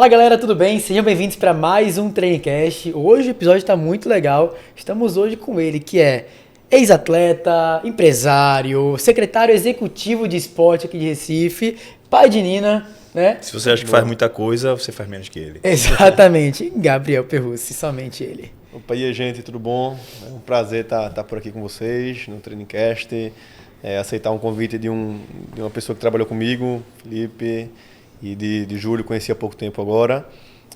Fala galera, tudo bem? Sejam bem-vindos para mais um Traincast. Hoje o episódio está muito legal. Estamos hoje com ele, que é ex-atleta, empresário, secretário executivo de esporte aqui de Recife, pai de Nina, né? Se você acha que faz muita coisa, você faz menos que ele. Exatamente, Gabriel Perrussi, somente ele. Opa, e aí, gente, tudo bom? É um prazer estar por aqui com vocês no Trainingcast, aceitar um convite de uma pessoa que trabalhou comigo, Felipe, e de Júlio, conheci há pouco tempo agora.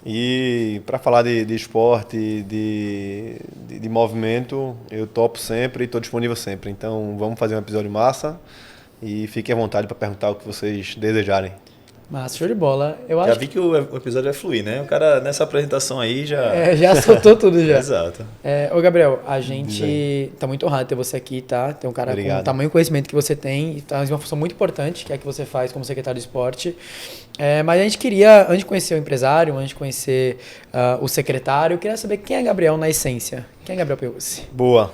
E para falar de esporte, de movimento, eu topo sempre e estou disponível sempre. Então vamos fazer um episódio massa e fiquem à vontade para perguntar o que vocês desejarem. Mas show de bola. Eu Já acho vi que o episódio vai fluir, né? O cara, nessa apresentação aí, já... já soltou tudo já. Exato. Ô Gabriel, a gente tá muito honrado de ter você aqui, tá? Tem um cara com o tamanho e conhecimento que você tem e tá uma função muito importante, que é a que você faz como secretário de esporte. Mas a gente queria, antes de conhecer o empresário, antes de conhecer o secretário, eu queria saber quem é Gabriel na essência. Quem é Gabriel Perrussi? Boa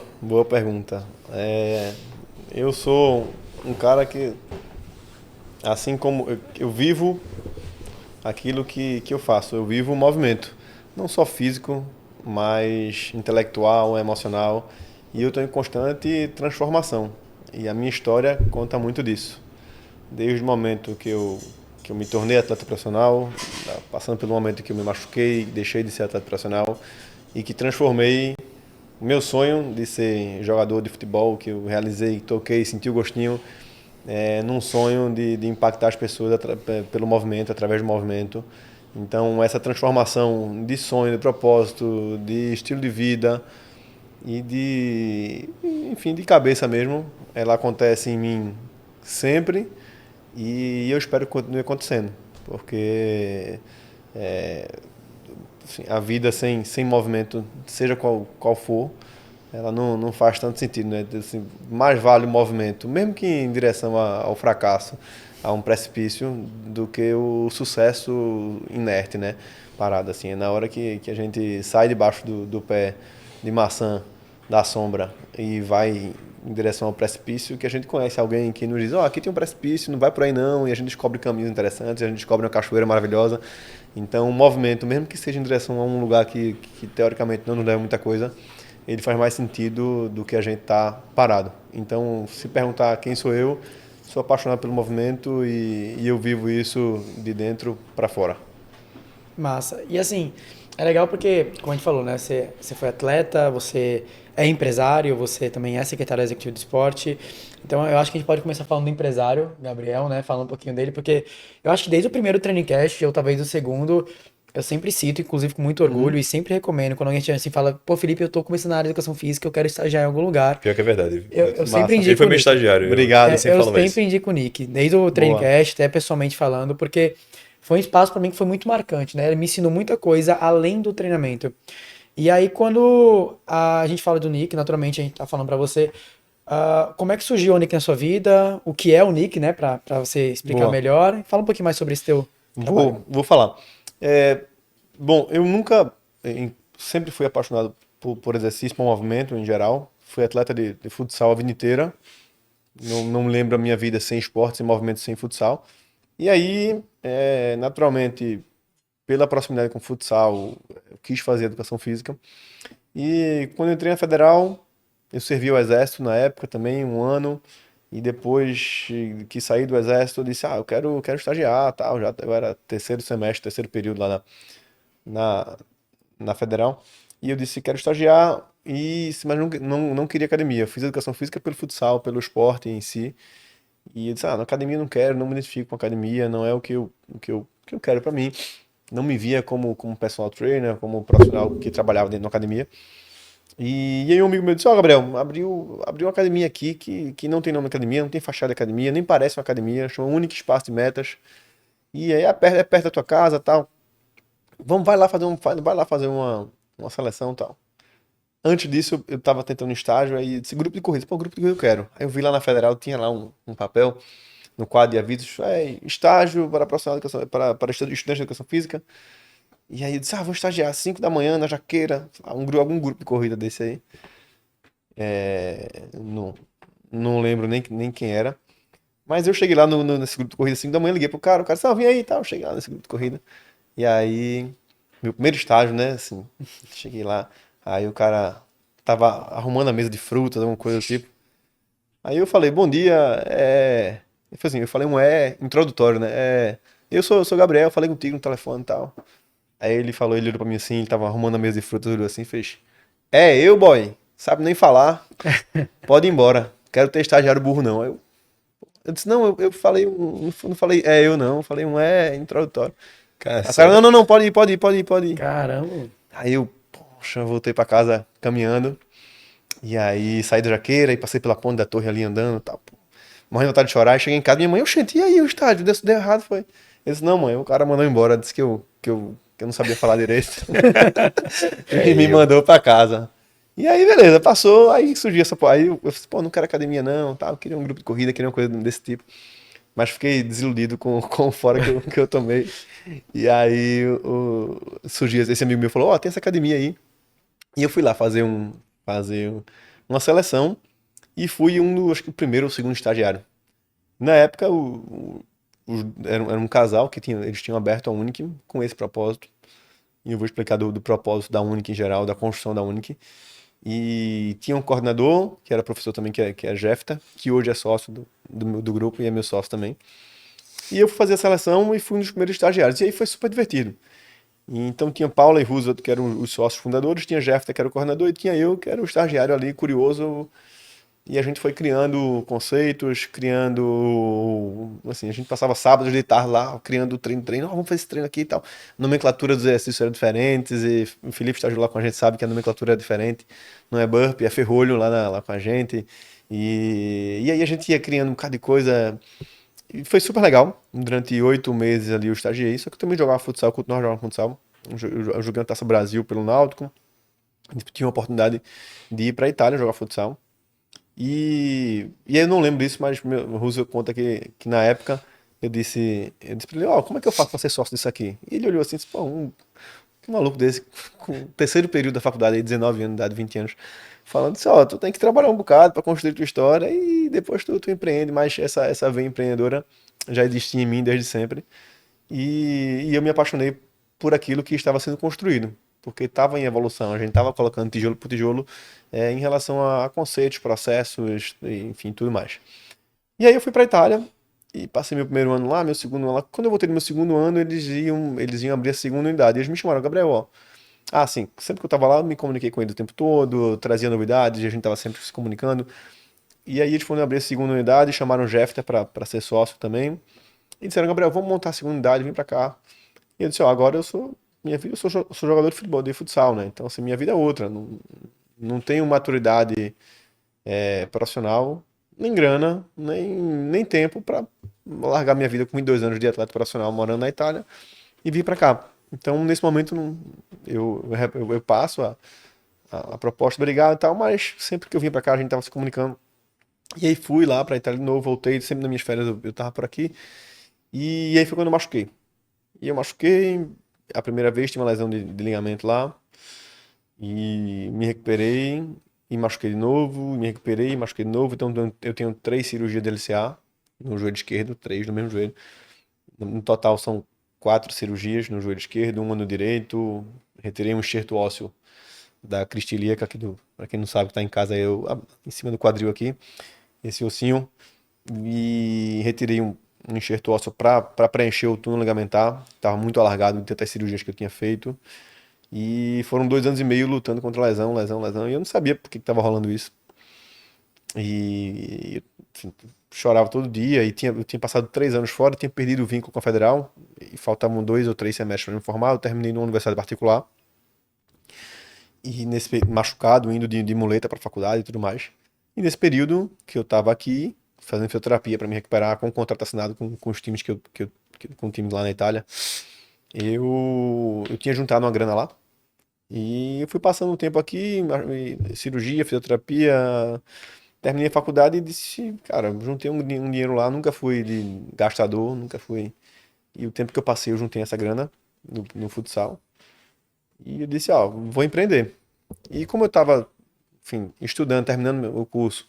pergunta. Eu sou um cara que, assim como eu vivo aquilo que eu faço, eu vivo o movimento, não só físico, mas intelectual, emocional, e eu estou em constante transformação. E a minha história conta muito disso. Desde o momento que eu me tornei atleta profissional, passando pelo momento que eu me machuquei, deixei de ser atleta profissional e que transformei o meu sonho de ser jogador de futebol, que eu realizei, toquei, senti o gostinho, num sonho de impactar as pessoas pelo movimento, através do movimento. Então, essa transformação de sonho, de propósito, de estilo de vida e enfim, de cabeça mesmo, ela acontece em mim sempre e eu espero que continue acontecendo, porque assim, a vida sem movimento, seja qual for, ela não faz tanto sentido, né? Assim, mais vale o movimento, mesmo que em direção ao fracasso, a um precipício, do que o sucesso inerte, né? Parado assim. É na hora que a gente sai debaixo do pé de maçã, da sombra, e vai em direção ao precipício, que a gente conhece alguém que nos diz, aqui tem um precipício, não vai por aí não, e a gente descobre caminhos interessantes, a gente descobre uma cachoeira maravilhosa. Então, o movimento, mesmo que seja em direção a um lugar que teoricamente não nos leva muita coisa, ele faz mais sentido do que a gente estar parado. Então, se perguntar quem sou eu, sou apaixonado pelo movimento e eu vivo isso de dentro para fora. Massa. E assim, é legal porque, como a gente falou, né? Você foi atleta, você é empresário, você também é secretário executivo de esporte. Então, eu acho que a gente pode começar falando do empresário, Gabriel, né? Falando um pouquinho dele, porque eu acho que desde o primeiro Trainingcast, ou talvez o segundo, eu sempre cito, inclusive com muito orgulho, e sempre recomendo, quando alguém assim fala, pô, Felipe, eu tô começando na área de educação física, eu quero estagiar em algum lugar. Pior que é verdade. Eu sempre indico Ele foi o meu Nick. estagiário. Obrigado, Eu sempre falava isso. sempre indico o Nick, desde o Trainingcast, até pessoalmente falando, porque foi um espaço para mim que foi muito marcante, né? Ele me ensinou muita coisa além do treinamento. E aí, quando a gente fala do Nick, naturalmente a gente tá falando para você, como é que surgiu o Nick na sua vida, o que é o Nick, né? Para você explicar melhor. Fala um pouquinho mais sobre esse teu trabalho. Vou falar. Bom, eu sempre fui apaixonado por exercício, por movimento em geral. Fui atleta de futsal a vida inteira. Não lembro a minha vida sem esporte, sem movimento, sem futsal. E aí, naturalmente, pela proximidade com o futsal, eu quis fazer educação física. E quando eu entrei na Federal, eu servi o Exército na época também, um ano. E depois que saí do Exército, eu disse, eu quero estagiar, tal. Eu era terceiro semestre, terceiro período lá na, na Federal. E eu disse, quero estagiar, mas não queria academia. Eu fiz educação física pelo futsal, pelo esporte em si. E eu disse, na academia eu não quero, não me identifico com academia, não é o que eu quero para mim. Não me via como personal trainer, como profissional que trabalhava dentro da academia. E aí um amigo meu disse, Gabriel, abriu uma academia aqui que não tem nome de academia, não tem fachada de academia, nem parece uma academia, chama um único espaço de metas. E aí é perto da tua casa, tal. Vai lá fazer uma seleção, tal. Antes disso, eu tava tentando um estágio, aí disse, grupo de corrida. Pô, grupo de corrida eu quero. Aí eu vi lá na Federal, tinha lá um papel no quadro de avisos, estágio para profissional de educação, para estudante de educação física. E aí eu disse, vou estagiar às 5 da manhã na Jaqueira, algum grupo de corrida desse aí. Não lembro nem quem era. Mas eu cheguei lá nesse grupo de corrida às 5 da manhã, liguei pro cara, o cara disse, vem aí e tal. Eu cheguei lá nesse grupo de corrida. E aí, meu primeiro estágio, né, assim, cheguei lá, aí o cara tava arrumando a mesa de frutas, alguma coisa do tipo. Aí eu falei, bom dia, Ele falou assim, eu falei um introdutório, né? Eu sou Gabriel, falei contigo no telefone e tal. Aí ele falou, ele olhou pra mim assim, ele tava arrumando a mesa de frutas, olhou assim e fez. Eu, boy, sabe nem falar, pode ir embora, quero ter estagiário burro não. Eu disse, não, eu falei, não falei, eu não, eu falei um introdutório. Cara, Aí o cara, sério? não, pode ir, pode ir, pode ir, pode ir. Caramba. Aí eu, poxa, voltei pra casa caminhando, e aí saí da Jaqueira e passei pela ponte da torre ali andando e tal. Morrendo de vontade de chorar, e cheguei em casa, minha mãe, oxente, e aí o estádio? Deu errado, foi. Eu disse, não, mãe, o cara mandou embora, disse que eu não sabia falar direito. E É me eu. mandou pra casa. E aí, beleza, passou, aí surgiu essa. Aí eu falei, pô, não quero academia não, tá? Eu queria um grupo de corrida, queria uma coisa desse tipo. Mas fiquei desiludido com o fora que eu tomei. E aí surgiu esse amigo meu falou, ó, tem essa academia aí. E eu fui lá uma seleção e fui acho que o primeiro ou o segundo estagiário. Na época, era um casal eles tinham aberto a Unic com esse propósito. E eu vou explicar do propósito da Unic em geral, da construção da Unic. E tinha um coordenador, que era professor também, que é Jefta, que hoje é sócio do grupo e é meu sócio também. E eu fui fazer a seleção e fui um dos primeiros estagiários. E aí foi super divertido. E então tinha Paula e Roosevelt, que eram os sócios fundadores, tinha Jefta, que era o coordenador, e tinha eu, que era o estagiário ali, curioso. E a gente foi criando conceitos, assim, a gente passava sábados de tarde lá, criando treino, vamos fazer esse treino aqui e tal. Nomenclatura dos exercícios eram diferentes, e o Felipe estagiou lá com a gente, sabe que a nomenclatura é diferente. Não é burpee, é ferrolho lá com a gente. E aí a gente ia criando um bocado de coisa. E foi super legal. Durante 8 meses ali eu estagiei, só que eu também jogava futsal, continuava jogando futsal. Eu joguei a Taça Brasil pelo Náutico. Tive a oportunidade de ir para a Itália jogar futsal. E eu não lembro disso, mas o Russo conta que na época eu disse pra ele, ó, como é que eu faço pra ser sócio disso aqui? E ele olhou assim e disse, pô, que maluco desse, com o terceiro período da faculdade, aí 19 anos, idade 20 anos, falando assim, ó, tu tem que trabalhar um bocado pra construir tua história e depois tu empreende, mas essa veia empreendedora já existia em mim desde sempre. E eu me apaixonei por aquilo que estava sendo construído, porque estava em evolução, a gente estava colocando tijolo por tijolo em relação a conceitos, processos, enfim, tudo mais. E aí eu fui para a Itália e passei meu primeiro ano lá, meu segundo ano lá. Quando eu voltei no meu segundo ano, eles iam abrir a segunda unidade. E eles me chamaram, Gabriel, ó. Ah, sim, sempre que eu estava lá, eu me comuniquei com ele o tempo todo, trazia novidades, a gente estava sempre se comunicando. E aí eles foram abrir a segunda unidade, chamaram o Jefter para ser sócio também. E disseram, Gabriel, vamos montar a segunda unidade, vem para cá. E eu disse, ó, agora minha vida, eu sou jogador de futebol, de futsal, né? Então, assim, minha vida é outra. Não tenho maturidade profissional, nem grana, nem tempo para largar minha vida com 22 anos de atleta profissional morando na Itália e vir para cá. Então, nesse momento, eu passo a proposta, obrigado e tal, mas sempre que eu vim para cá, a gente tava se comunicando. E aí fui lá para Itália de novo, voltei, sempre nas minhas férias eu tava por aqui. E aí foi quando eu machuquei. E eu machuquei, a primeira vez tinha uma lesão de ligamento lá, e me recuperei, e machuquei de novo, me recuperei, e machuquei de novo. Então eu tenho 3 cirurgias de LCA no joelho esquerdo, 3 no mesmo joelho. No total são 4 cirurgias no joelho esquerdo, uma no direito. Retirei um enxerto ósseo da crista ilíaca, para quem não sabe, que tá em casa, em cima do quadril aqui, esse ossinho. E retirei um enxerto ósseo para preencher o túnel ligamentar. Estava muito alargado de tantas cirurgias que eu tinha feito. E foram 2 anos e meio lutando contra lesão, lesão, lesão. E eu não sabia por que estava rolando isso. E assim, chorava todo dia. E eu tinha passado 3 anos fora, tinha perdido o vínculo com a Federal. E faltavam 2 ou 3 semestres para me formar. Eu terminei numa universidade particular. E machucado, indo de muleta para a faculdade e tudo mais. E nesse período que eu estava aqui, fazendo fisioterapia para me recuperar, com um contrato assinado com os times com o time lá na Itália, eu tinha juntado uma grana lá. E eu fui passando um tempo aqui, cirurgia, fisioterapia, terminei a faculdade e disse, cara, juntei um dinheiro lá, nunca fui de gastador, nunca fui. E o tempo que eu passei, eu juntei essa grana no futsal. E eu disse, ó, vou empreender. E como eu tava, enfim, estudando, terminando o curso,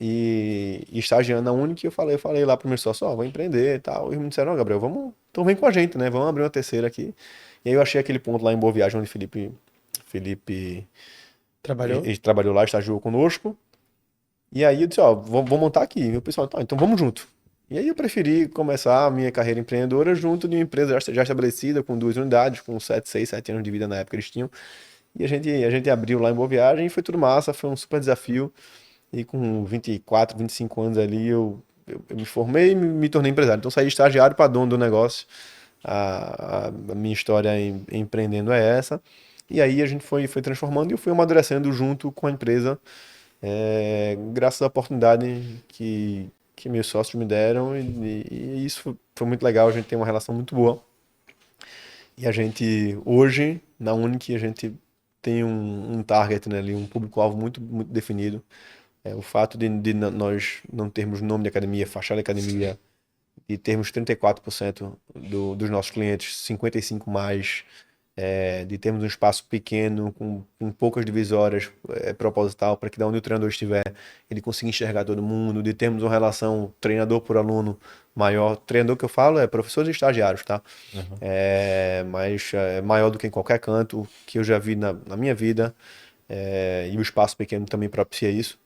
e estagiando na Unic, eu falei lá pro meu sócio, ó, vou empreender e tal. E eles me disseram, ó, Gabriel, vamos, então vem com a gente, né? Vamos abrir uma terceira aqui. E aí eu achei aquele ponto lá em Boa Viagem, onde Felipe, Trabalhou? ele trabalhou lá, estagiou conosco. E aí eu disse, ó, vou montar aqui. E o pessoal, tá, então vamos junto. E aí eu preferi começar a minha carreira empreendedora junto de uma empresa já estabelecida, com 2 unidades, com 7 anos de vida na época eles tinham. E a gente abriu lá em Boa Viagem e foi tudo massa, foi um super desafio. E com 24, 25 anos ali, eu me formei e me tornei empresário. Então saí de estagiário para dono do negócio. A minha história empreendendo é essa. E aí a gente foi transformando e eu fui amadurecendo junto com a empresa, graças à oportunidade que meus sócios me deram. E isso foi muito legal, a gente tem uma relação muito boa. E a gente, hoje, na Unic, a gente tem um target, né, ali, um público-alvo muito definido. O fato de nós não termos nome de academia, fachada de academia, e termos 34% dos nossos clientes, 55% mais, de termos um espaço pequeno, com poucas divisórias, proposital, para que da onde o treinador estiver, ele consiga enxergar todo mundo, de termos uma relação treinador por aluno maior. Treinador que eu falo é professores e estagiários, tá? Mas é maior do que em qualquer canto que eu já vi na minha vida, e o espaço pequeno também propicia isso.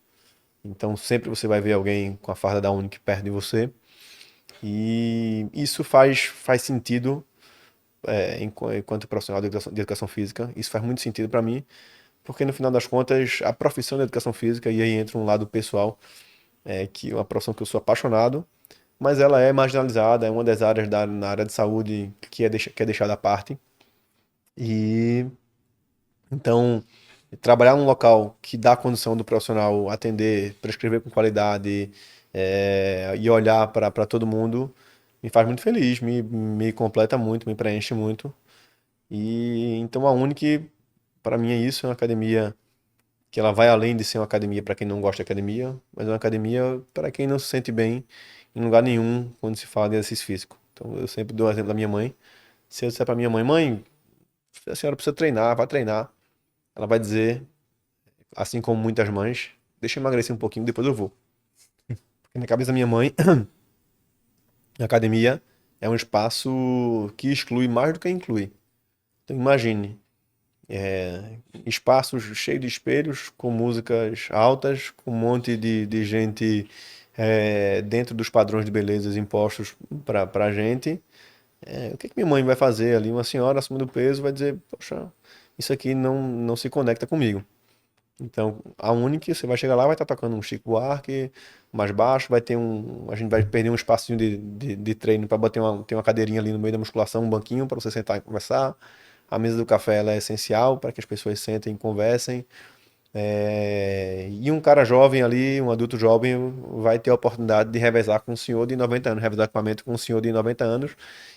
Então sempre você vai ver alguém com a farda da Unic perto de você. E isso faz sentido, enquanto profissional de educação física. Isso faz muito sentido para mim, porque no final das contas, a profissão da educação física, e aí entra um lado pessoal, que é uma profissão que eu sou apaixonado, mas ela é marginalizada, é uma das áreas na área de saúde que é deixada à parte. E então, trabalhar num local que dá condição do profissional atender, prescrever com qualidade, e olhar para todo mundo, me faz muito feliz, me completa muito, me preenche muito. E então a Unic, para mim, é isso, é uma academia que ela vai além de ser uma academia para quem não gosta de academia, mas é uma academia para quem não se sente bem em lugar nenhum quando se fala de exercício físico. Então eu sempre dou o exemplo da minha mãe. Se eu disser para minha mãe, mãe, a senhora precisa treinar, vai treinar. Ela vai dizer, assim como muitas mães, deixa eu emagrecer um pouquinho, depois eu vou. Porque na cabeça da minha mãe, a academia é um espaço que exclui mais do que inclui. Então imagine, espaços cheios de espelhos, com músicas altas, com um monte de gente, dentro dos padrões de beleza impostos para a gente. O que minha mãe vai fazer ali? Uma senhora acima do peso vai dizer, poxa, isso aqui não se conecta comigo. Então, a Unic, você vai chegar lá, vai estar tocando um Chico Buarque mais baixo, a gente vai perder um espacinho de treino para ter uma cadeirinha ali no meio da musculação, um banquinho para você sentar e conversar. A mesa do café ela é essencial para que as pessoas sentem e conversem. E um cara jovem ali, um adulto jovem, vai ter a oportunidade de revezar com um senhor de 90 anos, revezar equipamento com um senhor de 90 anos,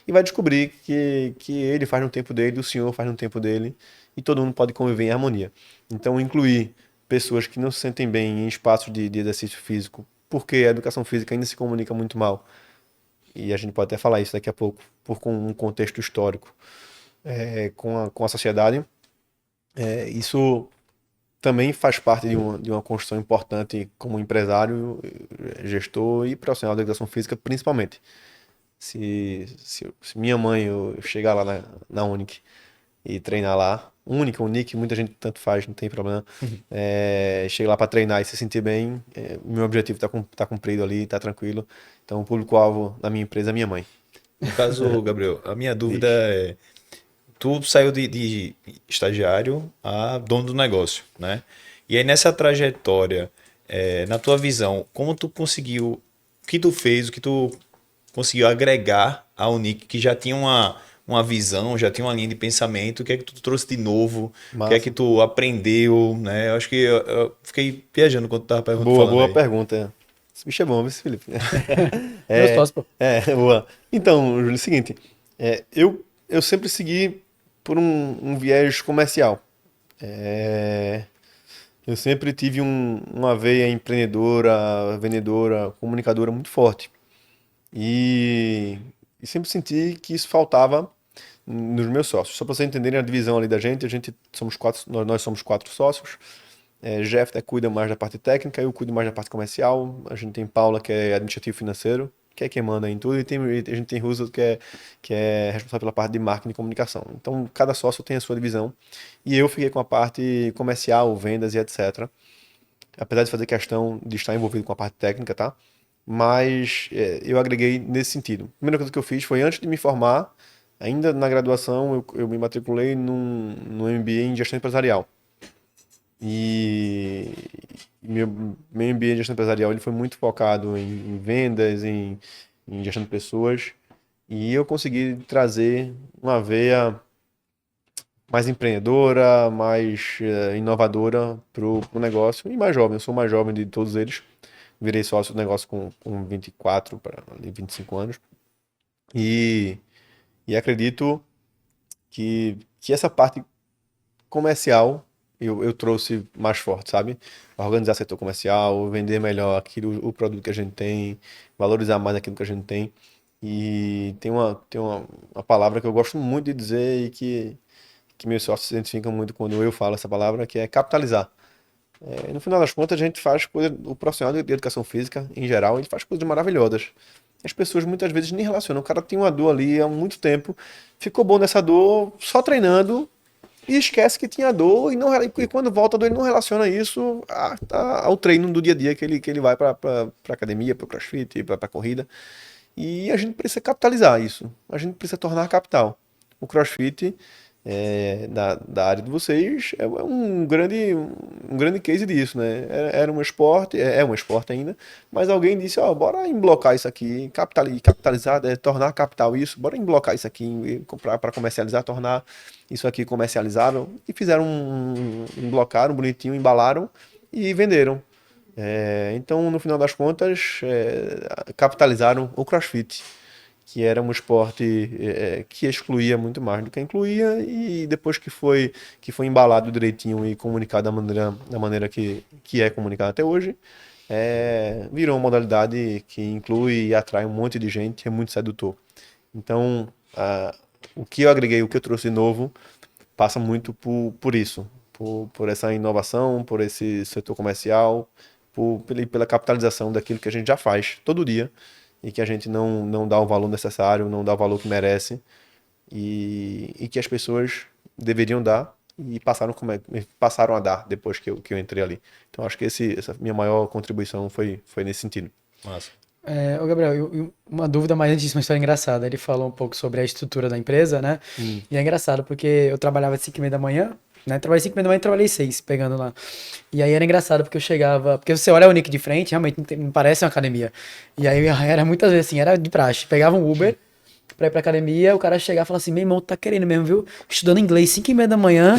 e vai descobrir que ele faz no tempo dele, o senhor faz no tempo dele, e todo mundo pode conviver em harmonia. Então, incluir pessoas que não se sentem bem em espaços de exercício físico, porque a educação física ainda se comunica muito mal, e a gente pode até falar isso daqui a pouco, com um contexto histórico, com a sociedade, isso também faz parte de uma construção importante como empresário, gestor e profissional da educação física, principalmente. Se minha mãe eu chegar lá na Unic e treinar lá, Unic, muita gente tanto faz, não tem problema. Chegar lá para treinar e se sentir bem, meu objetivo tá cumprido ali, tá tranquilo. Então, o público-alvo da minha empresa é minha mãe. No caso, Gabriel, a minha dúvida Ixi. é, tu saiu de estagiário a dono do negócio, né? E aí nessa trajetória, na tua visão, como tu conseguiu, o que tu fez, o que tu conseguiu agregar à Unic, que já tinha uma visão, já tinha uma linha de pensamento, o que é que tu trouxe de novo, o que é que Massa. tu aprendeu, né? Eu acho que eu fiquei viajando quando tu tava falando Boa aí. pergunta. Esse bicho é bom, viu, esse Felipe? Meus É, sócios, pô. boa. Então, Júlio, é o seguinte, eu sempre segui por um viés comercial. É, eu sempre tive uma veia empreendedora, vendedora, comunicadora muito forte. E sempre senti que isso faltava nos meus sócios. Só para vocês entenderem a divisão ali da gente, a gente somos quatro, nós somos 4 sócios. Jefter cuida mais da parte técnica, eu cuido mais da parte comercial. A gente tem Paula, que é administrativo financeiro, que é quem manda em tudo, e a gente tem Russell, que é responsável pela parte de marketing e comunicação. Então, cada sócio tem a sua divisão. E eu fiquei com a parte comercial, vendas e etc. Apesar de fazer questão de estar envolvido com a parte técnica, tá? Mas eu agreguei nesse sentido. A primeira coisa que eu fiz foi, antes de me formar, ainda na graduação, eu me matriculei no MBA em gestão empresarial. E meu MBA em gestão empresarial ele foi muito focado em vendas, em gestão de pessoas. E eu consegui trazer uma veia mais empreendedora, mais inovadora pro negócio. E mais jovem, eu sou o mais jovem de todos eles. Virei sócio do negócio com 24 para 25 anos. E, e acredito que essa parte comercial eu trouxe mais forte, sabe? Organizar setor comercial, vender melhor o produto que a gente tem, valorizar mais aquilo que a gente tem. E tem uma palavra que eu gosto muito de dizer e que meus sócios se identificam muito quando eu falo essa palavra, que é capitalizar. No final das contas, a gente faz coisa, o profissional de educação física, em geral, ele faz coisas maravilhosas. As pessoas muitas vezes nem relacionam. O cara tem uma dor ali há muito tempo, ficou bom nessa dor só treinando e esquece que tinha dor e quando volta a dor ele não relaciona isso ao treino do dia a dia que ele vai para academia, para o CrossFit, para a corrida. E a gente precisa capitalizar isso. A gente precisa tornar capital. O CrossFit da área de vocês é um grande case disso, né? Era um esporte, é um esporte ainda, mas alguém disse, ó, bora emblocar isso aqui, capitalizar, tornar capital isso, bora emblocar isso aqui para comercializar, tornar isso aqui comercializável, e fizeram emblocaram bonitinho, embalaram e venderam. Então, no final das contas, capitalizaram o CrossFit, que era um esporte que excluía muito mais do que incluía, e depois que foi embalado direitinho e comunicado da maneira que é comunicado até hoje, virou uma modalidade que inclui e atrai um monte de gente, é muito sedutor. Então, o que eu agreguei, o que eu trouxe de novo, passa muito por isso, por essa inovação, por esse setor comercial, pela capitalização daquilo que a gente já faz todo dia e que a gente não dá o valor necessário, não dá o valor que merece e que as pessoas deveriam dar e passaram a dar depois que eu entrei ali. Então acho que essa minha maior contribuição foi nesse sentido. Massa. Ô Gabriel, uma dúvida mais antes disso, uma história engraçada. Ele falou um pouco sobre a estrutura da empresa, né? E é engraçado porque eu trabalhava às 5h30 da manhã, né? Trabalhei 5h30 da manhã e trabalhei 6, pegando lá. E aí era engraçado porque eu chegava. Porque você olha o Nick de frente, realmente não parece uma academia. E aí era muitas vezes assim, era de praxe. Pegava um Uber pra ir pra academia, o cara chegava e falava assim: meu irmão, tu tá querendo mesmo, viu? Estudando inglês 5h30 da manhã.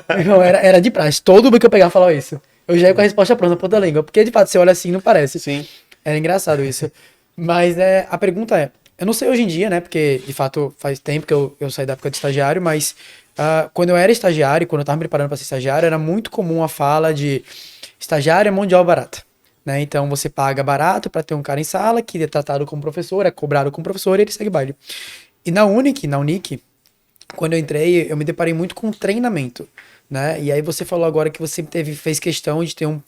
Meu irmão, era de praxe. Todo Uber que eu pegava falava isso. Eu já ia com a resposta pronta, ponta da língua. Porque de fato, você olha assim, não parece. Sim. Era engraçado isso. Mas a pergunta eu não sei hoje em dia, né? Porque de fato faz tempo que eu saí da época de estagiário, mas quando eu era estagiário, quando eu tava me preparando para ser estagiário, era muito comum a fala de estagiário é mão de obra barata. Né? Então você paga barato para ter um cara em sala que é tratado como professor, é cobrado como professor e ele segue baile. E na Unic, quando eu entrei, eu me deparei muito com treinamento, né? E aí você falou agora que você fez questão de ter um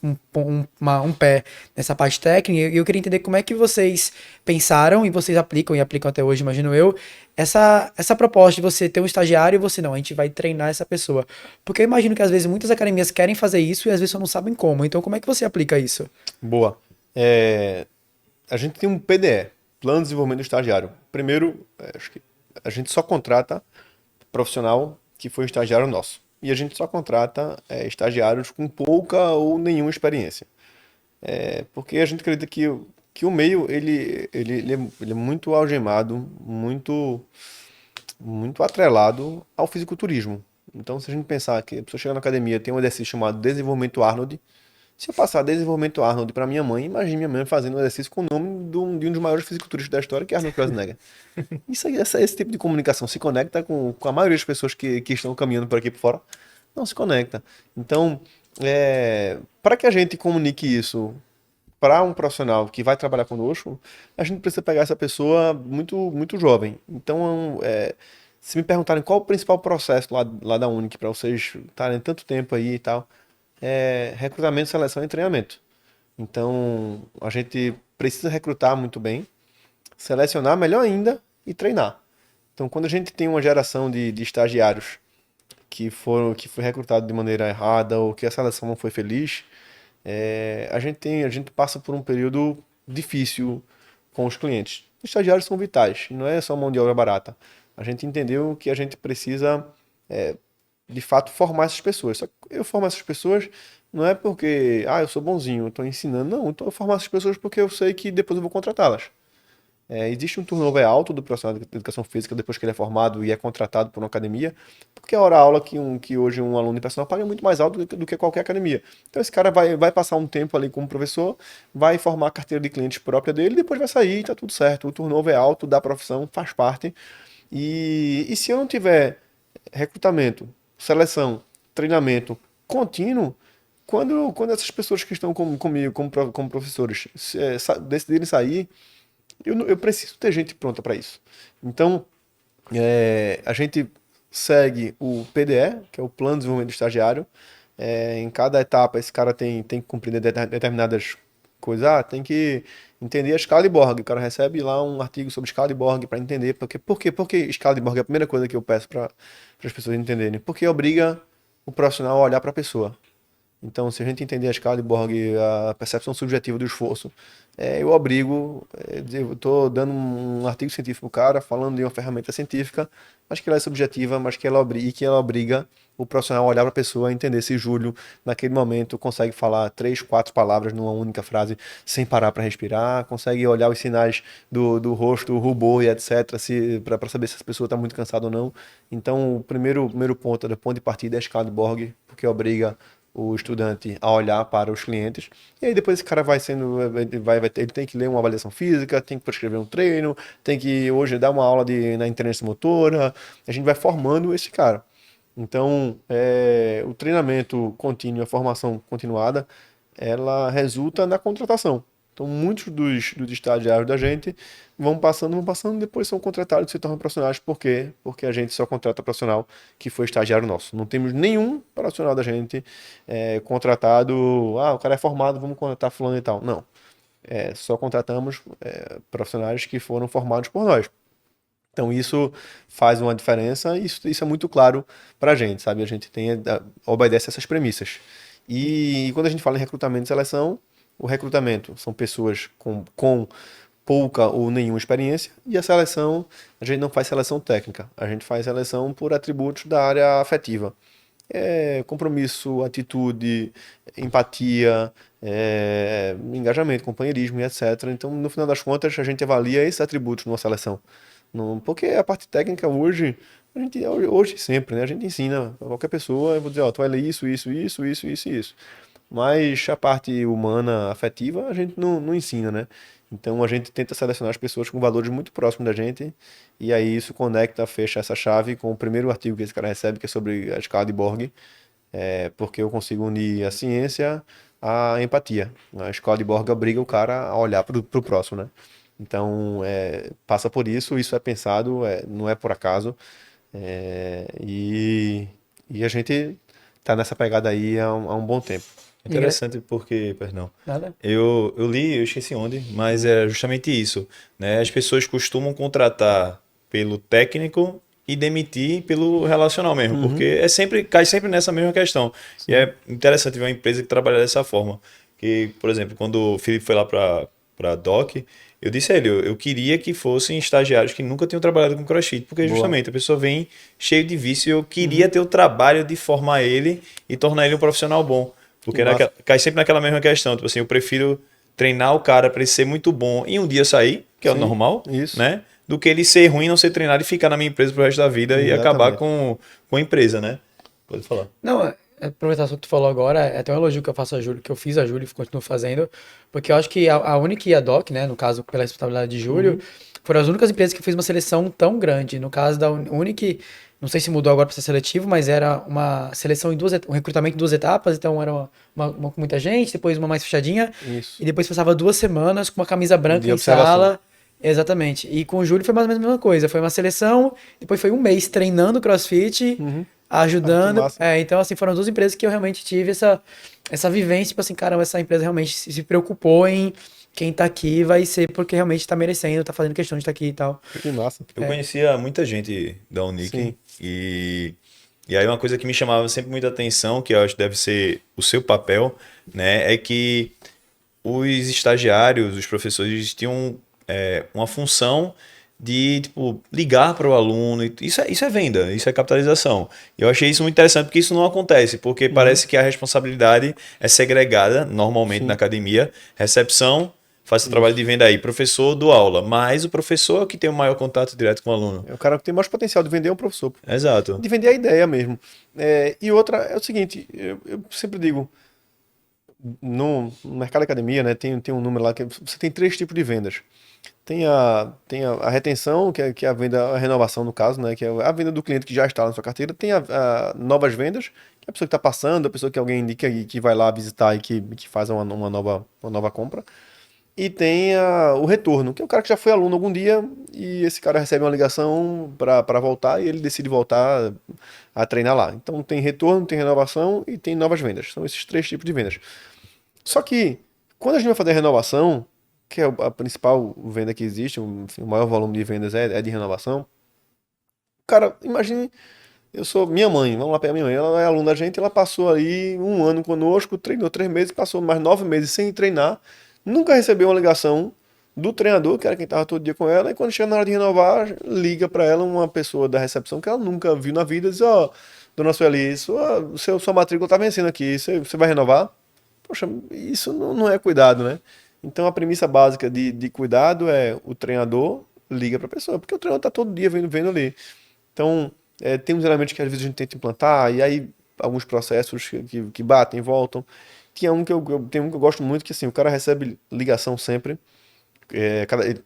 pé nessa parte técnica, e eu queria entender como é que vocês pensaram, e vocês aplicam, e aplicam até hoje, imagino eu, essa proposta de você ter um estagiário e você não, a gente vai treinar essa pessoa. Porque eu imagino que às vezes muitas academias querem fazer isso e às vezes só não sabem como. Então como é que você aplica isso? Boa. A gente tem um PDE, Plano de Desenvolvimento do Estagiário. Primeiro, acho que a gente só contrata profissional que foi estagiário nosso. E a gente só contrata estagiários com pouca ou nenhuma experiência. Porque a gente acredita que o meio ele é muito algemado, muito, muito atrelado ao fisiculturismo. Então, se a gente pensar que a pessoa chega na academia, tem um exercício chamado Desenvolvimento Arnold. Se eu passar Desenvolvimento Arnold para minha mãe, imagine minha mãe fazendo um exercício com o nome de um dos maiores fisiculturistas da história, que é Arnold Schwarzenegger. Esse tipo de comunicação se conecta com a maioria das pessoas que estão caminhando por aqui por fora? Não se conecta. Então, para que a gente comunique isso para um profissional que vai trabalhar conosco, a gente precisa pegar essa pessoa muito, muito jovem. Então, se me perguntarem qual o principal processo lá da Unic para vocês estarem tanto tempo aí e tal, recrutamento, seleção e treinamento. Então, a gente precisa recrutar muito bem, selecionar melhor ainda e treinar. Então, quando a gente tem uma geração de estagiários que foi recrutado de maneira errada ou que a seleção não foi feliz, a gente passa por um período difícil com os clientes. Os estagiários são vitais, e não é só mão de obra barata. A gente entendeu que a gente precisa, de fato, formar essas pessoas. Só que eu formo essas pessoas não é porque, eu sou bonzinho, eu estou ensinando. Não, eu formo essas pessoas porque eu sei que depois eu vou contratá-las. Existe um turnover alto do profissional de educação física depois que ele é formado e é contratado por uma academia, porque a hora-aula que hoje um aluno de personal paga é muito mais alto do que qualquer academia. Então esse cara vai passar um tempo ali como professor, vai formar a carteira de clientes própria dele, depois vai sair e tá tudo certo. O turnover é alto da profissão, faz parte. E se eu não tiver recrutamento, seleção, treinamento contínuo, quando essas pessoas que estão comigo como professores decidirem sair, eu preciso ter gente pronta para isso. Então, a gente segue o PDE, que é o Plano de Desenvolvimento do Estagiário. Em cada etapa, esse cara tem que cumprir determinadas coisas. Tem que entender a escala de Borg. O cara recebe lá um artigo sobre escala de Borg para entender. Por que escala de Borg é a primeira coisa que eu peço para as pessoas entenderem? Porque obriga o profissional a olhar para a pessoa. Então, se a gente entender a escala de Borg, a percepção subjetiva do esforço, eu obrigo, eu estou dando um artigo científico para o cara, falando de uma ferramenta científica, mas que ela é subjetiva, mas que ela obriga o profissional a olhar para a pessoa e entender se Júlio, naquele momento, consegue falar 3, 4 palavras numa única frase sem parar para respirar, consegue olhar os sinais do rosto, o rubor e etc, para saber se essa pessoa está muito cansada ou não. Então, o primeiro ponto, o ponto de partida é a escala de Borg, porque obriga o estudante a olhar para os clientes, e aí depois esse cara ele tem que ler uma avaliação física, tem que prescrever um treino, tem que hoje dar uma aula na inteligência motora, a gente vai formando esse cara. Então, o treinamento contínuo, a formação continuada, ela resulta na contratação. Então, muitos dos estagiários da gente vão passando, depois são contratados e se tornam profissionais. Por quê? Porque a gente só contrata profissional que foi estagiário nosso. Não temos nenhum profissional da gente contratado, o cara é formado, vamos contratar fulano e tal. Não. Só contratamos profissionais que foram formados por nós. Então, isso faz uma diferença e isso é muito claro para a gente, sabe? A gente obedece essas premissas. E quando a gente fala em recrutamento e seleção, o recrutamento são pessoas com pouca ou nenhuma experiência, e a seleção, a gente não faz seleção técnica, a gente faz seleção por atributos da área afetiva. Compromisso, atitude, empatia, engajamento, companheirismo e etc. Então, no final das contas, a gente avalia esses atributos numa seleção. Porque a parte técnica hoje e sempre, né? A gente ensina a qualquer pessoa, eu vou dizer, tu vai ler isso. Mas a parte humana, afetiva, a gente não ensina, né? Então a gente tenta selecionar as pessoas com valores muito próximos da gente, e aí isso fecha essa chave com o primeiro artigo que esse cara recebe, que é sobre a escala de Borg, porque eu consigo unir a ciência à empatia. A escala de Borg obriga o cara a olhar para o próximo, né? Então passa por isso é pensado, não é por acaso, e a gente tá nessa pegada aí há um bom tempo. Interessante porque, perdão, Nada? eu li, eu esqueci onde, mas é justamente isso, né? As pessoas costumam contratar pelo técnico e demitir pelo relacional mesmo, porque cai sempre nessa mesma questão. Sim. E é interessante ver uma empresa que trabalha dessa forma. Que, por exemplo, quando o Felipe foi lá para Doc, eu disse a ele, eu queria que fossem estagiários que nunca tinham trabalhado com CrossFit, porque justamente a pessoa vem cheio de vício e eu queria ter o trabalho de formar ele e tornar ele um profissional bom. Porque cai sempre naquela mesma questão. Tipo assim, eu prefiro treinar o cara para ele ser muito bom e um dia sair, que é o normal, né? Do que ele ser ruim, não ser treinado e ficar na minha empresa pro resto da vida e acabar com a empresa, né? Pode falar. Não, aproveitar só que tu falou agora, é até um elogio que eu faço a Júlio, que eu fiz a Júlio e continuo fazendo, porque eu acho que a Unic e a Doc, né, no caso, pela responsabilidade de Júlio, foram as únicas empresas que fez uma seleção tão grande. No caso da Unic, não sei se mudou agora para ser seletivo, mas era uma seleção um recrutamento em 2 etapas, então era uma com muita gente, depois uma mais fechadinha, e depois passava 2 semanas com uma camisa branca em sala. Exatamente. E com o Júlio foi mais ou menos a mesma coisa. Foi uma seleção, depois foi um mês treinando CrossFit, ajudando. massa. Então, assim, foram duas empresas que eu realmente tive essa vivência, tipo assim, caramba, essa empresa realmente se preocupou em quem tá aqui vai ser porque realmente tá merecendo, tá fazendo questão de estar aqui e tal. Que massa. Eu conhecia muita gente da Unic Sim. e aí uma coisa que me chamava sempre muita atenção, que eu acho que deve ser o seu papel, né, é que os estagiários, os professores tinham uma função de tipo, ligar para o aluno. Isso é venda, isso é capitalização. E eu achei isso muito interessante porque isso não acontece, porque parece que a responsabilidade é segregada normalmente na Sim. academia. Recepção, faz o trabalho Isso. de venda aí. Professor, dou aula. Mas o professor é o que tem o maior contato direto com o aluno. É o cara que tem mais potencial de vender é um professor, pô. Exato. De vender a ideia mesmo. E outra é o seguinte, eu sempre digo, no mercado de academia, né, tem um número lá que você tem três tipos de vendas. Tem a retenção, que é a venda, a renovação no caso, né, que é a venda do cliente que já está na sua carteira. Tem a novas vendas, que é a pessoa que está passando, a pessoa que alguém indica e que vai lá visitar e que faz uma nova compra. E tem o retorno, que é o cara que já foi aluno algum dia e esse cara recebe uma ligação para voltar e ele decide voltar a treinar lá. Então tem retorno, tem renovação e tem novas vendas. São esses três tipos de vendas. Só que quando a gente vai fazer a renovação, que é a principal venda que existe, enfim, o maior volume de vendas é de renovação. Cara, imagine, eu sou minha mãe, vamos lá pegar minha mãe, ela é aluna da gente, ela passou aí um ano conosco, treinou 3 meses, passou mais 9 meses sem treinar, nunca recebeu uma ligação do treinador, que era quem estava todo dia com ela, e quando chega na hora de renovar, liga para ela uma pessoa da recepção que ela nunca viu na vida, diz, ó, dona Sueli, sua matrícula tá vencendo aqui, você vai renovar? Poxa, isso não é cuidado, né? Então a premissa básica de cuidado é o treinador liga para a pessoa, porque o treinador tá todo dia vendo ali. Então, tem uns elementos que às vezes a gente tenta implantar, e aí alguns processos que batem e voltam. Que é um que tem um que eu gosto muito, que assim, o cara recebe ligação sempre.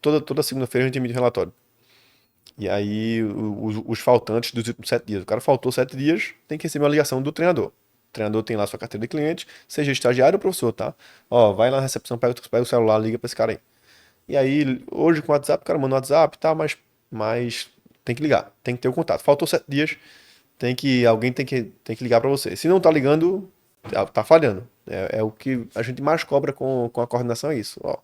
Toda segunda-feira a gente emite um relatório. E aí os faltantes dos últimos 7 dias. O cara faltou 7 dias, tem que receber uma ligação do treinador. O treinador tem lá sua carteira de cliente, seja estagiário ou professor, tá? Ó, vai lá na recepção, pega o celular, liga pra esse cara aí. E aí, hoje com o WhatsApp, o cara manda um WhatsApp e tal, mas tem que ligar, tem que ter o contato. Faltou 7 dias, alguém tem que ligar para você. Se não tá ligando, tá falhando. É o que a gente mais cobra com a coordenação, é isso. Ó,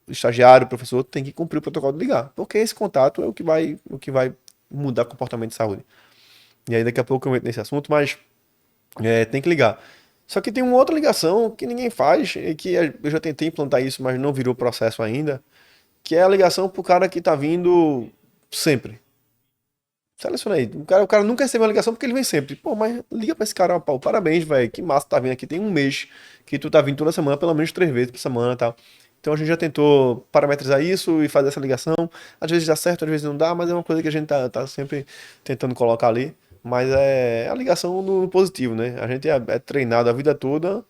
o estagiário, o professor tem que cumprir o protocolo de ligar, porque esse contato é o que vai mudar o comportamento de saúde. E aí daqui a pouco eu entro nesse assunto, mas tem que ligar. Só que tem uma outra ligação que ninguém faz, e que eu já tentei implantar isso, mas não virou processo ainda, que é a ligação pro cara que tá vindo sempre. Seleciona aí. O cara nunca recebeu uma ligação porque ele vem sempre. Pô, mas liga pra esse cara, pô, parabéns, velho. Que massa, tá vindo aqui. Tem um mês que tu tá vindo toda semana, pelo menos 3 vezes por semana e tal. Então a gente já tentou parametrizar isso e fazer essa ligação. Às vezes dá certo, às vezes não dá, mas é uma coisa que a gente tá sempre tentando colocar ali. Mas é a ligação no positivo, né? A gente é treinado a vida toda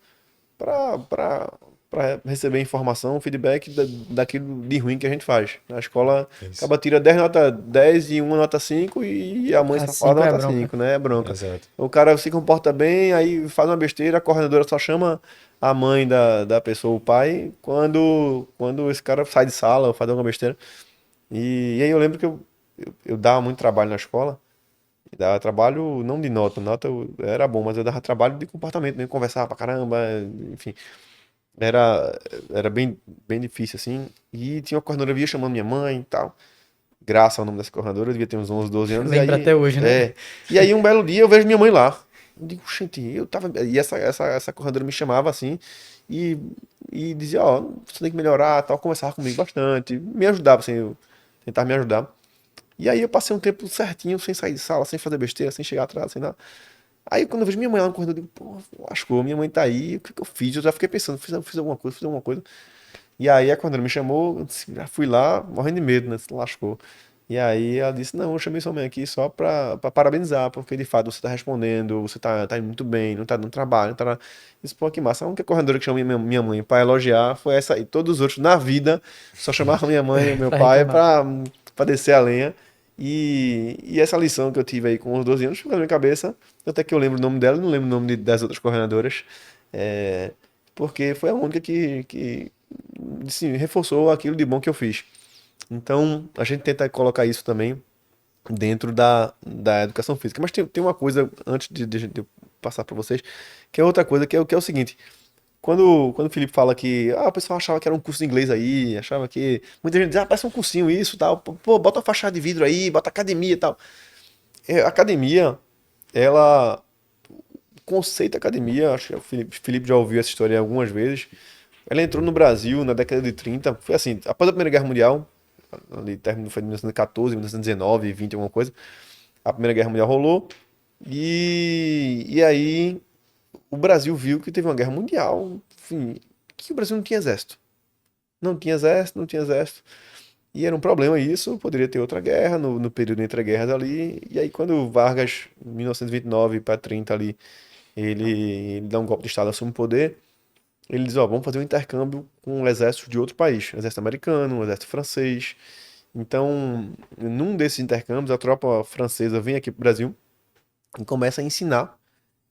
para receber informação, feedback daquilo de ruim que a gente faz. Na escola, Isso. acaba tira 10 nota 10 e uma nota 5 e a mãe A só fala 5 é nota bronca. 5, né? É bronca. Exato. O cara se comporta bem, aí faz uma besteira, a coordenadora só chama a mãe da pessoa, o pai, quando esse cara sai de sala ou faz alguma besteira. E aí eu lembro que eu dava muito trabalho na escola. Dava trabalho não de nota era bom, mas eu dava trabalho de comportamento, mesmo conversar pra caramba, enfim. Era bem, bem difícil, assim. E tinha uma coordenadora via chamando minha mãe e tal. Graça ao nome dessa coordenadora, eu devia ter uns 11, 12 anos. E Lembra aí, até hoje, né? um belo dia eu vejo minha mãe lá. Eu digo, gente, eu tava. E essa coordenadora me chamava assim e, e dizia, ó, você tem que melhorar, tal, conversava comigo bastante, me ajudava, assim, eu tentava me ajudar. E aí eu passei um tempo certinho, sem sair de sala, sem fazer besteira, sem chegar atrás, sem nada. Aí quando eu vejo minha mãe lá no corredor, eu digo, pô, lascou, minha mãe tá aí, o que que eu fiz? Eu já fiquei pensando, fiz alguma coisa, fiz alguma coisa. E aí a coordenadora me chamou, eu já fui lá, morrendo de medo, né? Se lascou. E aí ela disse, não, eu chamei sua mãe aqui só pra parabenizar, porque de fato você tá respondendo, você tá indo muito bem, não tá dando trabalho, não tá... Isso, pô, que massa. A única coordenadora que chamou minha mãe pra elogiar foi essa, e todos os outros na vida só chamavam minha mãe e meu Pra pai reclamar. pra descer a lenha. E essa lição que eu tive aí com os 12 anos ficou na minha cabeça, até que eu lembro o nome dela, não lembro o nome das outras coordenadoras, é, porque foi a única que assim, reforçou aquilo de bom que eu fiz. Então, a gente tenta colocar isso também dentro da educação física. Mas tem uma coisa, antes de eu passar para vocês, que é outra coisa, que é o seguinte. Quando o Felipe fala que o pessoal achava que era um curso de inglês aí, achava que. Muita gente diz, parece um cursinho isso tal. Pô, bota uma fachada de vidro aí, bota academia e tal. Academia, ela. O conceito academia, acho que o Felipe já ouviu essa história algumas vezes. Ela entrou no Brasil na década de 30. Foi assim, após a Primeira Guerra Mundial, ali término foi em 1914, 1919, 20, alguma coisa. A Primeira Guerra Mundial rolou. E aí o Brasil viu que teve uma guerra mundial, enfim, que o Brasil não tinha exército. Não tinha exército, não tinha exército. E era um problema isso, poderia ter outra guerra no período entre guerras ali. E aí quando o Vargas, em 1929 para 30 ali, ele dá um golpe de estado, assume o poder, ele diz, ó, vamos fazer um intercâmbio com o exército de outro país, exército americano, exército francês. Então, num desses intercâmbios, a tropa francesa vem aqui para o Brasil e começa a ensinar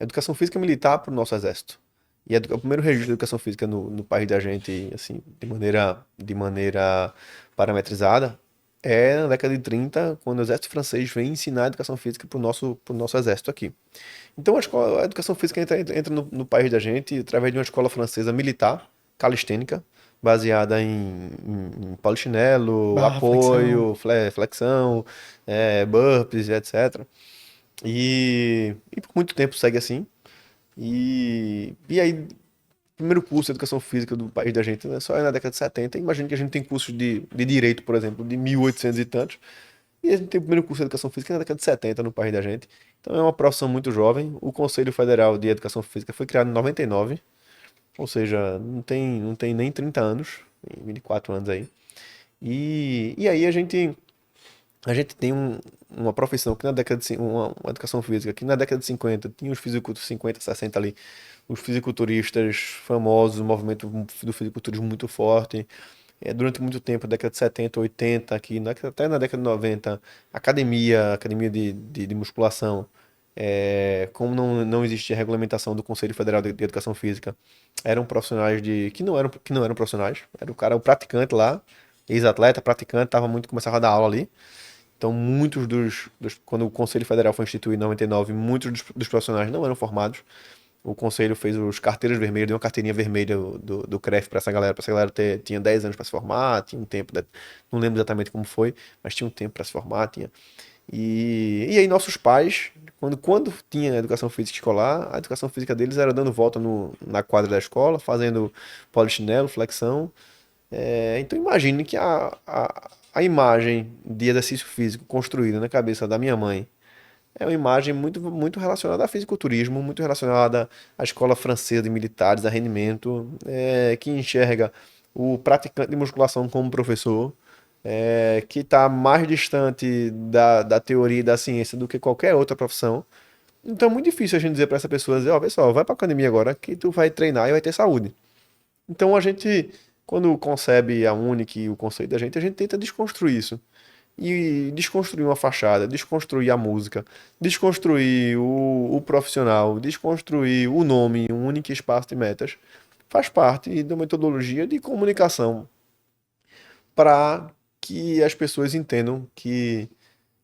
educação física militar para o nosso exército. E o primeiro registro de educação física no país da gente, assim, de maneira parametrizada, é na década de 30, quando o exército francês vem ensinar educação física para o nosso exército aqui. Então a educação física entra no país da gente através de uma escola francesa militar, calistênica, baseada em polichinelo, Barra, flexão. apoio, flexão, burpees, etc. E por muito tempo segue assim. E aí, o primeiro curso de educação física do país da gente, né, só é na década de 70. Imagina que a gente tem cursos de direito, por exemplo, de 1800 e tantos. E a gente tem o primeiro curso de educação física na década de 70 no país da gente. Então é uma profissão muito jovem. O Conselho Federal de Educação Física foi criado em 99, ou seja, não tem nem 30 anos, tem 24 anos aí. E aí a gente tem uma profissão que na década de, uma educação física que na década de 50 tinha os fisiculturistas, 50, 60 ali, os fisiculturistas famosos, o movimento do fisiculturismo muito forte. Durante muito tempo, década de 70, 80, aqui, até na década de 90, academia de musculação, como não existia regulamentação do Conselho Federal de Educação Física, eram profissionais que não eram profissionais, era o praticante lá, ex-atleta, praticante, começava a dar aula ali. Então, quando o Conselho Federal foi instituído em 99, muitos dos profissionais não eram formados. O Conselho fez os carteiras vermelhas, deu uma carteirinha vermelha do CREF para essa galera tinha 10 anos para se formar, tinha um tempo, não lembro exatamente como foi, mas tinha um tempo para se formar, tinha. E aí nossos pais, quando tinha educação física escolar, a educação física deles era dando volta na quadra da escola, fazendo polichinelo, flexão. Então imagine que a imagem de exercício físico construída na cabeça da minha mãe é uma imagem muito, muito relacionada a fisiculturismo, muito relacionada à escola francesa de militares, a rendimento, que enxerga o praticante de musculação como professor, que está mais distante da teoria e da ciência do que qualquer outra profissão. Então é muito difícil a gente dizer para essa pessoa, dizer, ó, pessoal, vai para academia agora que tu vai treinar e vai ter saúde. Então a gente, quando concebe a Unic e o conceito da gente, a gente tenta desconstruir isso. E desconstruir uma fachada, desconstruir a música, desconstruir o profissional, desconstruir o nome, um único espaço de metas, faz parte da metodologia de comunicação para que as pessoas entendam que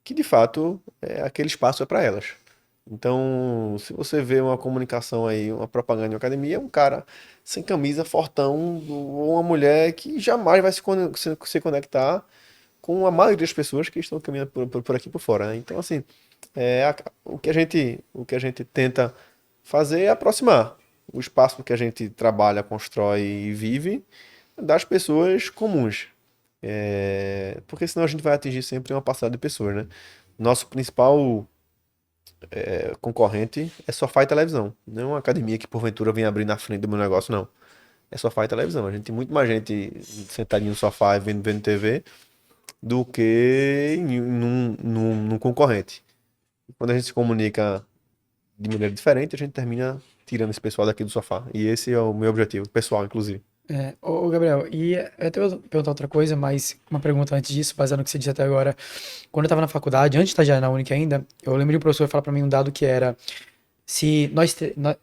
de fato aquele espaço é para elas. Então, se você vê uma comunicação aí, uma propaganda de uma academia, é um cara sem camisa, fortão, ou uma mulher que jamais vai se conectar com a maioria das pessoas que estão caminhando por aqui por fora, né? Então, assim, o que a gente tenta fazer é aproximar o espaço que a gente trabalha, constrói e vive das pessoas comuns. Porque senão a gente vai atingir sempre uma parcela de pessoas, né? Nosso principal concorrente é sofá e televisão. Não é uma academia que porventura vem abrir na frente do meu negócio, não. É sofá e televisão. A gente tem muito mais gente sentadinho no sofá e vendo TV do que num concorrente. Quando a gente se comunica de maneira diferente, a gente termina tirando esse pessoal daqui do sofá. E esse é o meu objetivo, pessoal, inclusive. Ô, Gabriel, e eu até vou perguntar outra coisa, mas uma pergunta antes disso, baseado no que você disse até agora. Quando eu estava na faculdade, antes de estagiar na Unic ainda, eu lembro de um professor falar para mim um dado que era: se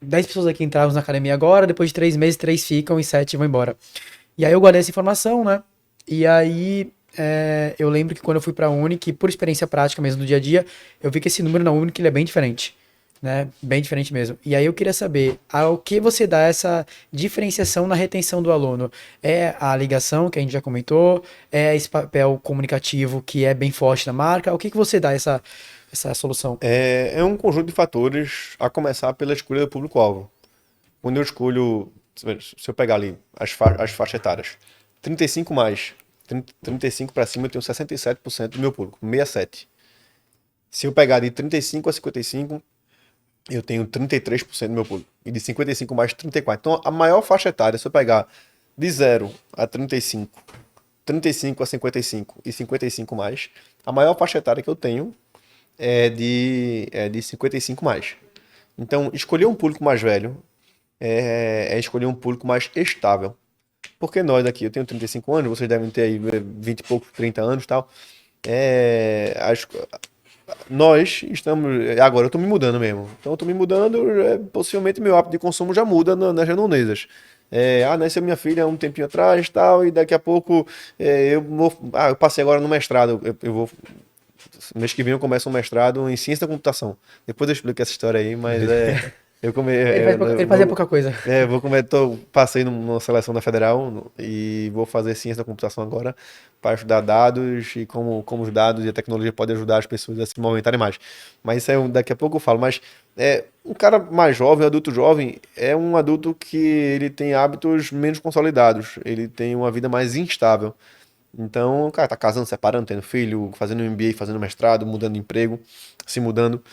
10 pessoas aqui entrarmos na academia agora, depois de 3 meses, 3 ficam e 7 vão embora. E aí eu guardei essa informação, né? E aí eu lembro que quando eu fui para a Unic, por experiência prática mesmo do dia a dia, eu vi que esse número na Unic ele é bem diferente, né? Bem diferente mesmo. E aí eu queria saber, ao que você dá essa diferenciação na retenção do aluno? É a ligação, que a gente já comentou? É esse papel comunicativo que é bem forte na marca? O que que você dá essa solução? É um conjunto de fatores, a começar pela escolha do público-alvo. Quando eu escolho, se eu pegar ali as faixas etárias, 35 mais, 35 para cima, eu tenho 67% do meu público, 67. Se eu pegar de 35 a 55, eu tenho 33% do meu público. E de 55 mais, 34. Então, a maior faixa etária, se eu pegar de 0 a 35, 35 a 55 e 55 mais, a maior faixa etária que eu tenho é de 55 mais. Então, escolher um público mais velho é escolher um público mais estável. Porque nós aqui, eu tenho 35 anos, vocês devem ter aí 20 e poucos, 30 anos e tal. Nós estamos. Agora eu estou me mudando mesmo. Então eu estou me mudando, possivelmente meu hábito de consumo já muda nas redondezas. Nasceu minha filha há um tempinho atrás tal, e daqui a pouco eu vou. Eu passei agora no mestrado. Eu vou. Mês que vem eu começo um mestrado em ciência da computação. Depois eu explico essa história aí, mas eu come, Ele fazia pouca coisa. passei numa seleção da Federal e vou fazer ciência da computação agora para estudar dados e como os dados e a tecnologia podem ajudar as pessoas a se movimentarem mais. Mas isso aí daqui a pouco eu falo. Mas um cara mais jovem, um adulto jovem, é um adulto que ele tem hábitos menos consolidados, ele tem uma vida mais instável. Então, o cara tá casando, separando, tendo filho, fazendo MBA, fazendo mestrado, mudando de emprego, se mudando.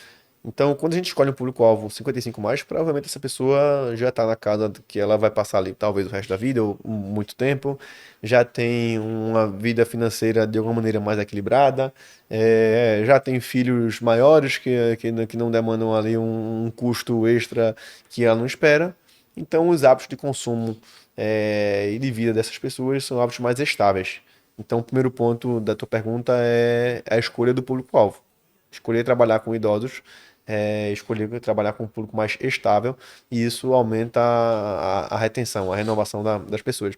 Então, quando a gente escolhe um público-alvo 55 mais, provavelmente essa pessoa já está na casa que ela vai passar ali talvez o resto da vida ou muito tempo, já tem uma vida financeira de alguma maneira mais equilibrada, já tem filhos maiores que não demandam ali um custo extra que ela não espera. Então, os hábitos de consumo e de vida dessas pessoas são hábitos mais estáveis. Então, o primeiro ponto da tua pergunta é a escolha do público-alvo. Escolher trabalhar com idosos, escolher trabalhar com um público mais estável, e isso aumenta a retenção, a renovação das pessoas.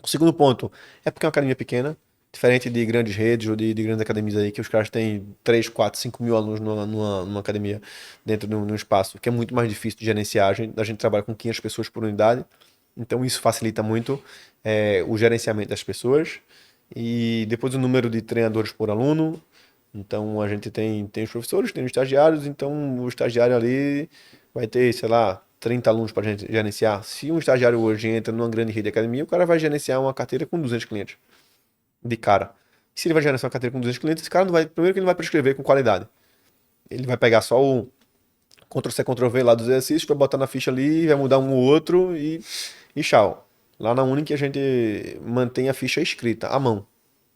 O segundo ponto é porque é uma academia pequena, diferente de grandes redes ou de grandes academias aí, que os caras têm 3, 4, 5 mil alunos numa academia dentro de um espaço, que é muito mais difícil de gerenciar. A gente trabalha com 500 pessoas por unidade, então isso facilita muito o gerenciamento das pessoas. E depois o número de treinadores por aluno. Então a gente tem os professores, tem os estagiários, então o estagiário ali vai ter, sei lá, 30 alunos para gente gerenciar. Se um estagiário hoje entra numa grande rede de academia, o cara vai gerenciar uma carteira com 200 clientes de cara. E se ele vai gerenciar uma carteira com 200 clientes, esse cara não vai, primeiro que ele não vai prescrever com qualidade. Ele vai pegar só o Ctrl-C, Ctrl-V lá dos exercícios, vai botar na ficha ali, vai mudar um ou outro e tchau. Lá na Unic a gente mantém a ficha escrita, à mão,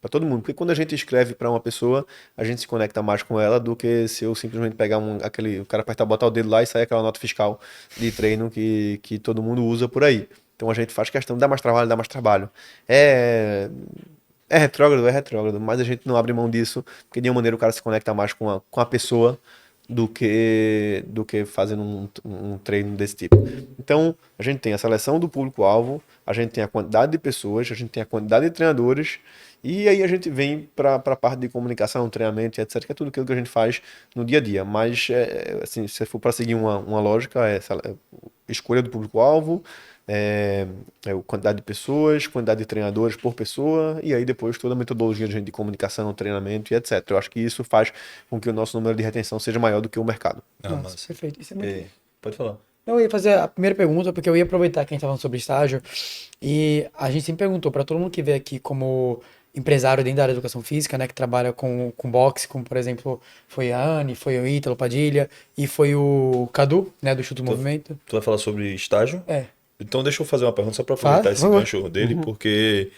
para todo mundo. Porque quando a gente escreve para uma pessoa, a gente se conecta mais com ela do que se eu simplesmente pegar o cara apertar, botar o dedo lá e sair aquela nota fiscal de treino que todo mundo usa por aí. Então a gente faz questão de dar mais trabalho, dar mais trabalho. É retrógrado, mas a gente não abre mão disso, porque de uma maneira o cara se conecta mais com a pessoa do que fazendo um treino desse tipo. Então, a gente tem a seleção do público-alvo, a gente tem a quantidade de pessoas, a gente tem a quantidade de treinadores, e aí a gente vem para a parte de comunicação, treinamento, etc., que é tudo aquilo que a gente faz no dia a dia. Mas, assim, se for para seguir uma lógica, escolha do público-alvo, quantidade de pessoas, quantidade de treinadores por pessoa, e aí depois toda a metodologia de comunicação, treinamento e etc. Eu acho que isso faz com que o nosso número de retenção seja maior do que o mercado. Nossa, perfeito. Isso é muito... Pode falar. Eu ia fazer a primeira pergunta, porque eu ia aproveitar que a gente estava falando sobre estágio, e a gente sempre perguntou para todo mundo que veio aqui como empresário dentro da área da educação física, né, que trabalha com boxe, como por exemplo foi a Anne, foi o Ítalo Padilha e foi o Cadu, né, do Chuto Movimento. Tu vai falar sobre estágio? É. Então deixa eu fazer uma pergunta só para aproveitar esse gancho dele, porque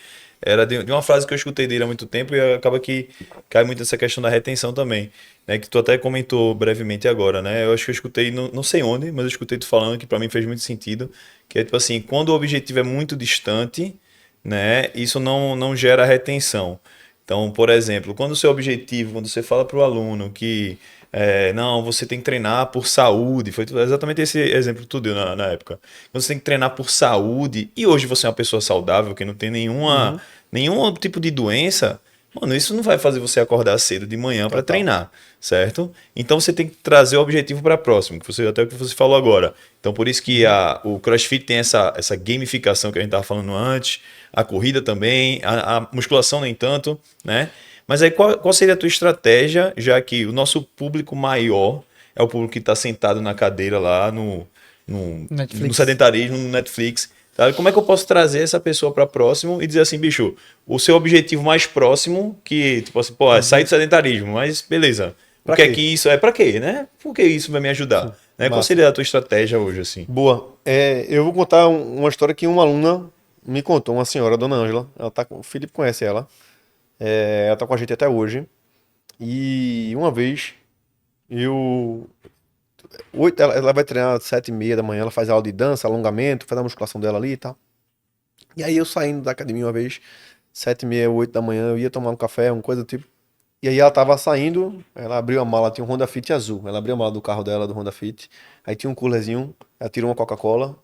era de uma frase que eu escutei dele há muito tempo e acaba que cai muito essa questão da retenção também, né? Que tu até comentou brevemente agora, né? Eu acho que eu escutei, não sei onde, mas eu escutei tu falando que para mim fez muito sentido, que é tipo assim, quando o objetivo é muito distante, né? Isso não gera retenção. Então, por exemplo, quando o seu objetivo, quando você fala para o aluno que não, você tem que treinar por saúde, foi exatamente esse exemplo que tu deu na época. Você tem que treinar por saúde, e hoje você é uma pessoa saudável, que não tem nenhum tipo de doença, Mano, isso não vai fazer você acordar cedo de manhã para treinar, certo? Então você tem que trazer o objetivo para próximo, que você até o que você falou agora. Então por isso que o CrossFit tem essa gamificação que a gente estava falando antes, a corrida também, a musculação nem tanto, né? Mas aí qual seria a tua estratégia, já que o nosso público maior é o público que está sentado na cadeira lá no Netflix. sedentarismo, no Netflix. Sabe? Como é que eu posso trazer essa pessoa para próximo e dizer assim, bicho, o seu objetivo mais próximo, que, tipo assim, pô, é sair do sedentarismo, mas beleza. O Pra que é quê? que isso é? Pra quê, né? Por que isso vai me ajudar? Sim, Né? Qual massa. seria a tua estratégia hoje, assim? Boa. Eu vou contar uma história que uma aluna me contou, uma senhora, a dona Ângela. O Felipe conhece ela. Ela tá com a gente até hoje. E uma vez, eu. Ela vai treinar às 7h30 da manhã, ela faz aula de dança, alongamento, faz a musculação dela ali e tal. E aí eu saindo da academia uma vez, 7h30, 8 da manhã, eu ia tomar um café, uma coisa do tipo. E aí ela tava saindo, ela abriu a mala, tinha um Honda Fit azul. Ela abriu a mala do carro dela, do Honda Fit. Aí tinha um coolerzinho, ela tirou uma Coca-Cola,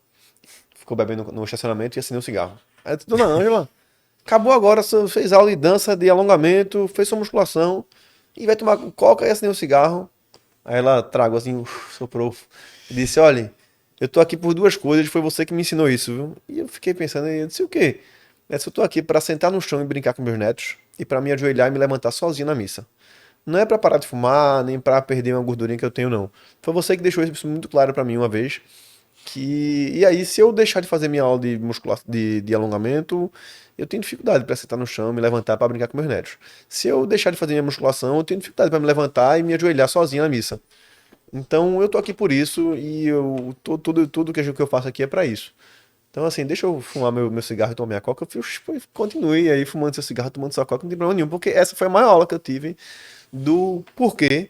ficou bebendo no estacionamento e acendeu um cigarro. Aí eu disse, Dona Ângela, acabou agora, você fez aula de dança, de alongamento, fez sua musculação, e vai tomar Coca e acender um cigarro. Aí ela tragou assim, soprou, e disse, olha, eu tô aqui por duas coisas, foi você que me ensinou isso, viu? E eu fiquei pensando, e eu disse, o quê? Ela disse, eu tô aqui pra sentar no chão e brincar com meus netos, e pra me ajoelhar e me levantar sozinho na missa. Não é pra parar de fumar, nem pra perder uma gordurinha que eu tenho, não. Foi você que deixou isso muito claro pra mim uma vez. E aí, se eu deixar de fazer minha aula de musculação, de alongamento, eu tenho dificuldade para sentar no chão, me levantar para brincar com meus netos. Se eu deixar de fazer minha musculação, eu tenho dificuldade para me levantar e me ajoelhar sozinho na missa. Então, eu tô aqui por isso e tudo que eu faço aqui é para isso. Então, assim, deixa eu fumar meu cigarro e tomar minha coca. Continue aí fumando seu cigarro, tomando sua coca, não tem problema nenhum, porque essa foi a maior aula que eu tive do porquê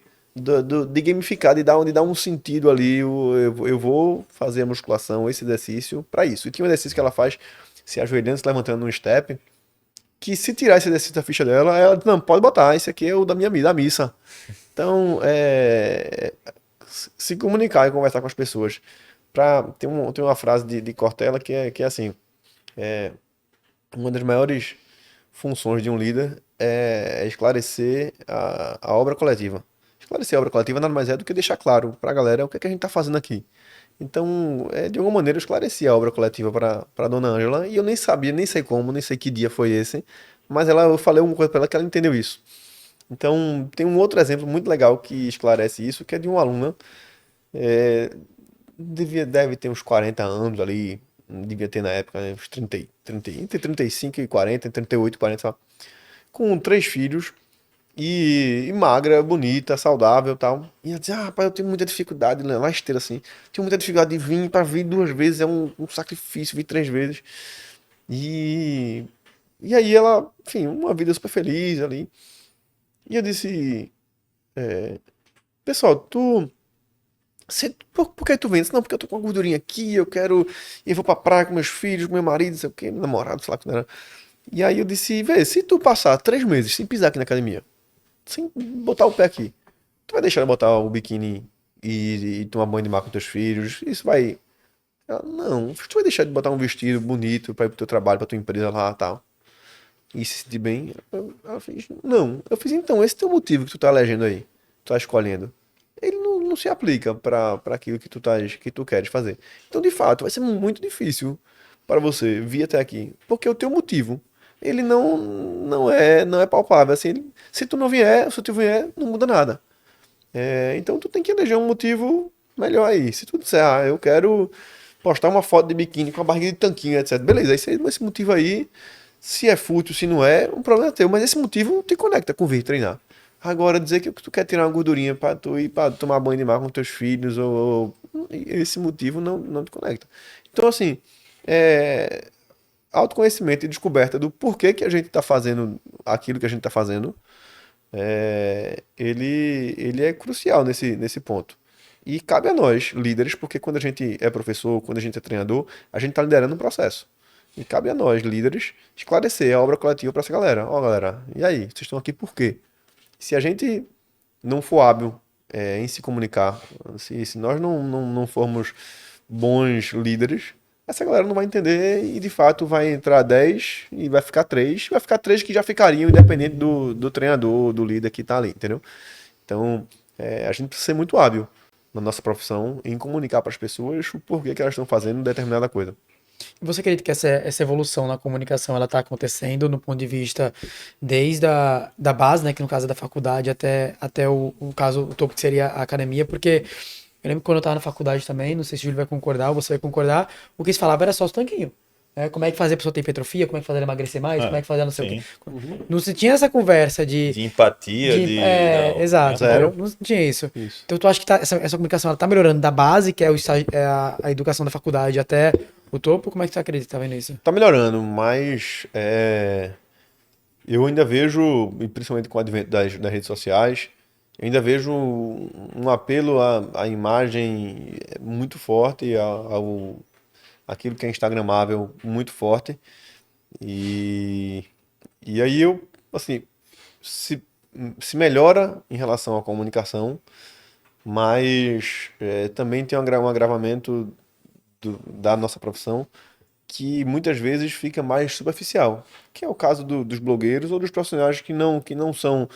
de gamificar, de dar um sentido ali. Eu vou fazer a musculação, esse exercício, para isso. E tinha um exercício que ela faz se ajoelhando, se levantando num step, que se tirar esse exercício da ficha dela, ela diz, não, pode botar, esse aqui é o da missa. Então, se comunicar e conversar com as pessoas. Tem uma frase de Cortella que é assim, uma das maiores funções de um líder é esclarecer a obra coletiva. Esclarecer a obra coletiva nada mais é do que deixar claro para a galera o que é que a gente está fazendo aqui. Então, de alguma maneira, eu esclareci a obra coletiva para Dona Ângela e eu nem sabia, nem sei como, nem sei que dia foi esse, mas eu falei uma coisa para ela que ela entendeu isso. Então, tem um outro exemplo muito legal que esclarece isso, que é de uma aluna, deve ter uns 40 anos ali, devia ter na época, né, uns 30, entre 35 e 40, 38 e 40, sabe? Com três filhos e magra, bonita, saudável e tal. E ela dizia, rapaz, eu tenho muita dificuldade, né, na esteira assim, tenho muita dificuldade de vir, para vir duas vezes é um sacrifício, vir três vezes. E, e aí ela, enfim, uma vida super feliz ali. E eu disse, pessoal, por que tu vem? Disse, não, porque eu tô com uma gordurinha aqui, eu vou pra praia com meus filhos, com meu marido, não sei o que, meu namorado, sei lá o que era. E aí eu disse, vê, se tu passar 3 meses sem pisar aqui na academia, sem botar o pé aqui, tu vai deixar de botar o biquíni e tomar banho de mar com teus filhos? Isso vai. Ela, não, tu vai deixar de botar um vestido bonito pra ir pro teu trabalho, pra tua empresa lá e tal. E se sentir bem? Ela fez, não. Eu fiz, então, esse teu motivo que tu tá elegendo aí, tu tá escolhendo, ele não se aplica pra aquilo que tu queres fazer. Então, de fato, vai ser muito difícil para você vir até aqui, porque o teu motivo, ele não é palpável. Assim, se tu não vier, se tu vier, não muda nada. Então, tu tem que eleger um motivo melhor aí. Se tu disser, eu quero postar uma foto de biquíni com a barriga de tanquinho, etc. Beleza, esse motivo aí, se é fútil, se não é, um problema é teu. Mas esse motivo te conecta com vir treinar. Agora, dizer que tu quer tirar uma gordurinha pra tu ir pra tomar banho de mar com teus filhos, esse motivo não te conecta. Então, assim, é, autoconhecimento e descoberta do porquê que a gente tá fazendo aquilo que a gente tá fazendo, ele é crucial nesse ponto. E cabe a nós, líderes, porque quando a gente é professor, quando a gente é treinador, a gente está liderando um processo. E cabe a nós, líderes, esclarecer a obra coletiva para essa galera. Ó, galera, e aí? Vocês estão aqui por quê? Se a gente não for hábil em se comunicar, se nós não formos bons líderes, essa galera não vai entender e de fato vai entrar 10 e vai ficar 3, vai ficar 3 que já ficariam independente do treinador, do líder que tá ali, entendeu? Então, a gente precisa ser muito hábil na nossa profissão em comunicar para as pessoas o porquê que elas estão fazendo determinada coisa. Você acredita que essa evolução na comunicação ela está acontecendo no ponto de vista desde da base, né, que no caso é da faculdade, até o caso, o topo que seria a academia, porque eu lembro que quando eu estava na faculdade também, não sei se o Júlio vai concordar ou você vai concordar, o que se falava era só os tanquinhos. Né? Como é que fazer a pessoa ter hipertrofia, como é que fazer ela emagrecer mais, como é que fazer não sei o quê. Sim. Não se tinha essa conversa De empatia, não, exato, Zero. entendeu? Não tinha isso. Isso. Então tu acha que essa comunicação ela tá melhorando da base, que é, a educação da faculdade, até o topo? Como é que tu acredita, tá vendo isso? Tá melhorando, mas eu ainda vejo, e principalmente com o advento das redes sociais, eu ainda vejo um apelo à imagem muito forte, aquilo que é instagramável muito forte. E, e aí assim, se, se melhora em relação à comunicação, mas também tem um agravamento da nossa profissão que muitas vezes fica mais superficial, que é o caso dos blogueiros ou dos profissionais que não são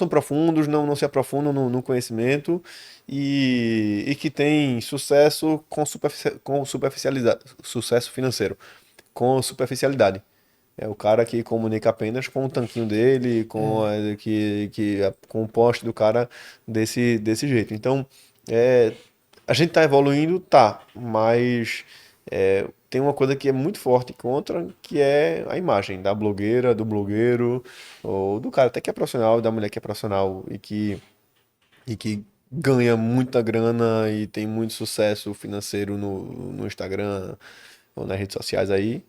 profundos, não se aprofundam no conhecimento e que têm sucesso com superficialidade, sucesso financeiro, com superficialidade. É o cara que comunica apenas com o tanquinho dele, com o poste do cara desse jeito. Então, é, a gente tá evoluindo, tá, mas tem uma coisa que é muito forte contra, que é a imagem da blogueira, do blogueiro, ou do cara até que é profissional, da mulher que é profissional e que ganha muita grana e tem muito sucesso financeiro no Instagram ou nas redes sociais aí,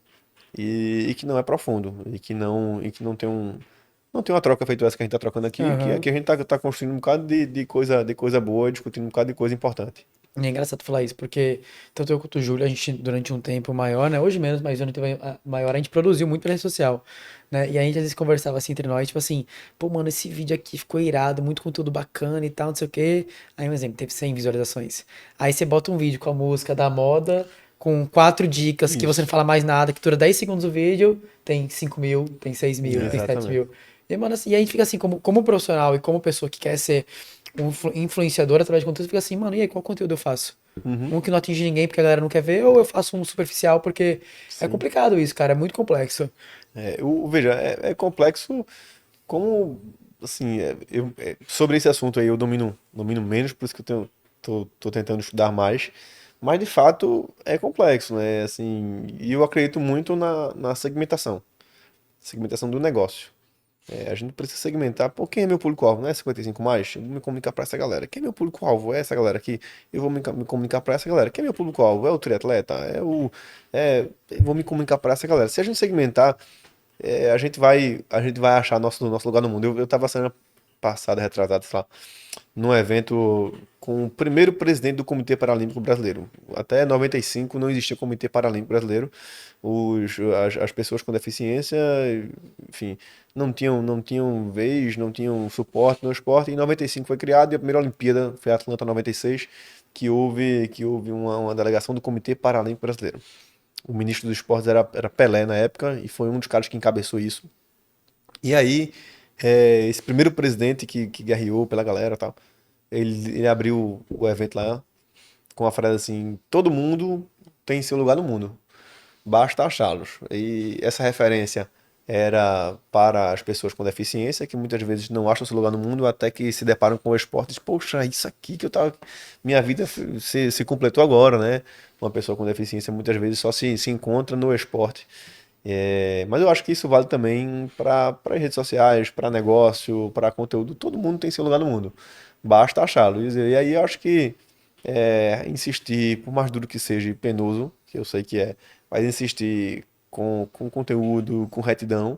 e que não é profundo, e que não tem uma troca feita essa que a gente tá trocando aqui, que Aham. aqui a gente tá construindo um bocado de coisa boa, discutindo um bocado de coisa importante. E é engraçado falar isso, porque tanto eu quanto o Júlio, a gente, durante um tempo maior, né? Hoje menos, mas durante um tempo maior, a gente produziu muito pra rede social, né? E a gente às vezes conversava assim entre nós, tipo assim, pô, mano, esse vídeo aqui ficou irado, muito conteúdo bacana e tal, não sei o quê. Aí, um exemplo, teve 100 visualizações. Aí você bota um vídeo com a música da moda, com 4 dicas, que você não Isso, fala mais nada, que dura 10 segundos o vídeo, tem 5.000, tem 6.000, tem sete exatamente. mil. E, mano, assim, e a gente fica assim, como profissional e como pessoa que quer ser um influenciador através de conteúdo, fica assim, mano, e aí, qual conteúdo eu faço? Uhum, Um que não atinge ninguém porque a galera não quer ver, ou eu faço um superficial porque é sim. complicado isso, cara, é muito complexo. Veja, é complexo como, assim, sobre esse assunto aí eu domino menos, por isso que tô tentando estudar mais, mas de fato é complexo, né? Assim, e eu acredito muito na segmentação do negócio. A gente precisa segmentar, pô, quem é meu público-alvo? Não é 55 mais? Eu vou me comunicar para essa galera. Quem é meu público-alvo? É essa galera aqui. Eu vou me comunicar para essa galera. Quem é meu público-alvo? É o triatleta? Eu vou me comunicar para essa galera. Se a gente segmentar, a gente vai achar nosso lugar no mundo. Eu tava semana passada, retrasado, sei lá, num evento com o primeiro presidente do Comitê Paralímpico Brasileiro. Até 95 não existia Comitê Paralímpico Brasileiro. As pessoas com deficiência, enfim, não tinham vez, não tinham suporte no esporte. Em 95 foi criado e a primeira Olimpíada foi a Atlanta 96, que houve uma delegação do Comitê Paralímpico Brasileiro. O ministro dos Esportes era Pelé na época e foi um dos caras que encabeçou isso. E aí, esse primeiro presidente que guerreou pela galera e tal, ele abriu o evento lá com a frase assim: todo mundo tem seu lugar no mundo, basta achá-los. E essa referência era para as pessoas com deficiência, que muitas vezes não acham seu lugar no mundo até que se deparam com o esporte e dizem, poxa, isso aqui que eu tava. Minha vida se completou agora, né? Uma pessoa com deficiência muitas vezes só se encontra no esporte. Mas eu acho que isso vale também para as redes sociais, para negócio, para conteúdo. Todo mundo tem seu lugar no mundo. Basta achá-lo. E aí eu acho que insistir, por mais duro que seja e penoso, que eu sei que é, mas insistir com conteúdo, com retidão,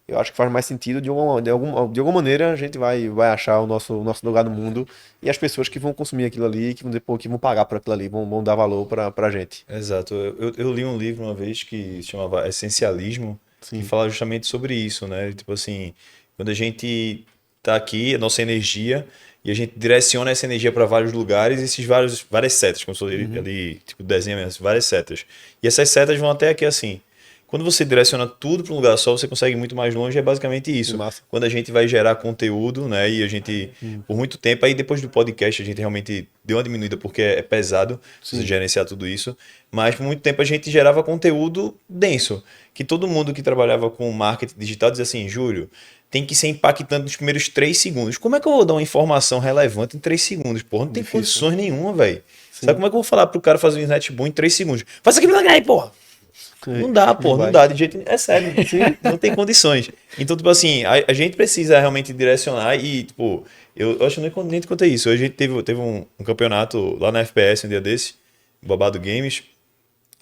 eu acho que faz mais sentido. De alguma maneira a gente vai achar o nosso lugar no mundo e as pessoas que vão consumir aquilo ali, que vão, depois, que vão pagar por aquilo ali, vão dar valor para a gente. Exato. Eu li um livro uma vez que se chamava Essencialismo, que Sim. fala justamente sobre isso, né? Tipo assim, quando a gente tá aqui, a nossa energia, e a gente direciona essa energia para vários lugares, esses várias setas, como se fosse ali, tipo desenho mesmo, várias setas. E essas setas vão até aqui assim. Quando você direciona tudo para um lugar só, você consegue ir muito mais longe, é basicamente isso. Massa. Quando a gente vai gerar conteúdo, né, e a gente, por muito tempo, aí depois do podcast a gente realmente deu uma diminuída porque é pesado você gerenciar tudo isso, mas por muito tempo a gente gerava conteúdo denso, que todo mundo que trabalhava com marketing digital dizia assim, Júlio, tem que ser impactante nos primeiros 3 segundos. Como é que eu vou dar uma informação relevante em 3 segundos? Porra, não tem Difícil. condições nenhuma, velho. Sabe como é que eu vou falar pro cara fazer um insight bom em 3 segundos? Faça aqui, aí, porra! Não dá, pô, não dá de jeito nenhum. É sério, não tem condições. Então, tipo assim, a gente precisa realmente direcionar e, tipo, eu acho que eu nem te contei isso. Hoje a gente teve um campeonato lá na FPS um dia desse, Babado Games.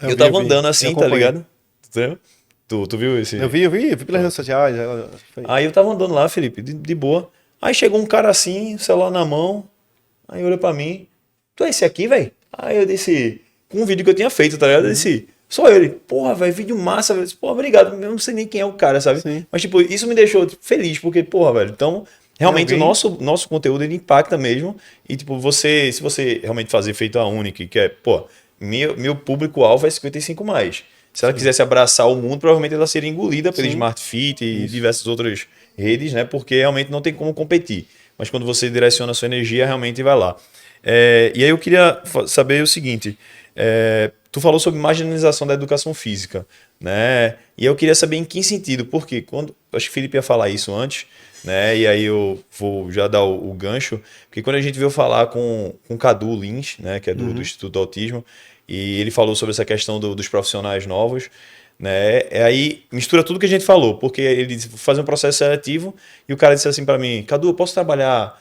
Eu tava andando assim, tá ligado? Tu viu esse? Eu vi pelas redes sociais. Aí eu tava andando lá, Felipe, de boa. Aí chegou um cara assim, celular na mão, aí olhou pra mim, tu é esse aqui, velho? Aí eu disse, com um vídeo que eu tinha feito, tá ligado? Eu disse, só ele, porra, velho, vídeo massa, velho. Porra, obrigado, eu não sei nem quem é o cara, sabe? Sim. Mas, tipo, isso me deixou tipo, feliz, porque, porra, velho, então, realmente o nosso conteúdo, ele impacta mesmo, e, tipo, se você realmente fazer feito a Unique, que é, pô, meu público-alvo é 55 mais. Se ela quisesse abraçar o mundo, provavelmente ela seria engolida pela Smart Fit e diversas outras redes, né? Porque realmente não tem como competir. Mas quando você direciona a sua energia, realmente vai lá. E aí eu queria saber o seguinte: tu falou sobre marginalização da educação física, né? E eu queria saber em que sentido, porque acho que o Felipe ia falar isso antes, né? E aí eu vou já dar o gancho, porque quando a gente veio falar com o Cadu Lins, né? Que é do Instituto do Autismo, e ele falou sobre essa questão dos profissionais novos, né? Aí mistura tudo que a gente falou, porque ele disse fazer um processo seletivo e o cara disse assim para mim, Cadu, eu posso trabalhar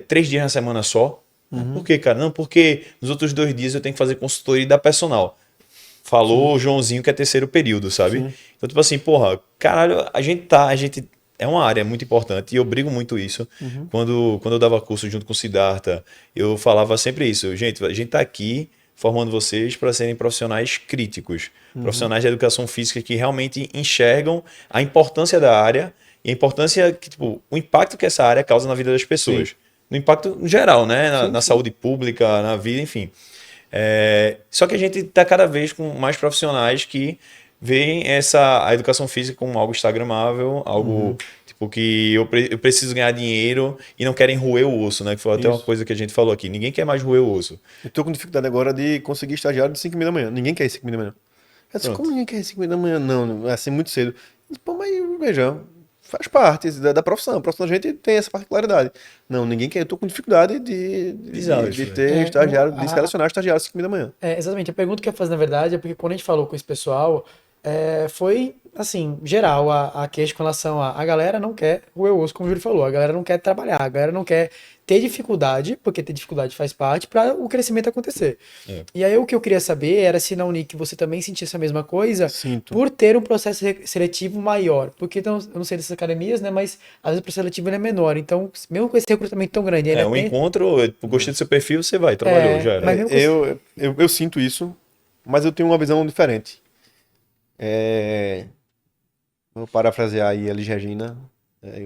3 dias na semana só? Por quê, cara? Não, porque nos outros 2 dias eu tenho que fazer consultoria e dar personal. Falou o Joãozinho que é terceiro período, sabe? Então, tipo assim, porra, caralho, a gente é uma área muito importante e eu brigo muito isso. Quando eu dava curso junto com o Siddhartha, eu falava sempre isso. Gente, a gente tá aqui formando vocês para serem profissionais críticos, profissionais de educação física que realmente enxergam a importância da área e a importância que, tipo, o impacto que essa área causa na vida das pessoas. No impacto geral, né? Na saúde pública, na vida, enfim. Só que a gente está cada vez com mais profissionais que veem a educação física como algo instagramável, algo tipo que eu preciso ganhar dinheiro e não querem roer o osso, né? Que foi até uma coisa que a gente falou aqui. Ninguém quer mais roer o osso. Eu tô com dificuldade agora de conseguir estagiário de 5h30 da manhã. Ninguém quer ir 5h30 da manhã. Eu disse, como ninguém quer ir 5h30 da manhã? Não, é assim muito cedo. Eu disse, pô, mas veja, faz parte da profissão. A profissão da gente tem essa particularidade. Não, ninguém quer. Eu tô com dificuldade de ter estagiário, de selecionar estagiário às 5h30 da manhã. Exatamente. A pergunta que eu ia fazer, na verdade, é porque quando a gente falou com esse pessoal, foi, assim, geral, a queixa com relação a galera não quer roer o osso, como o Júlio falou, a galera não quer trabalhar, a galera não quer ter dificuldade, porque ter dificuldade faz parte, para o crescimento acontecer. E aí o que eu queria saber era se na Unic você também sentia essa mesma coisa, Sinto. por ter um processo seletivo maior. Porque, então, eu não sei dessas academias, né, mas às vezes o processo seletivo ele é menor. Então, mesmo com esse recrutamento tão grande, ainda tem... encontro, eu gostei do seu perfil, você vai, trabalhou, já era. mas mesmo com Eu sinto isso, mas eu tenho uma visão diferente. Vou parafrasear aí a Elis Regina.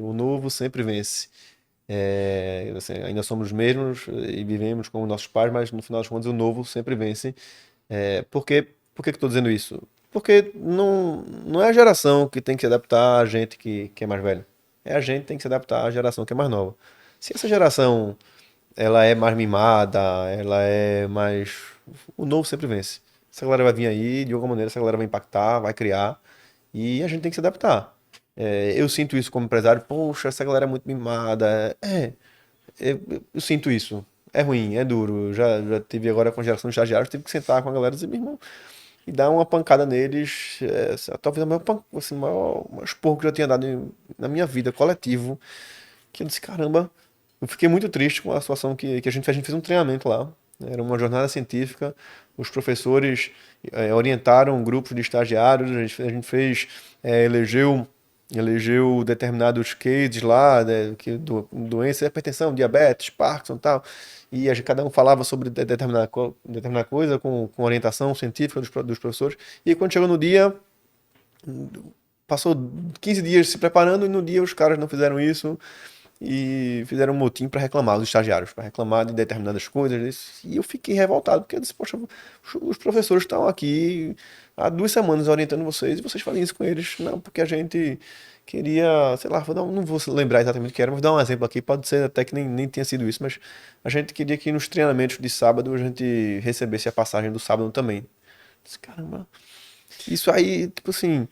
O novo sempre vence. Assim, ainda somos os mesmos e vivemos como nossos pais, mas no final das contas o novo sempre vence. Por que que eu estou dizendo isso? Porque não é a geração que tem que se adaptar a gente que é mais velho. É a gente que tem que se adaptar à geração que é mais nova. Se essa geração ela é mais mimada, ela é mais... O novo sempre vence. Essa galera vai vir aí, de alguma maneira, essa galera vai impactar, vai criar, e a gente tem que se adaptar. Eu sinto isso como empresário, poxa, essa galera é muito mimada. Eu sinto isso. É ruim, é duro. Já tive agora com a geração de estagiários, tive que sentar com a galera e dizer, meu irmão, e dar uma pancada neles, talvez o maior, assim, maior esporro que eu já tinha dado na minha vida, coletivo, que eu disse, caramba, eu fiquei muito triste com a situação que a gente fez. A gente fez um treinamento lá, era uma jornada científica, os professores orientaram grupos de estagiários, a gente fez, elegeu determinados cases lá, doença, hipertensão, diabetes, Parkinson e tal, e cada um falava sobre determinada coisa com orientação científica dos professores, e quando chegou no dia, passou 15 dias se preparando e no dia os caras não fizeram isso, e fizeram um motim para reclamar, os estagiários, para reclamar de determinadas coisas. E eu fiquei revoltado, porque eu disse, poxa, os professores estão aqui há 2 semanas orientando vocês e vocês fazem isso com eles. Não, porque a gente queria, sei lá, não vou lembrar exatamente o que era, mas vou dar um exemplo aqui, pode ser até que nem tenha sido isso, mas a gente queria que nos treinamentos de sábado a gente recebesse a passagem do sábado também. Eu disse, caramba, isso aí, tipo assim,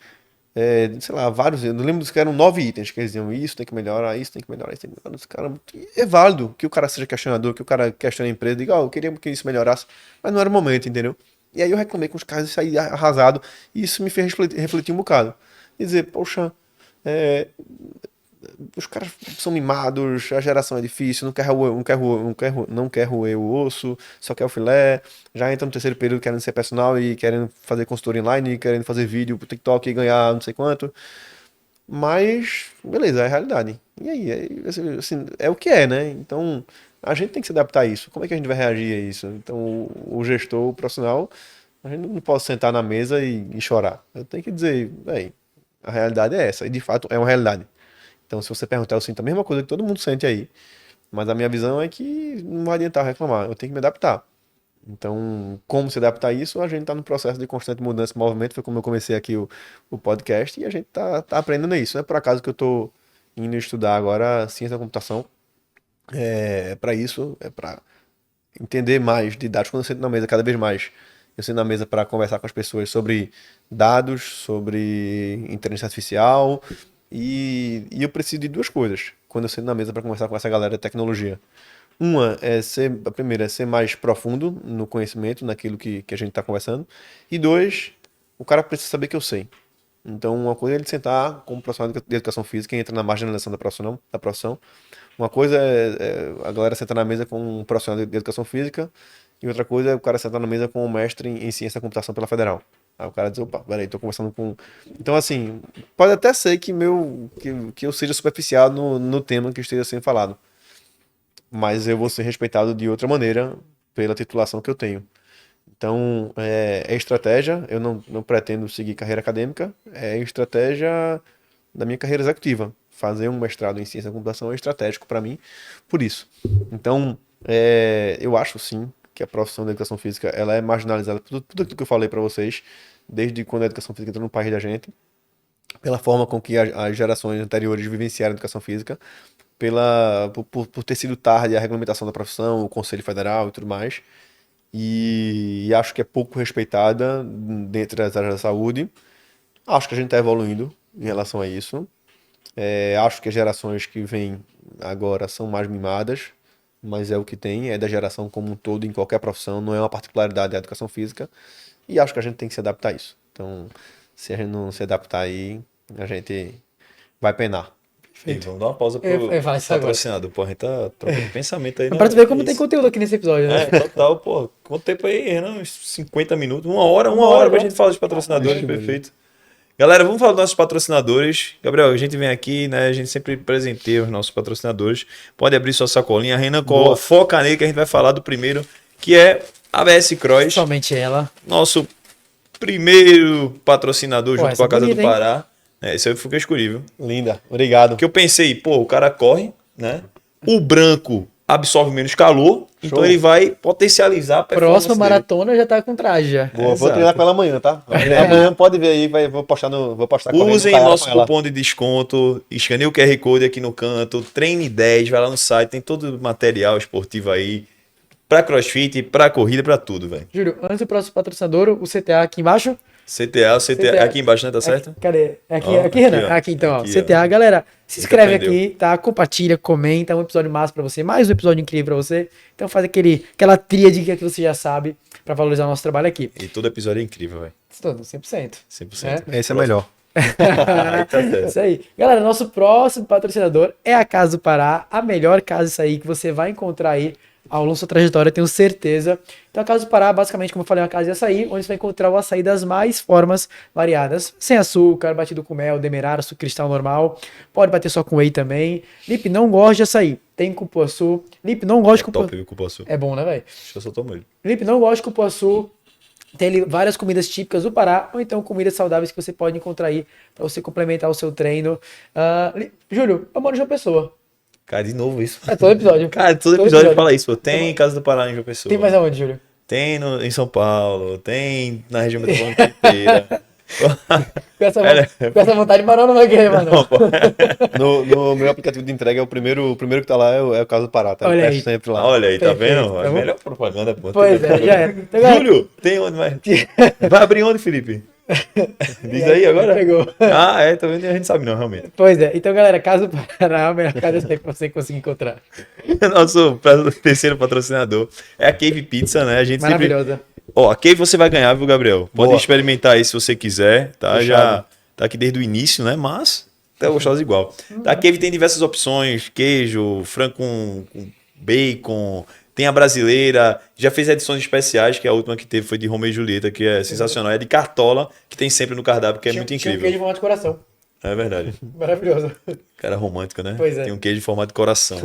sei lá, vários, eu não lembro que eram 9 itens que eles diziam, isso tem que melhorar, isso tem que melhorar, isso tem que melhorar. Esse cara, é válido que o cara seja questionador, que o cara questione a empresa, diga, eu queria que isso melhorasse, mas não era o momento, entendeu? E aí eu reclamei com os caras e saí arrasado, e isso me fez refletir um bocado. E dizer, poxa, é, os caras são mimados, a geração é difícil, não quer roer o osso, só quer o filé, já entra no terceiro período querendo ser personal e querendo fazer consultoria online, querendo fazer vídeo pro TikTok e ganhar não sei quanto. Mas, beleza, é a realidade. E aí, assim, é o que é, né? Então, a gente tem que se adaptar a isso. Como é que a gente vai reagir a isso? Então, o gestor, o profissional, a gente não pode sentar na mesa e chorar. Eu tenho que dizer, bem, a realidade é essa, e de fato é uma realidade. Então, se você perguntar, eu sinto a mesma coisa que todo mundo sente aí. Mas a minha visão é que não vai adiantar reclamar, eu tenho que me adaptar. Então, como se adaptar a isso? A gente está no processo de constante mudança e movimento. Foi como eu comecei aqui o podcast e a gente tá aprendendo isso. Não é por acaso que eu estou indo estudar agora ciência da computação. É para isso, é para entender mais de dados. Quando eu sento na mesa, cada vez mais, eu sento na mesa para conversar com as pessoas sobre dados, sobre inteligência artificial. E eu preciso de 2 coisas quando eu sento na mesa para conversar com essa galera de tecnologia. A primeira é ser mais profundo no conhecimento, naquilo que a gente está conversando. E 2, o cara precisa saber que eu sei. Então, uma coisa é ele sentar como profissional de educação física e entra na marginalização da profissão. Uma coisa é a galera sentar na mesa com um profissional de educação física, e outra coisa é o cara sentar na mesa com um mestre em ciência da computação pela Federal. Aí o cara diz, opa, peraí, tô conversando com... Então, assim, pode até ser que eu seja superficial no tema que esteja sendo falado, mas eu vou ser respeitado de outra maneira pela titulação que eu tenho. Então, é estratégia, eu não pretendo seguir carreira acadêmica, é estratégia da minha carreira executiva. Fazer um mestrado em ciência da computação é estratégico para mim, por isso. Então, eu acho sim que a profissão da educação física ela é marginalizada por tudo aquilo que eu falei para vocês, desde quando a educação física entrou no país da gente, pela forma com que as gerações anteriores vivenciaram a educação física, por ter sido tarde a regulamentação da profissão, o Conselho Federal e tudo mais. E acho que é pouco respeitada dentro das áreas da saúde. Acho que a gente está evoluindo em relação a isso. Acho que as gerações que vêm agora são mais mimadas, mas é o que tem, é da geração como um todo, em qualquer profissão, não é uma particularidade da educação física. E acho que a gente tem que se adaptar a isso. Então, se a gente não se adaptar aí, a gente vai penar. E vamos dar uma pausa pro Eu faço agora. patrocinador. Pô, a gente tá trocando pensamento aí, né? Pra tu ver como tem Isso. conteúdo aqui nesse episódio, né? Total, pô. Quanto tempo aí, Renan? Uns 50 minutos, uma hora pra né? gente falar dos patrocinadores, perfeito. Galera, vamos falar dos nossos patrocinadores. Gabriel, a gente vem aqui, né? A gente sempre presenteia os nossos patrocinadores. Pode abrir sua sacolinha. Renan, foca nele que a gente vai falar do primeiro, que é a ABS Cross. Somente ela. Nosso primeiro patrocinador junto essa com a Casa bonita, do hein? Pará. Esse aí foi o que eu escolhi, viu? Linda, obrigado. Porque eu pensei, pô, o cara corre, né? O branco absorve menos calor, então Show. ele vai potencializar a performance Próxima dele. maratona já tá com traje já. Vou Exato. treinar pela manhã, tá? Amanhã pode ver aí, vou postar correndo Usem no Kayak nosso com ela. cupom de desconto, escaneie o QR Code aqui no canto, treine 10, vai lá no site, tem todo o material esportivo aí, pra crossfit, pra corrida, pra tudo, velho. Júlio, antes do próximo patrocinador, o CTA aqui embaixo. CTA, aqui embaixo, né? Tá certo? Cadê? Aqui, Ó, aqui, Renan. ó. Aqui então, Aqui, ó. CTA, galera, se Nunca inscreve aprendeu. aqui, tá? Compartilha, comenta, um episódio massa pra você, mais um episódio incrível pra você. Então faz aquela tríade que você já sabe pra valorizar o nosso trabalho aqui. E todo episódio é incrível, velho. Todo, 100%. 100%. Esse é melhor. Aí tá certo. Isso aí. Galera, nosso próximo patrocinador é a Casa do Pará, a melhor casa isso aí que você vai encontrar aí ao longo da sua trajetória, tenho certeza. Então a Casa do Pará, basicamente, como eu falei, é uma casa de açaí, onde você vai encontrar o açaí das mais formas variadas. Sem açúcar, batido com mel, demerara, açúcar cristal normal. Pode bater só com whey também. Lipe não gosta de açaí, tem cupuaçu. Lipe não gosta de cupuaçu. Top, viu, cupuaçu. É bom, né, velho? Deixa eu só tomar ele. Lipe não gosta de cupuaçu. Tem ali várias comidas típicas do Pará, ou então comidas saudáveis que você pode encontrar aí para você complementar o seu treino. Júlio, eu moro em João Pessoa. Cara, de novo isso. É todo episódio. Cara, todo episódio fala isso, pô. Tem Casa do Pará em João Pessoa. Tem mais aonde, Júlio? Tem em São Paulo, tem na região metropolitana inteira. Com essa vontade, Barão não vai querer, mano. Não, pô. No meu aplicativo de entrega, o primeiro que tá lá é o Caso do Pará, tá? Eu Olha peço aí. sempre lá. Olha aí, tá Perfeito, vendo? tá É a bom? melhor propaganda, pô. Pois é, já é. Então, galera, Júlio, tem onde mais? Vai abrir onde, Felipe? Diz aí agora. Pegou. Ah, é, tá vendo? A gente sabe não, realmente. Pois é. Então, galera, Casa do Pará é a melhor casa sempre pra você conseguir encontrar. Nosso terceiro patrocinador é a Cave Pizza, né? A gente sempre... Maravilhosa. Ó, a Cave você vai ganhar, viu, Gabriel? Pode Boa. experimentar aí se você quiser, tá? Fechado. Já tá aqui desde o início, né? Mas tá gostosa igual. A Cave tem diversas opções, queijo, frango com bacon, tem a brasileira, já fez edições especiais, que a última que teve foi de Romeu e Julieta, que é sensacional. É de cartola, que tem sempre no cardápio, que é muito Tinha um incrível. queijo em formato de coração. É verdade. Maravilhoso. Cara romântico, né? Pois é. Tem um queijo em formato de coração.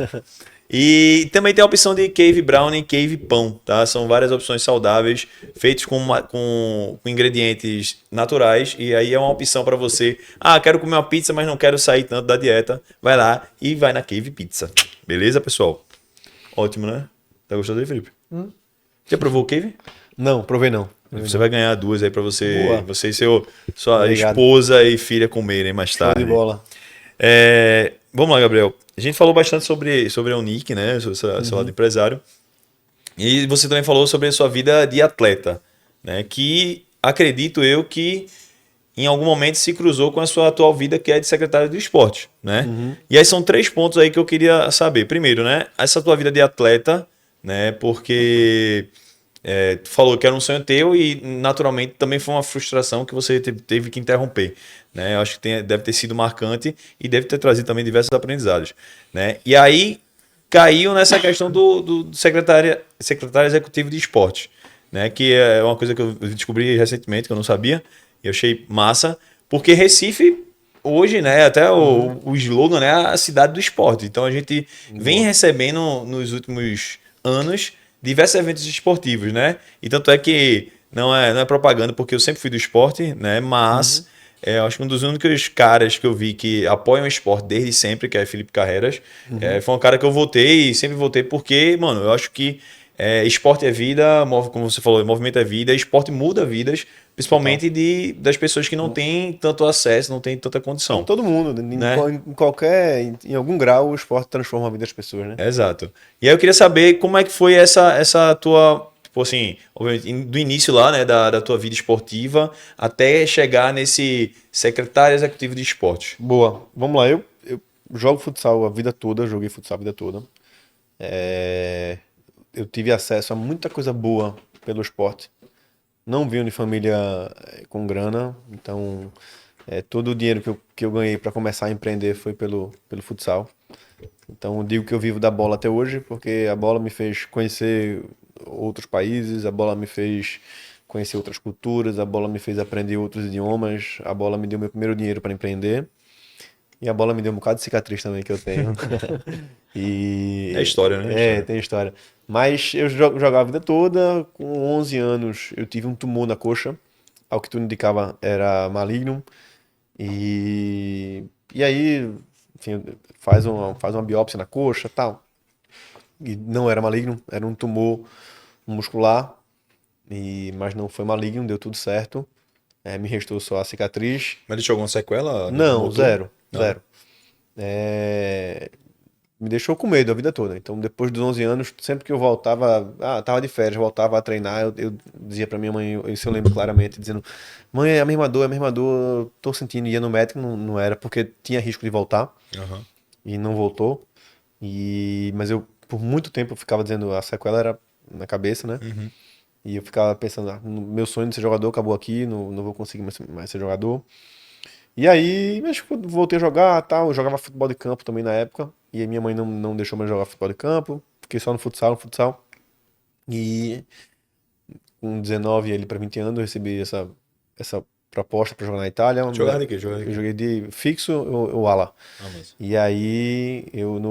E também tem a opção de Cave Brownie e Cave Pão, tá? São várias opções saudáveis, feitos com ingredientes naturais. E aí é uma opção para você. Ah, quero comer uma pizza, mas não quero sair tanto da dieta. Vai lá e vai na Cave Pizza. Beleza, pessoal? Ótimo, né? Tá gostando aí, Felipe? Já provou o Cave? Não, provei não. Você vai ganhar duas aí para você, Boa. você e sua Obrigado. esposa e filha comerem mais Show tarde. de bola. Vamos lá, Gabriel. A gente falou bastante sobre a Unic, né? Sobre seu lado empresário. E você também falou sobre a sua vida de atleta, né? Que acredito eu que em algum momento se cruzou com a sua atual vida, que é de secretário de esporte, né? E aí são 3 pontos aí que eu queria saber. Primeiro, né? Essa tua vida de atleta, né? Porque tu falou que era um sonho teu e naturalmente também foi uma frustração que você teve que interromper, né? Eu acho que deve ter sido marcante e deve ter trazido também diversos aprendizados, né? E aí caiu nessa questão do secretário executivo de esporte, né? Que é uma coisa que eu descobri recentemente, que eu não sabia, e eu achei massa, porque Recife hoje, né, até o slogan, né, é a cidade do esporte. Então a gente vem recebendo nos últimos anos diversos eventos esportivos, né? E tanto é que não é propaganda, porque eu sempre fui do esporte, né? Mas eu acho que um dos únicos caras que eu vi que apoiam o esporte desde sempre, que é Felipe Carreiras, foi um cara que eu votei e sempre votei porque, mano, eu acho que esporte é vida, como você falou, movimento é vida, esporte muda vidas, principalmente das pessoas que não têm tanto acesso, não têm tanta condição. Todo mundo, Né? em algum grau, o esporte transforma a vida das pessoas, né? Exato. E aí eu queria saber como é que foi essa tua, tipo assim, obviamente, do início lá, né, da tua vida esportiva até chegar nesse secretário executivo de esporte. Boa. Vamos lá. Eu jogo futsal a vida toda, joguei futsal a vida toda. Eu tive acesso a muita coisa boa pelo esporte. Não venho de família com grana, então todo o dinheiro que eu ganhei para começar a empreender foi pelo futsal. Então eu digo que eu vivo da bola até hoje, porque a bola me fez conhecer outros países, a bola me fez conhecer outras culturas, a bola me fez aprender outros idiomas, a bola me deu meu primeiro dinheiro para empreender. E a bola me deu um bocado de cicatriz também que eu tenho. E... É história, né? tem história. Mas eu jogava a vida toda. Com 11 anos eu tive um tumor na coxa. Ao que tudo indicava era maligno. E aí, enfim, faz uma biópsia na coxa e tal. E não era maligno, era um tumor muscular. Mas não foi maligno, deu tudo certo. Me restou só a cicatriz. Mas deixou alguma sequela? Não, Voltou? zero. Não. Zero. Me deixou com medo a vida toda. Então, depois dos 11 anos, sempre que eu voltava, tava de férias, voltava a treinar, eu dizia pra minha mãe, isso eu lembro claramente, dizendo: mãe, é a mesma dor, eu tô sentindo, ia no médico, não era, porque tinha risco de voltar, Aham. e não voltou. Mas eu, por muito tempo, eu ficava dizendo, a sequela era na cabeça, né? E eu ficava pensando, meu sonho de ser jogador acabou aqui, não vou conseguir mais ser jogador. E aí, mas voltei a jogar, tal, eu jogava futebol de campo também na época, e aí minha mãe não deixou mais jogar futebol de campo, fiquei só no futsal. E com 19 ali para 20 anos eu recebi essa proposta para jogar na Itália. Jogar de quê? Jogar de quê? Eu joguei de fixo ou ala. Ah, mas... E aí eu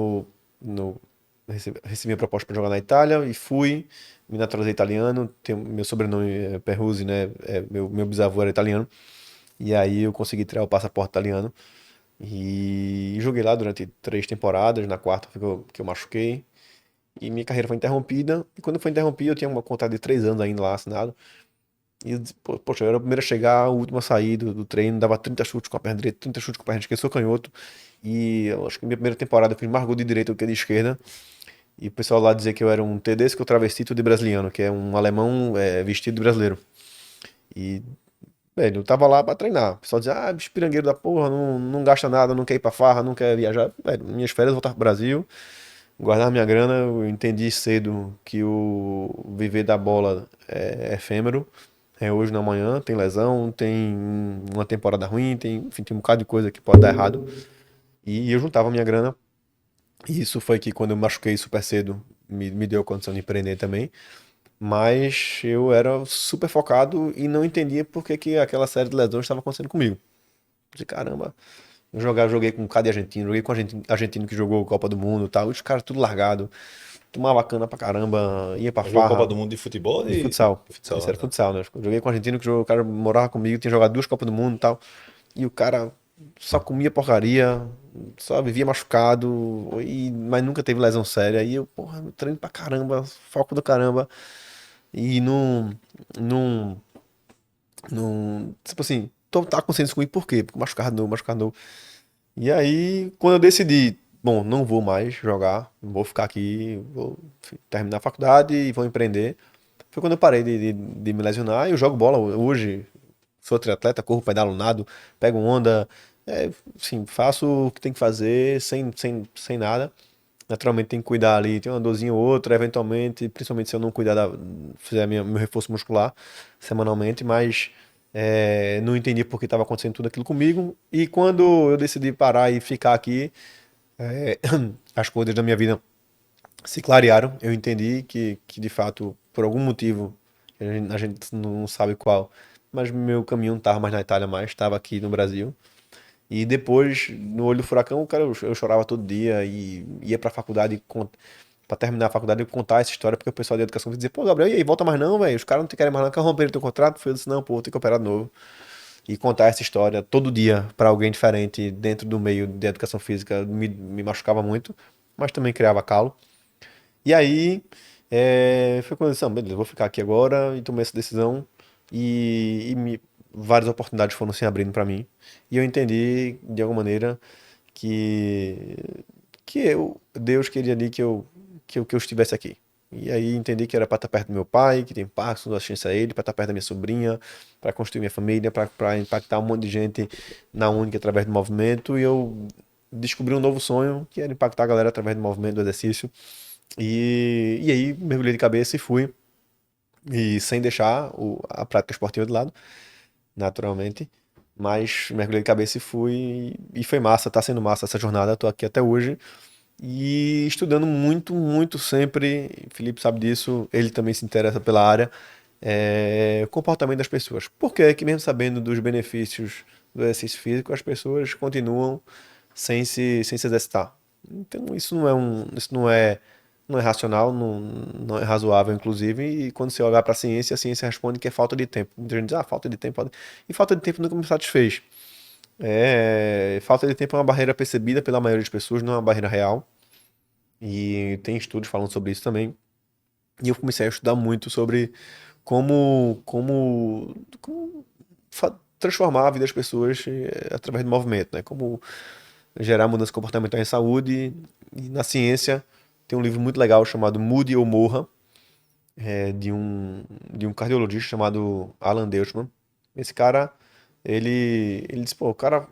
recebi a proposta para jogar na Itália e fui, me naturalizei italiano, meu sobrenome é Perruzzi, né? Meu bisavô era italiano. E aí eu consegui tirar o passaporte italiano. E joguei lá durante 3 temporadas, na quarta foi que eu machuquei. E minha carreira foi interrompida. E quando foi interrompida, eu tinha uma contrato de 3 anos ainda lá assinado. E eu disse, poxa, eu era o primeiro a chegar, o último a sair do treino, dava 30 chutes com a perna direita, 30 chutes com a perna esquerda, sou canhoto. E eu acho que minha primeira temporada eu fiz mais gol de direita do que de esquerda. E o pessoal lá dizia que eu era um Tedesco travestido de brasiliano, que é um alemão vestido de brasileiro. E, velho, eu tava lá pra treinar. O pessoal dizia, bicho pirangueiro da porra, não gasta nada, não quer ir pra farra, não quer viajar. Velho, minhas férias voltar pro Brasil, guardar minha grana, eu entendi cedo que o viver da bola é efêmero. É hoje na manhã, tem lesão, tem uma temporada ruim, enfim, tem um bocado de coisa que pode dar errado. E eu juntava minha grana. E isso foi que quando eu machuquei super cedo, me deu a condição de empreender também. Mas eu era super focado e não entendia por que que aquela série de lesões estava acontecendo comigo. De caramba, joguei com um cara de argentino, joguei com argentino que jogou Copa do Mundo e tal, os caras tudo largado, tomava cana pra caramba, ia pra Jogou Copa farra, do Mundo de futebol ou de futsal. de futsal? Esse Ah, era tá. futsal, né? Eu joguei com um argentino que jogou, o cara morava comigo, tinha jogado 2 Copas do Mundo e tal, e o cara só comia porcaria, só vivia machucado, mas nunca teve lesão séria. E eu, porra, eu treino pra caramba, foco do caramba, e não, tipo assim, tá consciente comigo por quê? Porque machucado não, machucado não. E aí, quando eu decidi, bom, não vou mais jogar, vou ficar aqui, vou terminar a faculdade e vou empreender, foi quando eu parei de me lesionar e eu jogo bola hoje, sou triatleta, corro, pedalo, nado, pego onda, assim, faço o que tem que fazer sem nada. Naturalmente tem que cuidar ali, tem uma dorzinha ou outra, eventualmente, principalmente se eu não cuidar fizer meu reforço muscular semanalmente, mas não entendi por que estava acontecendo tudo aquilo comigo. E quando eu decidi parar e ficar aqui, é, as coisas da minha vida se clarearam. Eu entendi que de fato, por algum motivo, a gente não sabe qual, mas meu caminho não estava mais na Itália, mais estava aqui no Brasil. E depois, no olho do furacão, cara, eu chorava todo dia e ia pra faculdade, pra terminar a faculdade, eu contar essa história, porque o pessoal da educação dizia, pô, Gabriel, e aí, volta mais não, velho? Os caras não te querem mais não, quer romper o teu contrato? Eu disse, não, pô, vou ter que operar de novo. E contar essa história todo dia pra alguém diferente dentro do meio de educação física me machucava muito, mas também criava calo. E aí, foi quando eu disse, não, beleza, vou ficar aqui agora e tomei essa decisão várias oportunidades foram se abrindo para mim e eu entendi de alguma maneira que Deus queria ali que eu estivesse aqui. E aí entendi que era para estar perto do meu pai, que tem Parkinson, assistência a ele, para estar perto da minha sobrinha, para construir minha família, para impactar um monte de gente na Única através do movimento. E eu descobri um novo sonho, que era impactar a galera através do movimento, do exercício. E aí mergulhei de cabeça e fui. E sem deixar a prática esportiva de lado, naturalmente. Mas mergulhei de cabeça e fui. E foi massa, tá sendo massa essa jornada. Tô aqui até hoje. E estudando muito, muito sempre. O Felipe sabe disso, ele também se interessa pela área. O comportamento das pessoas. Por que é que mesmo sabendo dos benefícios do exercício físico, as pessoas continuam sem se exercitar? Então isso não é racional, não é razoável, inclusive, e quando você olhar para a ciência responde que é falta de tempo. Muita gente diz, falta de tempo. E falta de tempo nunca me satisfez. Falta de tempo é uma barreira percebida pela maioria das pessoas, não é uma barreira real. E tem estudos falando sobre isso também. E eu comecei a estudar muito sobre como transformar a vida das pessoas através do movimento, né? Como gerar mudança comportamental em saúde. E na ciência tem um livro muito legal chamado Mude ou Morra, de um cardiologista chamado Alan Deutschman. Esse cara, ele disse, pô, o cara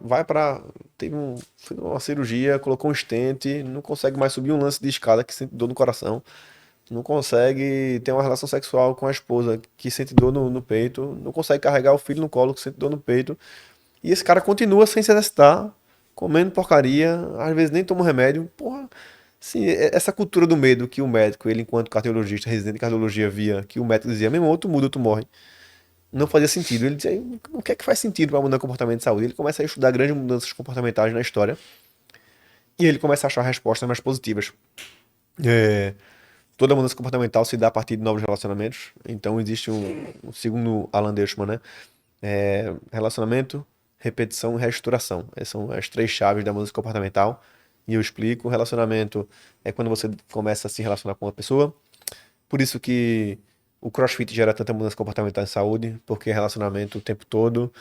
fez uma cirurgia, colocou um stent, não consegue mais subir um lance de escada que sente dor no coração, não consegue ter uma relação sexual com a esposa que sente dor no peito, não consegue carregar o filho no colo que sente dor no peito, e esse cara continua sem se exercitar, comendo porcaria, às vezes nem toma remédio, porra. Sim, essa cultura do medo que o médico, ele enquanto cardiologista, residente de cardiologia, via, que o médico dizia, meu irmão, ou tu muda ou tu morre, não fazia sentido. Ele dizia, o que é que faz sentido para mudar comportamento de saúde? Ele começa a estudar grandes mudanças comportamentais na história e ele começa a achar respostas mais positivas. É, Toda mudança comportamental se dá a partir de novos relacionamentos. Então existe segundo Alan Deutschman, né? Relacionamento, repetição e reestruturação. Essas são as três chaves da mudança comportamental. E eu explico, relacionamento é quando você começa a se relacionar com uma pessoa. Por isso que o CrossFit gera tanta mudança comportamental em saúde, porque é relacionamento o tempo todo,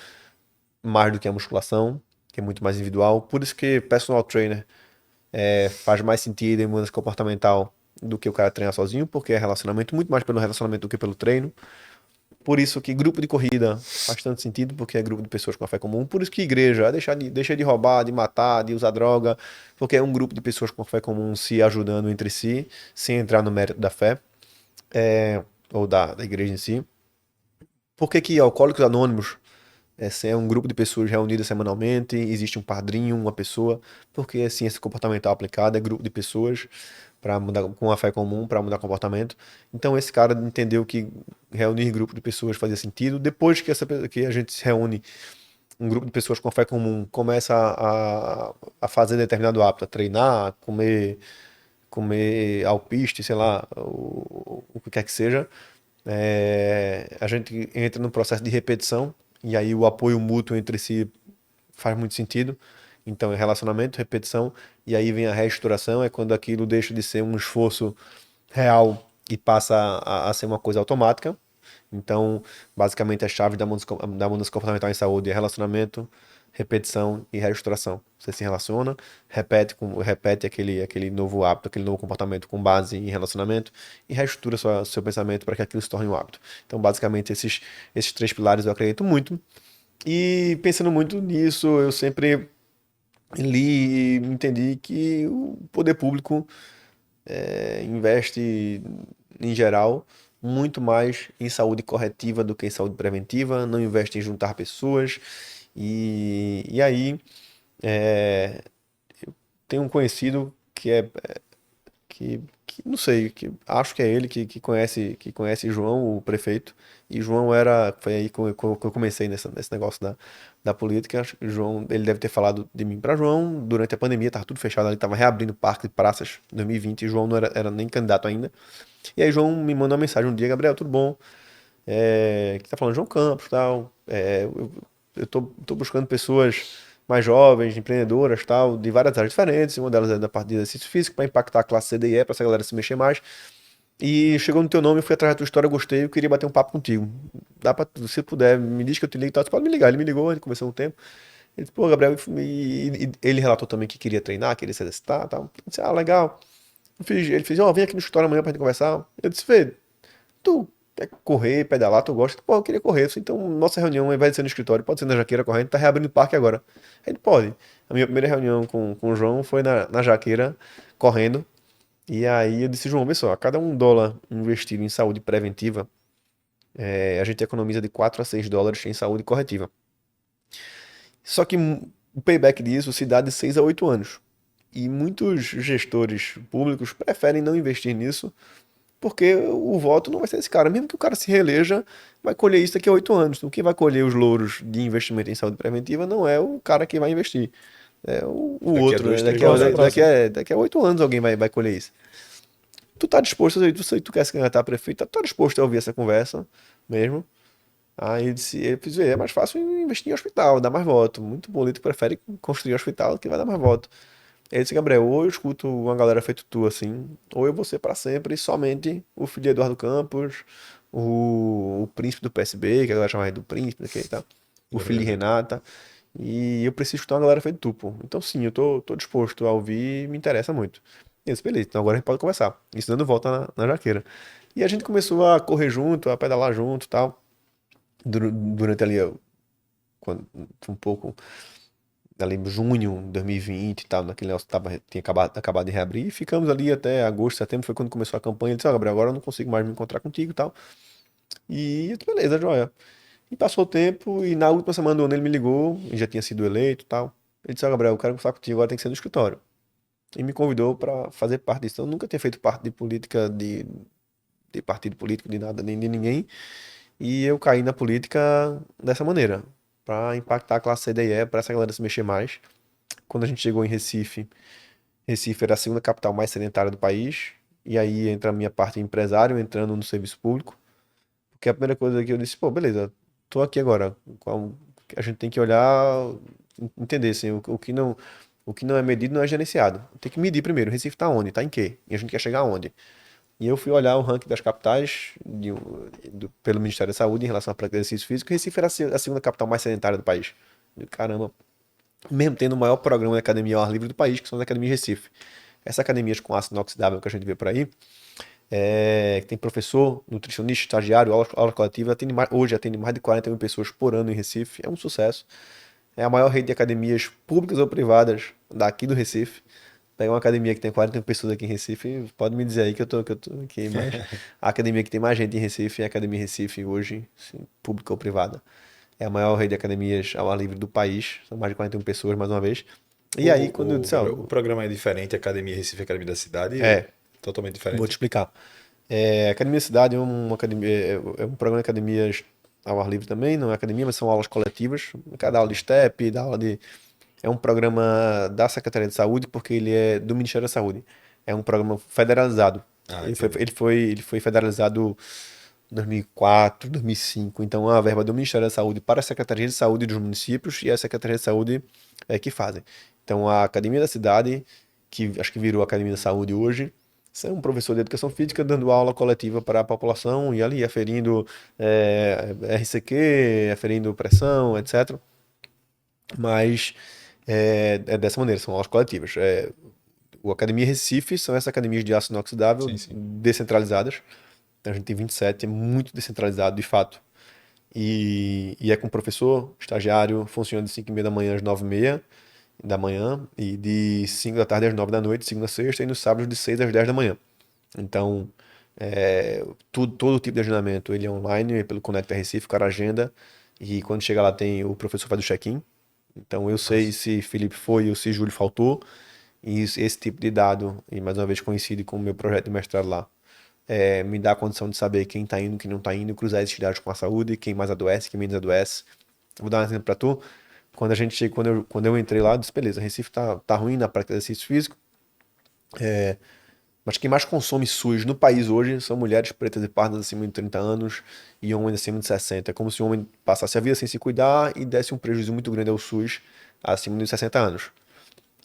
mais do que a musculação, que é muito mais individual. Por isso que personal trainer faz mais sentido em mudança comportamental do que o cara treinar sozinho, porque é relacionamento, muito mais pelo relacionamento do que pelo treino. Por isso que grupo de corrida faz tanto sentido, porque é grupo de pessoas com a fé comum. Por isso que igreja deixa de roubar, de matar, de usar droga, porque é um grupo de pessoas com a fé comum se ajudando entre si, sem entrar no mérito da fé, ou da igreja em si. Por que que Alcoólicos Anônimos é um grupo de pessoas reunidas semanalmente, existe um padrinho, uma pessoa, porque a ciência comportamental aplicada é grupo de pessoas para mudar com a fé comum para mudar comportamento. Então esse cara entendeu que reunir grupo de pessoas fazia sentido. Depois que a gente se reúne, um grupo de pessoas com fé comum começa a fazer determinado hábito, a treinar, comer alpiste, sei lá, o que quer que seja, a gente entra no processo de repetição e aí o apoio mútuo entre si faz muito sentido. Então é relacionamento, repetição, e aí vem a reestruturação, é quando aquilo deixa de ser um esforço real e passa a ser uma coisa automática. Então, basicamente, a chave da mudança comportamental em saúde é relacionamento, repetição e reestruturação. Você se relaciona, repete aquele novo hábito, aquele novo comportamento com base em relacionamento e reestrutura seu pensamento para que aquilo se torne um hábito. Então, basicamente, esses três pilares eu acredito muito. E pensando muito nisso, eu sempre li e entendi que o poder público investe, em geral, muito mais em saúde corretiva do que em saúde preventiva, não investe em juntar pessoas. E aí, tem um conhecido que não sei, que acho que é ele que conhece João, o prefeito. E João foi aí que eu comecei nesse negócio da política. Acho que João, ele deve ter falado de mim para João durante a pandemia, tava tudo fechado ali, tava reabrindo parque e praças em 2020 e João não era nem candidato ainda. E aí João me manda uma mensagem um dia: Gabriel, tudo bom? Que tá falando João Campos, tal. Eu tô buscando pessoas mais jovens, empreendedoras, tal, de várias áreas diferentes. Uma delas é da parte de exercício físico, para impactar a classe C, D e E, para essa galera se mexer mais. E chegou no teu nome, eu fui atrás da tua história, eu gostei, eu queria bater um papo contigo. Se puder, me diz que eu te ligo e tal. Você pode me ligar. Ele me ligou, a gente conversou um tempo. Ele disse: pô, Gabriel, e ele relatou também que queria treinar, queria se exercitar, tal. Eu disse: ah, legal. Ele fez: ó, vem aqui no escritório amanhã pra gente conversar. Eu disse: Fê, tu quer correr, pedalar, tu gosta? Pô, eu queria correr. Eu disse: então, nossa reunião, ao invés de ser no escritório, pode ser na Jaqueira correndo, tá reabrindo o parque agora. Ele: pode. A minha primeira reunião com o João foi na Jaqueira, correndo. E aí eu disse: João, vê só, a cada $1 investido em saúde preventiva, a gente economiza de $4 a $6 em saúde corretiva. Só que o payback disso se dá de 6 a 8 anos. E muitos gestores públicos preferem não investir nisso, porque o voto não vai ser esse cara. Mesmo que o cara se reeleja, vai colher isso daqui a 8 anos. Então, quem vai colher os louros de investimento em saúde preventiva não é o cara que vai investir. É o Daqui a outro, né? dois, três Daqui a, anos. daqui a 8 anos alguém vai colher isso. Tu tá disposto, se tu quer se candidatar a prefeito, tu tá disposto a ouvir essa conversa mesmo? Aí ele disse: é mais fácil investir em hospital, dar mais voto. Muito político prefere construir hospital que vai dar mais voto. Ele disse: Gabriel, ou eu escuto uma galera feito tu assim, ou eu vou ser pra sempre somente o filho de Eduardo Campos, o príncipe do PSB, que a galera chama do príncipe, daquele, tá? O filho de Renata. E eu preciso escutar uma galera feito tu, pô. Então sim, eu tô disposto a ouvir, me interessa muito. E eu disse: beleza, então agora a gente pode conversar. Isso dando volta na jaqueira. E a gente começou a correr junto, a pedalar junto e tal. Durante ali, um pouco ali em junho de 2020 e tal, naquele negócio que tinha acabado de reabrir, e ficamos ali até agosto, setembro, foi quando começou a campanha. Ele disse: ó, Gabriel, agora eu não consigo mais me encontrar contigo e tal. E eu disse: beleza, joia. E passou o tempo, e na última semana do ano ele me ligou, e já tinha sido eleito e tal. Ele disse: ó, Gabriel, eu quero conversar contigo, agora tem que ser no escritório. E me convidou para fazer parte disso. Eu nunca tinha feito parte de política, de partido político, de nada, nem de ninguém. E eu caí na política dessa maneira, para impactar a classe C, D e E, para essa galera se mexer mais. Quando a gente chegou em Recife, Recife era a segunda capital mais sedentária do país, e aí entra a minha parte empresário, entrando no serviço público, porque a primeira coisa que eu disse: pô, beleza, tô aqui agora, a gente tem que olhar, entender assim, o que não é medido não é gerenciado. Tem que medir primeiro. O Recife está onde? Está em quê? E a gente quer chegar aonde? E eu fui olhar o ranking das capitais pelo Ministério da Saúde em relação à prática de exercício físico. Recife era a segunda capital mais sedentária do país. E, caramba, mesmo tendo o maior programa de academia ao ar livre do país, que são as academias de Recife. Essas academias com ácido inoxidável que a gente vê por aí, que tem professor, nutricionista, estagiário, aula coletiva, hoje atende mais de 40 mil pessoas por ano em Recife. É um sucesso. É a maior rede de academias públicas ou privadas daqui do Recife. Pega uma academia que tem 40 mil pessoas aqui em Recife, pode me dizer aí que eu tô aqui, mas a academia que tem mais gente em Recife é a Academia Recife hoje, sim, pública ou privada. É a maior rede de academias ao ar livre do país, são mais de 41 pessoas, mais uma vez. E aí, quando eu disse, ó, O programa é diferente, Academia Recife e Academia da Cidade, é, totalmente vou te diferente. explicar. Academia Cidade é uma academia, é um programa de academias ao ar livre também, não é academia, mas são aulas coletivas. Cada aula de step, da aula de. É um programa da Secretaria de Saúde, porque ele é do Ministério da Saúde. É um programa federalizado. Ah, entendi. Ele foi federalizado em 2004, 2005. Então, a verba do Ministério da Saúde para a Secretaria de Saúde dos municípios e a Secretaria de Saúde é que fazem. Então, a Academia da Cidade, que acho que virou Academia da Saúde hoje, é um professor de educação física dando aula coletiva para a população e ali aferindo RCQ, aferindo pressão, etc. Mas é dessa maneira, são aulas coletivas. O Academia Recife são essas academias de aço inoxidável Sim, sim. descentralizadas. Então a gente tem 27, é muito descentralizado de fato. E é com professor, estagiário, funciona de 5h30 da manhã às 9h30 da manhã e de 5 da tarde às 9 da noite, segunda a sexta, e nos sábados de 6 às 10 da manhã. Então, todo tipo de agendamento ele é online, pelo Conecta Recife, o cara agenda, e quando chega lá tem o professor faz o check-in. Então eu sei Nossa. se Felipe foi ou se Júlio faltou, e esse tipo de dado, e mais uma vez coincide com o meu projeto de mestrado lá, me dá a condição de saber quem tá indo, quem não tá indo, cruzar esses dados com a saúde, quem mais adoece, quem menos adoece. Vou dar um exemplo pra tu. Quando a gente chega, quando eu entrei lá, eu disse, beleza, Recife tá ruim na prática de exercício físico, mas quem mais consome SUS no país hoje são mulheres pretas e pardas acima de 30 anos e homens acima de 60. É como se o homem passasse a vida sem se cuidar e desse um prejuízo muito grande ao SUS acima de 60 anos.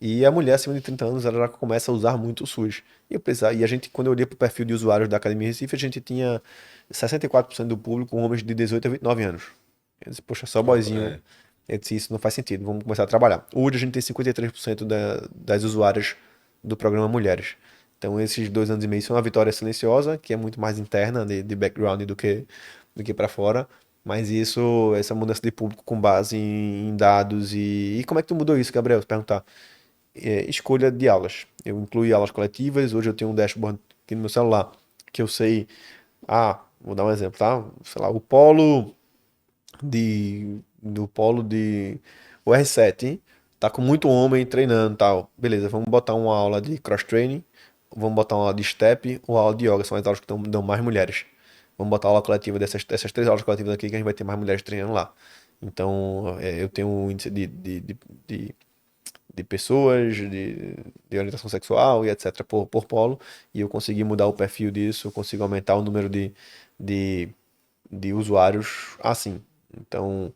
E a mulher acima de 30 anos, ela já começa a usar muito o SUS. E a gente, quando eu olhei para o perfil de usuários da Academia Recife, a gente tinha 64% do público homens de 18 a 29 anos. Eu disse, poxa, só Caramba, boyzinho. é. Eu disse, isso não faz sentido, vamos começar a trabalhar. Hoje a gente tem 53% das usuárias do programa Mulheres. Então esses 2 anos e meio são uma vitória silenciosa, que é muito mais interna de background do que para fora. Mas essa mudança de público com base em dados e como é que tu mudou isso, Gabriel? Se perguntar escolha de aulas. Eu incluí aulas coletivas, hoje eu tenho um dashboard aqui no meu celular, que eu sei, vou dar um exemplo, tá? Sei lá, do polo de o R7 tá com muito homem treinando e tal. Beleza, vamos botar uma aula de cross training, vamos botar uma aula de step ou aula de yoga, são as aulas que dão mais mulheres. Vamos botar a aula coletiva dessas 3 aulas coletivas aqui que a gente vai ter mais mulheres treinando lá. Então, eu tenho um índice de pessoas, de orientação sexual e etc. por polo, e eu consegui mudar o perfil disso, eu consigo aumentar o número de, de usuários assim. Então,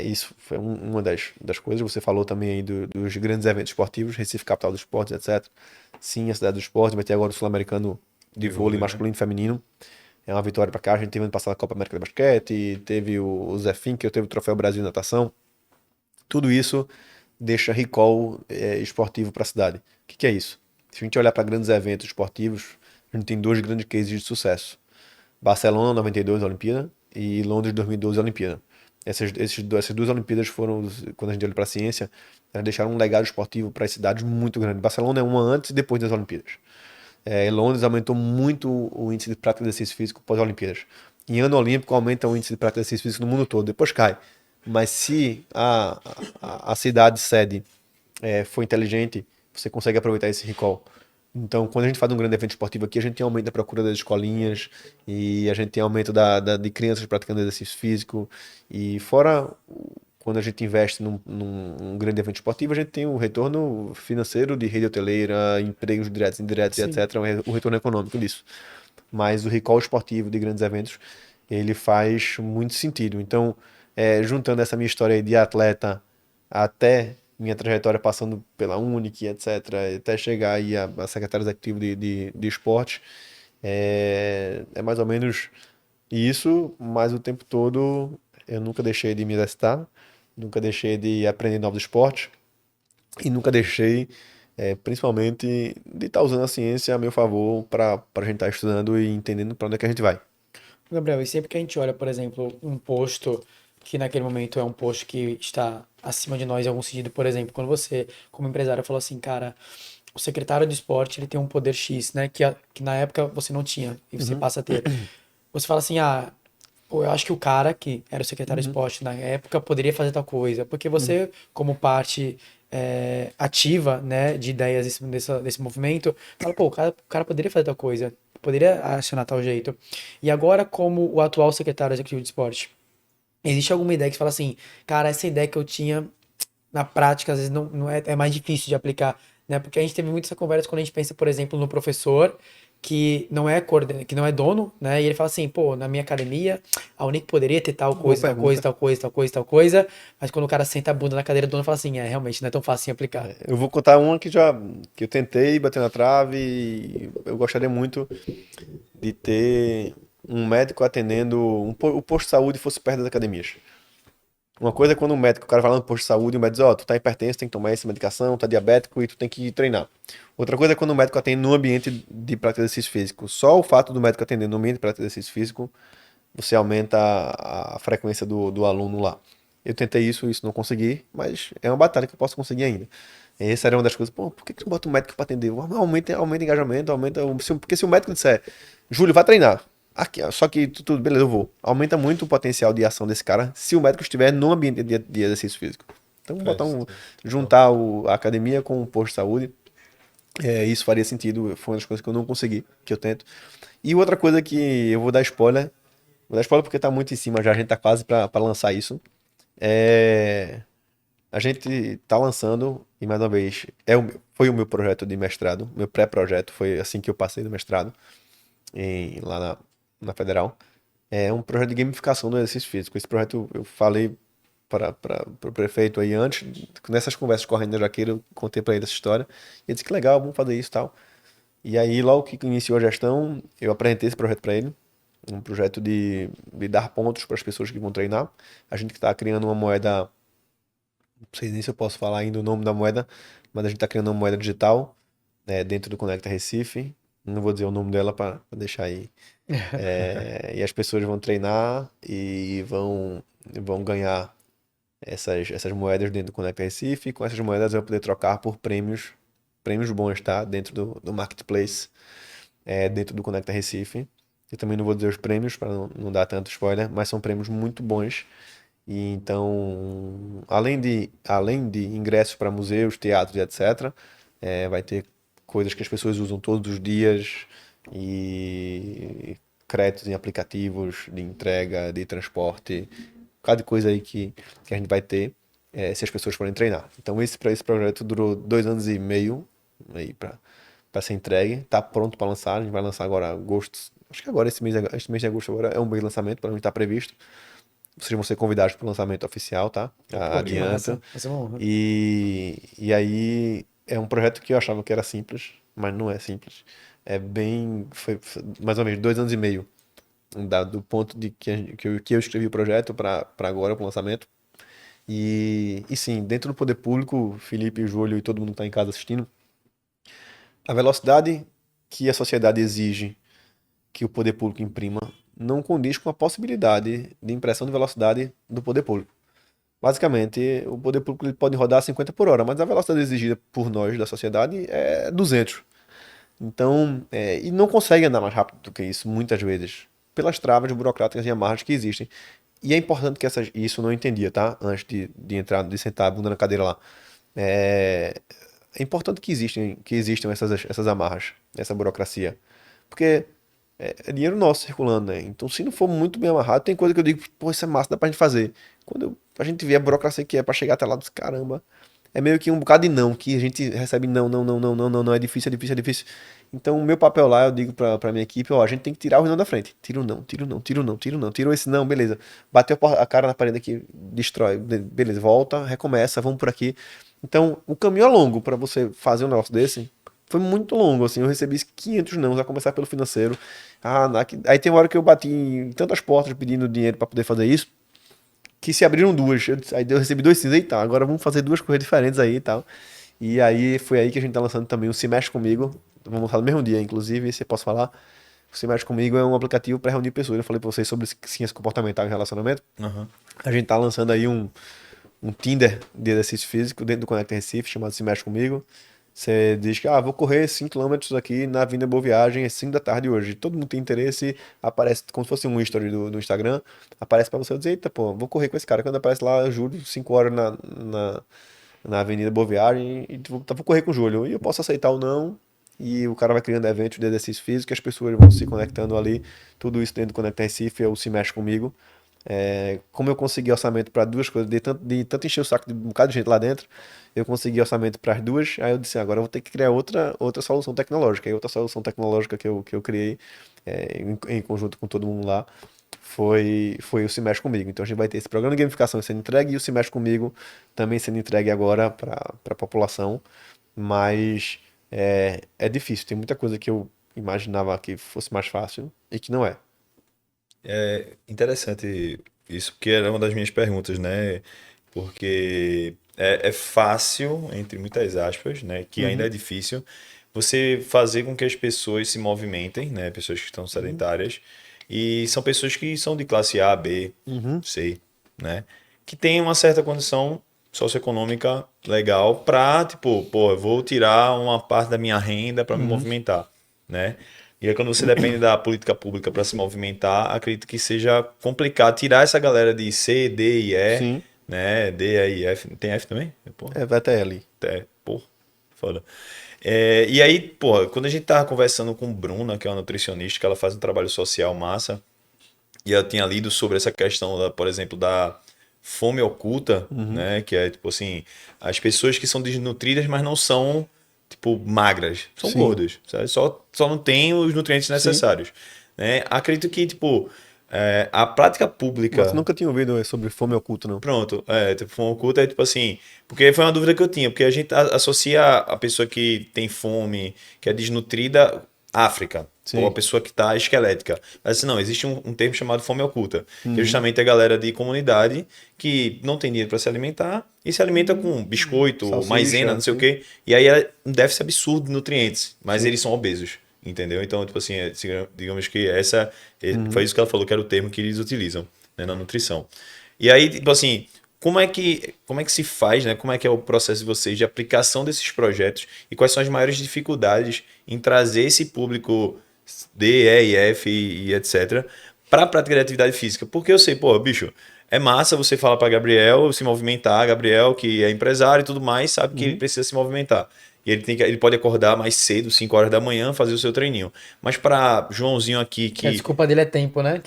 isso foi uma das coisas. Você falou também aí dos grandes eventos esportivos, Recife Capital dos Esportes, etc. Sim, a cidade do esporte, vai ter agora o Sul-Americano de De vôlei vôlei, né? masculino e feminino. É uma vitória para cá. A gente teve ano passado a Copa América de Basquete, teve o Zé Finkel, teve o Troféu Brasil de Natação. Tudo isso deixa recall esportivo para a cidade. O que é isso? Se a gente olhar para grandes eventos esportivos, a gente tem dois grandes cases de sucesso. Barcelona 92, Olimpíada, e Londres 2012, Olimpíada. Essas duas Olimpíadas foram, quando a gente olha para a ciência, elas deixaram um legado esportivo para as cidades muito grande. Barcelona é uma antes e depois das Olimpíadas. Londres aumentou muito o índice de prática de exercício físico pós-Olimpíadas. Em ano olímpico aumenta o índice de prática de exercício físico no mundo todo, depois cai. Mas se a cidade sede for inteligente, você consegue aproveitar esse recall. Então, quando a gente faz um grande evento esportivo aqui, a gente tem aumento da procura das escolinhas e a gente tem aumento de crianças praticando exercício físico. E fora, quando a gente investe num grande evento esportivo, a gente tem o retorno financeiro de rede hoteleira, empregos diretos e indiretos, e Sim. etc., o retorno econômico disso. Mas o recall esportivo de grandes eventos, ele faz muito sentido. Então, juntando essa minha história aí de atleta até minha trajetória passando pela Unic, etc., até chegar aí a secretário executivo de esporte, é mais ou menos isso, mas o tempo todo eu nunca deixei de me exercitar, nunca deixei de aprender novos esportes e nunca deixei, principalmente, de estar usando a ciência a meu favor para a gente estar estudando e entendendo para onde é que a gente vai. Gabriel, e sempre que a gente olha, por exemplo, um posto que naquele momento é um posto que está acima de nós em algum sentido, por exemplo, quando você, como empresário, falou assim, cara, o secretário de esporte ele tem um poder X, né, que na época você não tinha e você Uhum, passa a ter. Você fala assim, ah, pô, eu acho que o cara que era o secretário de uhum, esporte na época poderia fazer tal coisa, porque uhum. você, como parte ativa, né, de ideias desse movimento, fala, pô, o cara poderia fazer tal coisa, poderia acionar tal jeito. E agora, como o atual secretário executivo de esporte, existe alguma ideia que você fala assim, cara, essa ideia que eu tinha na prática, às vezes não é mais difícil de aplicar, né? Porque a gente teve muito essa conversa quando a gente pensa, por exemplo, no professor que não é dono, né? E ele fala assim, pô, na minha academia, a Unic poderia ter tal Boa coisa, tal coisa, pergunta. tal coisa, tal coisa, tal coisa, mas quando o cara senta a bunda na cadeira do dono, fala assim, realmente não é tão fácil de aplicar. Eu vou contar uma que eu tentei bater na trave e eu gostaria muito de ter um médico atendendo o posto de saúde fosse perto das academias. Uma coisa é quando o cara vai lá no posto de saúde e o médico diz, ó, tu tá hipertenso, tem que tomar essa medicação, tá diabético e tu tem que ir treinar. Outra coisa é quando o médico atende no ambiente de prática de exercício físico. Só o fato do médico atender no ambiente de prática de exercício físico, você aumenta a frequência do aluno lá. Eu tentei isso não consegui, mas é uma batalha que eu posso conseguir ainda. Essa era uma das coisas, pô, por que que não bota o médico para atender? Aumenta o engajamento, porque se o médico disser, Júlio, vai treinar. Aqui, ó, só que tudo, beleza, eu vou. Aumenta muito o potencial de ação desse cara se o médico estiver no ambiente de exercício físico. Então, Faz total. juntar a academia com o posto de saúde, isso faria sentido. Foi uma das coisas que eu não consegui, que eu tento. E outra coisa que eu vou dar spoiler porque tá muito em cima já, a gente tá quase para lançar isso. É, a gente tá lançando, e mais uma vez, foi o meu projeto de mestrado, meu pré-projeto, foi assim que eu passei do mestrado, lá na Federal. É um projeto de gamificação do exercício físico. Esse projeto eu falei para o prefeito aí antes, nessas conversas correndo da Jaqueira, eu contei para ele essa história, e ele disse que legal, vamos fazer isso e tal. E aí, logo que iniciou a gestão, eu apresentei esse projeto para ele, um projeto de dar pontos para as pessoas que vão treinar. A gente está criando uma moeda, não sei nem se eu posso falar ainda o nome da moeda, mas a gente está criando uma moeda digital, dentro do Conecta Recife. Não vou dizer o nome dela para deixar aí. E as pessoas vão treinar e vão ganhar essas moedas dentro do Conecta Recife. E com essas moedas eu vou poder trocar por prêmios bons, tá? Dentro do Marketplace, dentro do Conecta Recife. Eu também não vou dizer os prêmios para não dar tanto spoiler, mas são prêmios muito bons. E então, além de ingressos para museus, teatros e etc., vai ter coisas que as pessoas usam todos os dias e créditos em aplicativos de entrega, de transporte, cada coisa aí que a gente vai ter, se as pessoas forem treinar. Então, esse projeto durou 2 anos e meio aí para ser entregue, tá pronto para lançar. A gente vai lançar agora agosto. Acho que agora esse mês de agosto agora é um mês de lançamento, para mim estar previsto. Vocês vão ser convidados para o lançamento oficial, tá? Pô, que Adianta. massa, vai ser uma honra. E aí é um projeto que eu achava que era simples, mas não é simples. Foi mais ou menos 2 anos e meio do ponto de que eu escrevi o projeto para agora, para o lançamento. E sim, dentro do poder público, Felipe, Júlio e todo mundo que está em casa assistindo, a velocidade que a sociedade exige que o poder público imprima não condiz com a possibilidade de impressão de velocidade do poder público. Basicamente, o poder público ele pode rodar 50 por hora, mas a velocidade exigida por nós da sociedade é 200. Então, e não consegue andar mais rápido do que isso, muitas vezes, pelas travas burocráticas e amarras que existem. E é importante que isso eu não entendia, tá? Antes de entrar, de sentar a bunda na cadeira lá. É, é importante que existam essas amarras, essa burocracia. Porque é dinheiro nosso circulando, né? Então, se não for muito bem amarrado, tem coisa que eu digo, pô, isso é massa, dá pra gente fazer. Quando a gente vê a burocracia que é pra chegar até lá, dos caramba, é meio que um bocado de não, que a gente recebe não, é difícil, é difícil, é difícil. Então, o meu papel lá, eu digo pra minha equipe, ó, a gente tem que tirar o não da frente. Tira o não, tira o não, tira o não, tira o não. Tirou esse não, beleza. Bateu a cara na parede aqui, destrói. Beleza, volta, recomeça, vamos por aqui. Então, o caminho é longo pra você fazer um negócio desse. Foi muito longo, assim, eu recebi 500 não, a começar pelo financeiro. Aí tem uma hora que eu bati em tantas portas pedindo dinheiro pra poder fazer isso, que se abriram duas. Aí eu recebi dois sim, eita, agora vamos fazer duas coisas diferentes aí e tal. E aí foi aí que a gente tá lançando também o Se Mexe Comigo. Vamos lançar no mesmo dia, inclusive, se eu posso falar. O Se Mexe Comigo é um aplicativo para reunir pessoas. Eu falei pra vocês sobre ciência comportamental e relacionamento. Aham. A gente tá lançando aí um Tinder de exercício físico dentro do Conecta Recife, chamado Se Mexe Comigo. Você diz que, vou correr 5 km aqui na Avenida Boa Viagem às 5 da tarde hoje. Todo mundo tem interesse, aparece como se fosse um story do Instagram, aparece pra você, eu dizer, eita, pô, vou correr com esse cara. Quando aparece lá, eu juro, 5 horas na Avenida Boa Viagem, e vou correr com o Júlio. E eu posso aceitar ou não, e o cara vai criando eventos de exercício físico, as pessoas vão se conectando ali, tudo isso dentro do Conecta Recife, ou Se Mexe Comigo. Como eu consegui orçamento para duas coisas, de tanto encher o saco de um bocado de gente lá dentro, eu consegui orçamento para as duas. Aí eu disse, agora eu vou ter que criar outra solução tecnológica. E outra solução tecnológica que eu criei em conjunto com todo mundo lá foi o Se Mexe Comigo. Então a gente vai ter esse programa de gamificação sendo entregue e o Se Mexe Comigo também sendo entregue agora para a população. Mas é difícil, tem muita coisa que eu imaginava que fosse mais fácil e que não é. É interessante isso, porque era uma das minhas perguntas, né? Porque é fácil, entre muitas aspas, né? Que ainda é Uhum, difícil, você fazer com que as pessoas se movimentem, né? Pessoas que estão uhum, sedentárias, e são pessoas que são de classe A, B, uhum. C, né? Que têm uma certa condição socioeconômica legal para, tipo, pô, eu vou tirar uma parte da minha renda para me Uhum. movimentar, né? E aí, quando você depende da política pública para se movimentar, acredito que seja complicado tirar essa galera de C, D e E, Sim, né? D, E e F. Tem F também? Pô, vai até ali. pô, foda. E aí, pô, quando a gente tava conversando com Bruna, que é uma nutricionista, que ela faz um trabalho social massa, e eu tinha lido sobre essa questão, por exemplo, da fome oculta, Uhum, né? Que é, tipo assim, as pessoas que são desnutridas, mas não são, tipo, magras. São sim, gordas, sabe? Só não têm os nutrientes sim. necessários, né? Acredito que, tipo, a prática Mas pública. nunca tinha ouvido sobre fome oculta, não. Pronto, tipo, fome oculta é tipo assim, porque foi uma dúvida que eu tinha, porque a gente associa a pessoa que tem fome, que é desnutrida, África, ou a Sim. pessoa que está esquelética. Mas assim, não, existe um termo chamado fome oculta, que é Uhum. justamente a galera de comunidade que não tem dinheiro para se alimentar e se alimenta com biscoito, maisena, Salsicha, não sei o sim. quê, e aí é um déficit absurdo de nutrientes, mas Sim. eles são obesos. Entendeu? Então, tipo assim, digamos que foi Uhum. isso que ela falou que era o termo que eles utilizam, né, na nutrição. E aí, tipo assim, como é que se faz, né? Como é que é o processo de vocês de aplicação desses projetos e quais são as maiores dificuldades em trazer esse público D, E, F e etc. para a prática de atividade física? Porque eu sei, pô, bicho, é massa você falar para Gabriel se movimentar, Gabriel que é empresário e tudo mais, sabe que ele Uhum. precisa se movimentar. E ele pode acordar mais cedo, 5 horas da manhã, fazer o seu treininho. Mas para Joãozinho aqui A que desculpa dele é tempo, né?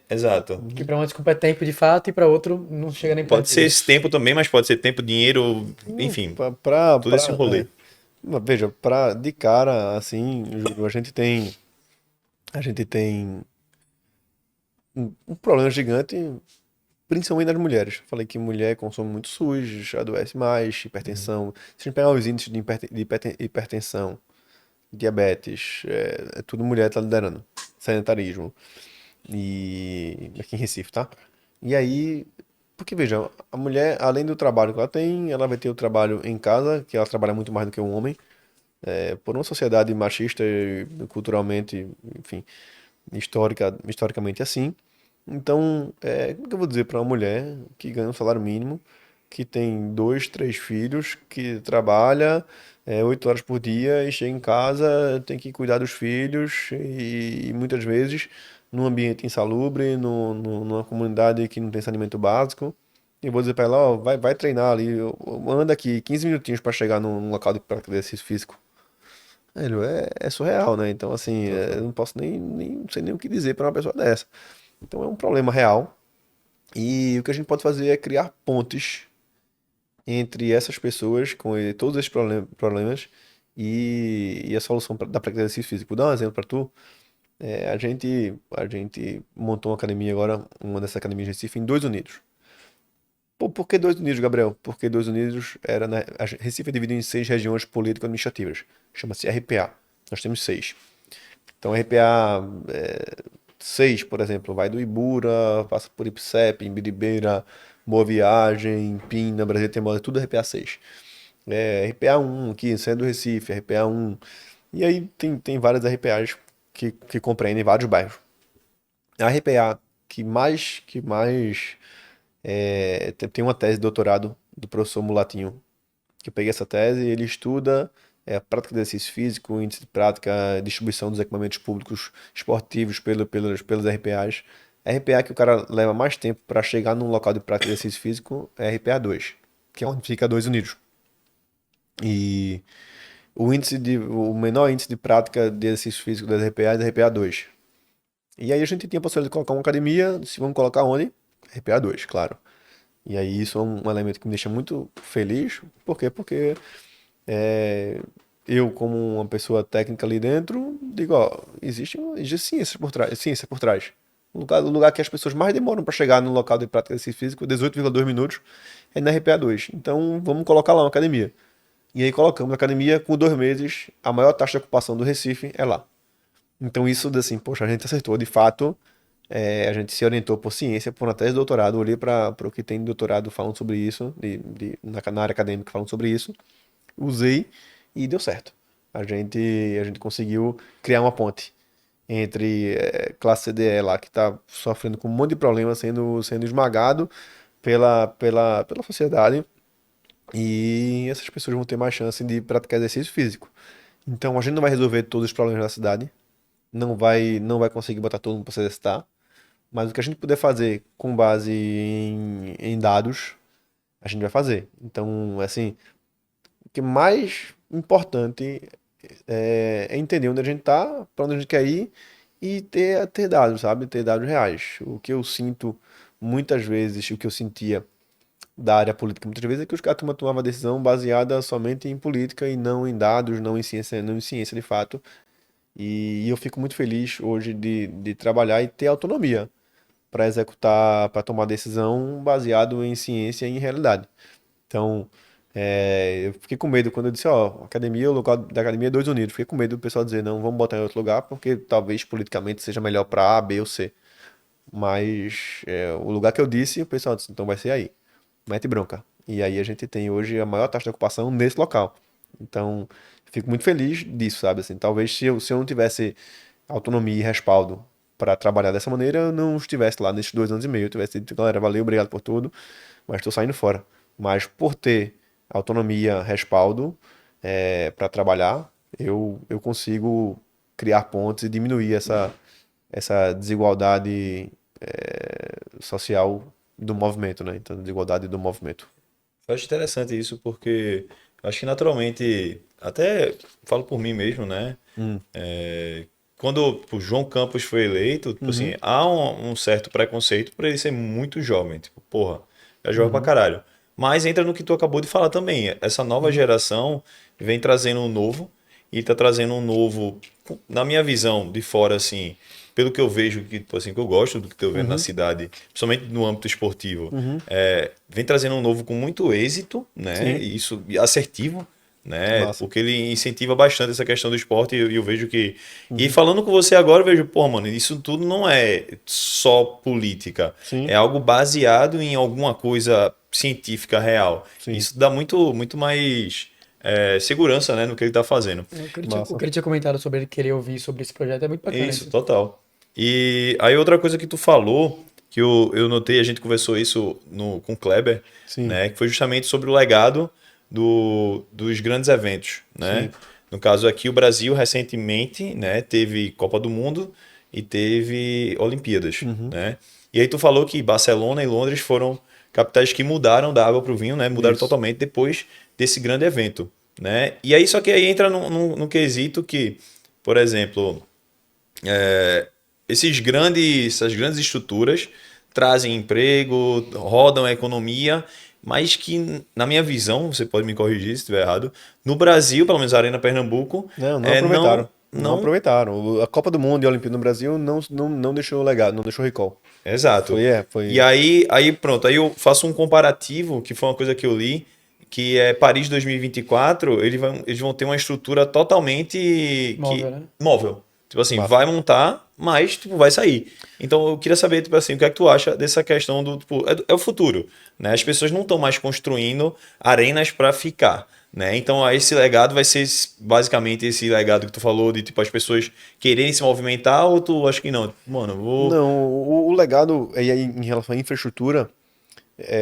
exato. Que Uhum. para uma desculpa é tempo de fato e para outro não chega nem Pode perto ser disso. esse tempo também, mas pode ser tempo, dinheiro, enfim, todo esse rolê. Veja, de cara, assim, Júlio, a gente tem um problema gigante, principalmente nas mulheres. Falei que mulher consome muito SUS, adoece mais, hipertensão. Se a gente pegar os índices de hipertensão, diabetes, tudo mulher tá liderando. Sedentarismo. E aqui em Recife, tá? E aí, porque veja, a mulher, além do trabalho que ela tem, ela vai ter o trabalho em casa, que ela trabalha muito mais do que um homem, por uma sociedade machista, e culturalmente, enfim, historicamente assim. Então, como que eu vou dizer para uma mulher que ganha um salário mínimo, que tem dois, três filhos, que trabalha 8 horas por dia e chega em casa, tem que cuidar dos filhos e muitas vezes num ambiente insalubre, numa comunidade que não tem saneamento básico. E vou dizer para ela, ó, vai treinar ali, anda aqui 15 minutinhos para chegar num local de prática de exercício físico. Velho, é surreal, né? Então, assim, eu Total. não posso nem, não sei nem o que dizer para uma pessoa dessa. Então, é um problema real. E o que a gente pode fazer é criar pontes entre essas pessoas com todos esses problemas e a solução da prática de exercício físico. Vou dar um exemplo para tu. A gente montou uma academia agora, uma dessas academias de Recife, em Dois Unidos. Pô, por que Dois Unidos, Gabriel? Porque Dois Unidos era, né, Recife é dividido em 6 regiões político-administrativas. Chama-se RPA. Nós temos 6. Então, RPA 6, por exemplo, vai do Ibura, passa por Ipsep, Imbiribeira, Boa Viagem, Pina, Brasília Teimosa, tudo RPA 6. RPA 1 aqui, sendo do Recife, RPA 1. E aí tem várias RPAs que compreendem vários bairros. A RPA que mais tem uma tese de doutorado do professor Mulatinho, que eu peguei essa tese e ele estuda a prática de exercício físico, índice de prática, distribuição dos equipamentos públicos esportivos pelos RPAs. A RPA que o cara leva mais tempo para chegar num local de prática de exercício físico é a RPA 2, que é onde fica Dois Unidos. E o menor índice de prática de exercício físico das RPAs é a RPA 2. E aí a gente tinha a possibilidade de colocar uma academia, se vamos colocar onde? RPA 2, claro. E aí isso é um elemento que me deixa muito feliz. Por quê? Porque é, eu, como uma pessoa técnica ali dentro, digo, ó, existe ciência por trás, ciência por trás. O lugar que as pessoas mais demoram para chegar no local de prática de exercício físico, 18,2 minutos, é na RPA2. Então vamos colocar lá uma academia. E aí colocamos a academia com 2 meses, a maior taxa de ocupação do Recife é lá. Então isso, assim, poxa, a gente acertou. De fato, a gente se orientou por ciência, por uma tese de doutorado, olhei para o que tem de doutorado falando sobre isso, na área acadêmica falando sobre isso, usei e deu certo. A gente conseguiu criar uma ponte entre classe CDE lá, que está sofrendo com um monte de problemas, sendo esmagado pela sociedade, e essas pessoas vão ter mais chance de praticar exercício físico. Então a gente não vai resolver todos os problemas da cidade, não vai conseguir botar todo mundo para se exercitar, mas o que a gente puder fazer com base em dados, a gente vai fazer. Então, assim, o que é mais importante é entender onde a gente tá, para onde a gente quer ir e ter dados, sabe? Ter dados reais. O que eu sinto muitas vezes, o que eu sentia da área política muitas vezes é que os caras tomavam decisão baseada somente em política e não em dados, não em ciência de fato. E eu fico muito feliz hoje de trabalhar e ter autonomia para executar, para tomar decisão baseado em ciência e em realidade. Então, eu fiquei com medo quando eu disse, ó, academia, o local da academia é Dois Unidos. Fiquei com medo do pessoal dizer, não, vamos botar em outro lugar, porque talvez politicamente seja melhor para A, B ou C. Mas o lugar que eu disse, o pessoal disse, então vai ser aí. Mete bronca. E aí a gente tem hoje a maior taxa de ocupação nesse local. Então, fico muito feliz disso, sabe? Assim, talvez se eu não tivesse autonomia e respaldo para trabalhar dessa maneira, eu não estivesse lá nesses 2 anos e meio. Eu tivesse dito, galera, valeu, obrigado por tudo, mas estou saindo fora. Mas por ter autonomia, respaldo para trabalhar, eu consigo criar pontes e diminuir essa desigualdade social do movimento, né? Então, desigualdade do movimento. Eu acho interessante isso porque eu acho que naturalmente, até falo por mim mesmo, né? Hum. Quando o João Campos foi eleito, tipo assim, Uhum. há um certo preconceito por ele ser muito jovem. Tipo, porra, é jovem pra Uhum. caralho. Mas entra no que tu acabou de falar também. Essa nova Uhum. geração vem trazendo um novo e tá trazendo um novo, na minha visão, de fora, assim, pelo que eu vejo, que, tipo assim, que eu gosto do que eu vendo na Uhum. cidade, principalmente no âmbito esportivo, Uhum. vem trazendo um novo com muito êxito, né? Sim, E isso e assertivo, né? massa. Porque ele incentiva bastante essa questão do esporte e eu vejo que. E Uhum. falando com você agora, eu vejo, pô, mano, isso tudo não é só política. É Sim, algo baseado em alguma coisa científica real. sim, Isso dá muito, muito mais segurança, né, no que ele tá fazendo. O massa. que ele tinha comentado sobre ele querer ouvir sobre esse projeto é muito bacana Isso, isso. total. E aí outra coisa que tu falou, que eu notei, a gente conversou isso com o Kleber, Sim, né? Que foi justamente sobre o legado dos grandes eventos, né? sim. No caso aqui, o Brasil recentemente, né, teve Copa do Mundo e teve Olimpíadas, Uhum. né? E aí tu falou que Barcelona e Londres foram capitais que mudaram da água para o vinho, né? Mudaram Isso. totalmente depois desse grande evento, né? E aí só que aí entra no quesito que, por exemplo, essas grandes estruturas trazem emprego, rodam a economia, mas que, na minha visão, você pode me corrigir se estiver errado, no Brasil, pelo menos a Arena Pernambuco, Não aproveitaram. Não não, aproveitaram. A Copa do Mundo e a Olimpíada no Brasil não deixou legado, não deixou recall. exato. E Foi. aí pronto, aí eu faço um comparativo, que foi uma coisa que eu li, que é Paris 2024, eles vão ter uma estrutura totalmente Móvel, né? móvel. Tipo assim, Massa. vai montar, mas tipo, vai sair. Então eu queria saber, tipo assim, o que é que tu acha dessa questão do, tipo, é o futuro, né? As pessoas não estão mais construindo arenas para ficar, né? Então esse legado vai ser basicamente esse legado que tu falou de tipo as pessoas quererem se movimentar ou tu acha que não? Mano, eu vou. Não, o legado aí em relação à infraestrutura,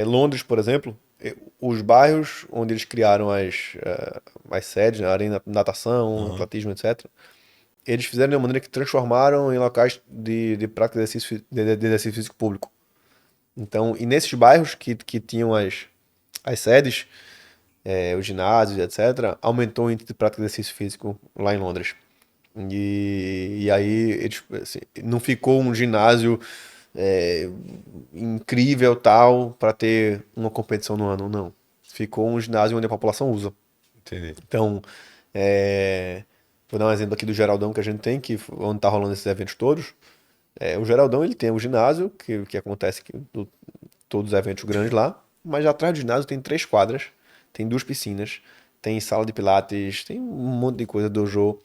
Londres, por exemplo, os bairros onde eles criaram as sedes, né, arena de natação, Aham, atletismo, etc., eles fizeram de uma maneira que transformaram em locais de prática de exercício, de exercício físico público. Então, e nesses bairros que tinham as sedes, os ginásios, etc., aumentou o índice de prática de exercício físico lá em Londres. E aí eles, assim, não ficou um ginásio é, incrível tal para ter uma competição no ano, não. Ficou um ginásio onde a população usa. entendi. Então, vou dar um exemplo aqui do Geraldão que a gente tem, onde tá rolando esses eventos todos. O Geraldão ele tem um ginásio que acontece todos os eventos grandes lá, mas atrás do ginásio tem 3 quadras, tem 2 piscinas, tem sala de pilates, tem um monte de coisa, dojo.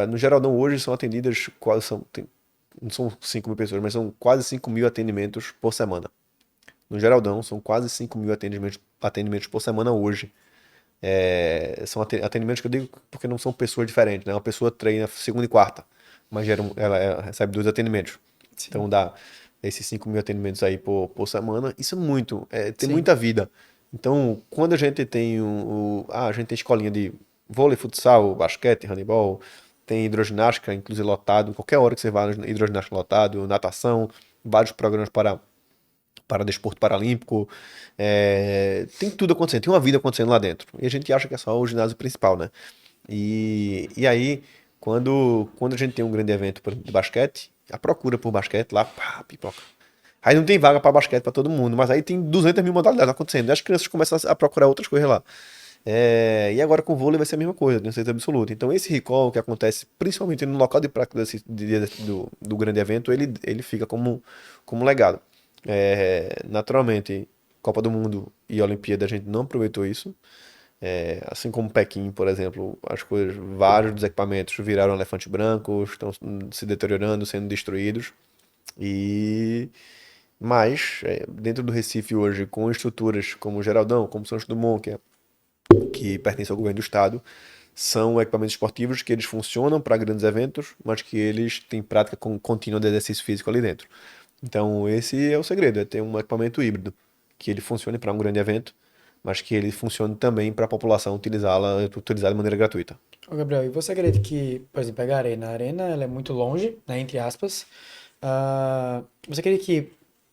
No Geraldão hoje são atendidas quase não são 5.000 pessoas, mas são quase 5.000 atendimentos por semana. No Geraldão são quase 5.000 atendimentos por semana hoje. São atendimentos que eu digo porque não são pessoas diferentes, né? Uma pessoa treina segunda e quarta, mas ela recebe 2 atendimentos. Sim, Então dá esses 5.000 atendimentos aí por semana. Isso é muito, tem sim. muita vida. Então, quando a gente tem a gente tem escolinha de vôlei, futsal, basquete, handebol, tem hidroginástica, inclusive lotado, qualquer hora que você vá, hidroginástica lotado, natação, vários programas para desporto paralímpico, tem tudo acontecendo, tem uma vida acontecendo lá dentro. E a gente acha que é só o ginásio principal, né? E aí, quando a gente tem um grande evento, por exemplo, de basquete, a procura por basquete lá, pá, pipoca. Aí não tem vaga para basquete para todo mundo, mas aí tem 200 mil modalidades acontecendo. E as crianças começam a procurar outras coisas lá. E agora com o vôlei vai ser a mesma coisa, tenho certeza absoluta. Então esse recall que acontece principalmente no local de prática do grande evento, ele fica como legado. Naturalmente, Copa do Mundo e Olimpíada a gente não aproveitou isso. Assim como Pequim, por exemplo, vários dos equipamentos viraram elefante branco, estão se deteriorando, sendo destruídos. E mas dentro do Recife hoje, com estruturas como o Geraldão, como o Santos Dumont, que pertence ao governo do estado, são equipamentos esportivos que eles funcionam para grandes eventos, mas que eles têm prática contínua de exercício físico ali dentro. Então, esse é o segredo, é ter um equipamento híbrido, que ele funcione para um grande evento, mas que ele funcione também para a população utilizar de maneira gratuita. Ô, Gabriel, e você acredita que, por exemplo, pegar a arena? A arena, ela é muito longe, né, entre aspas. Você acredita que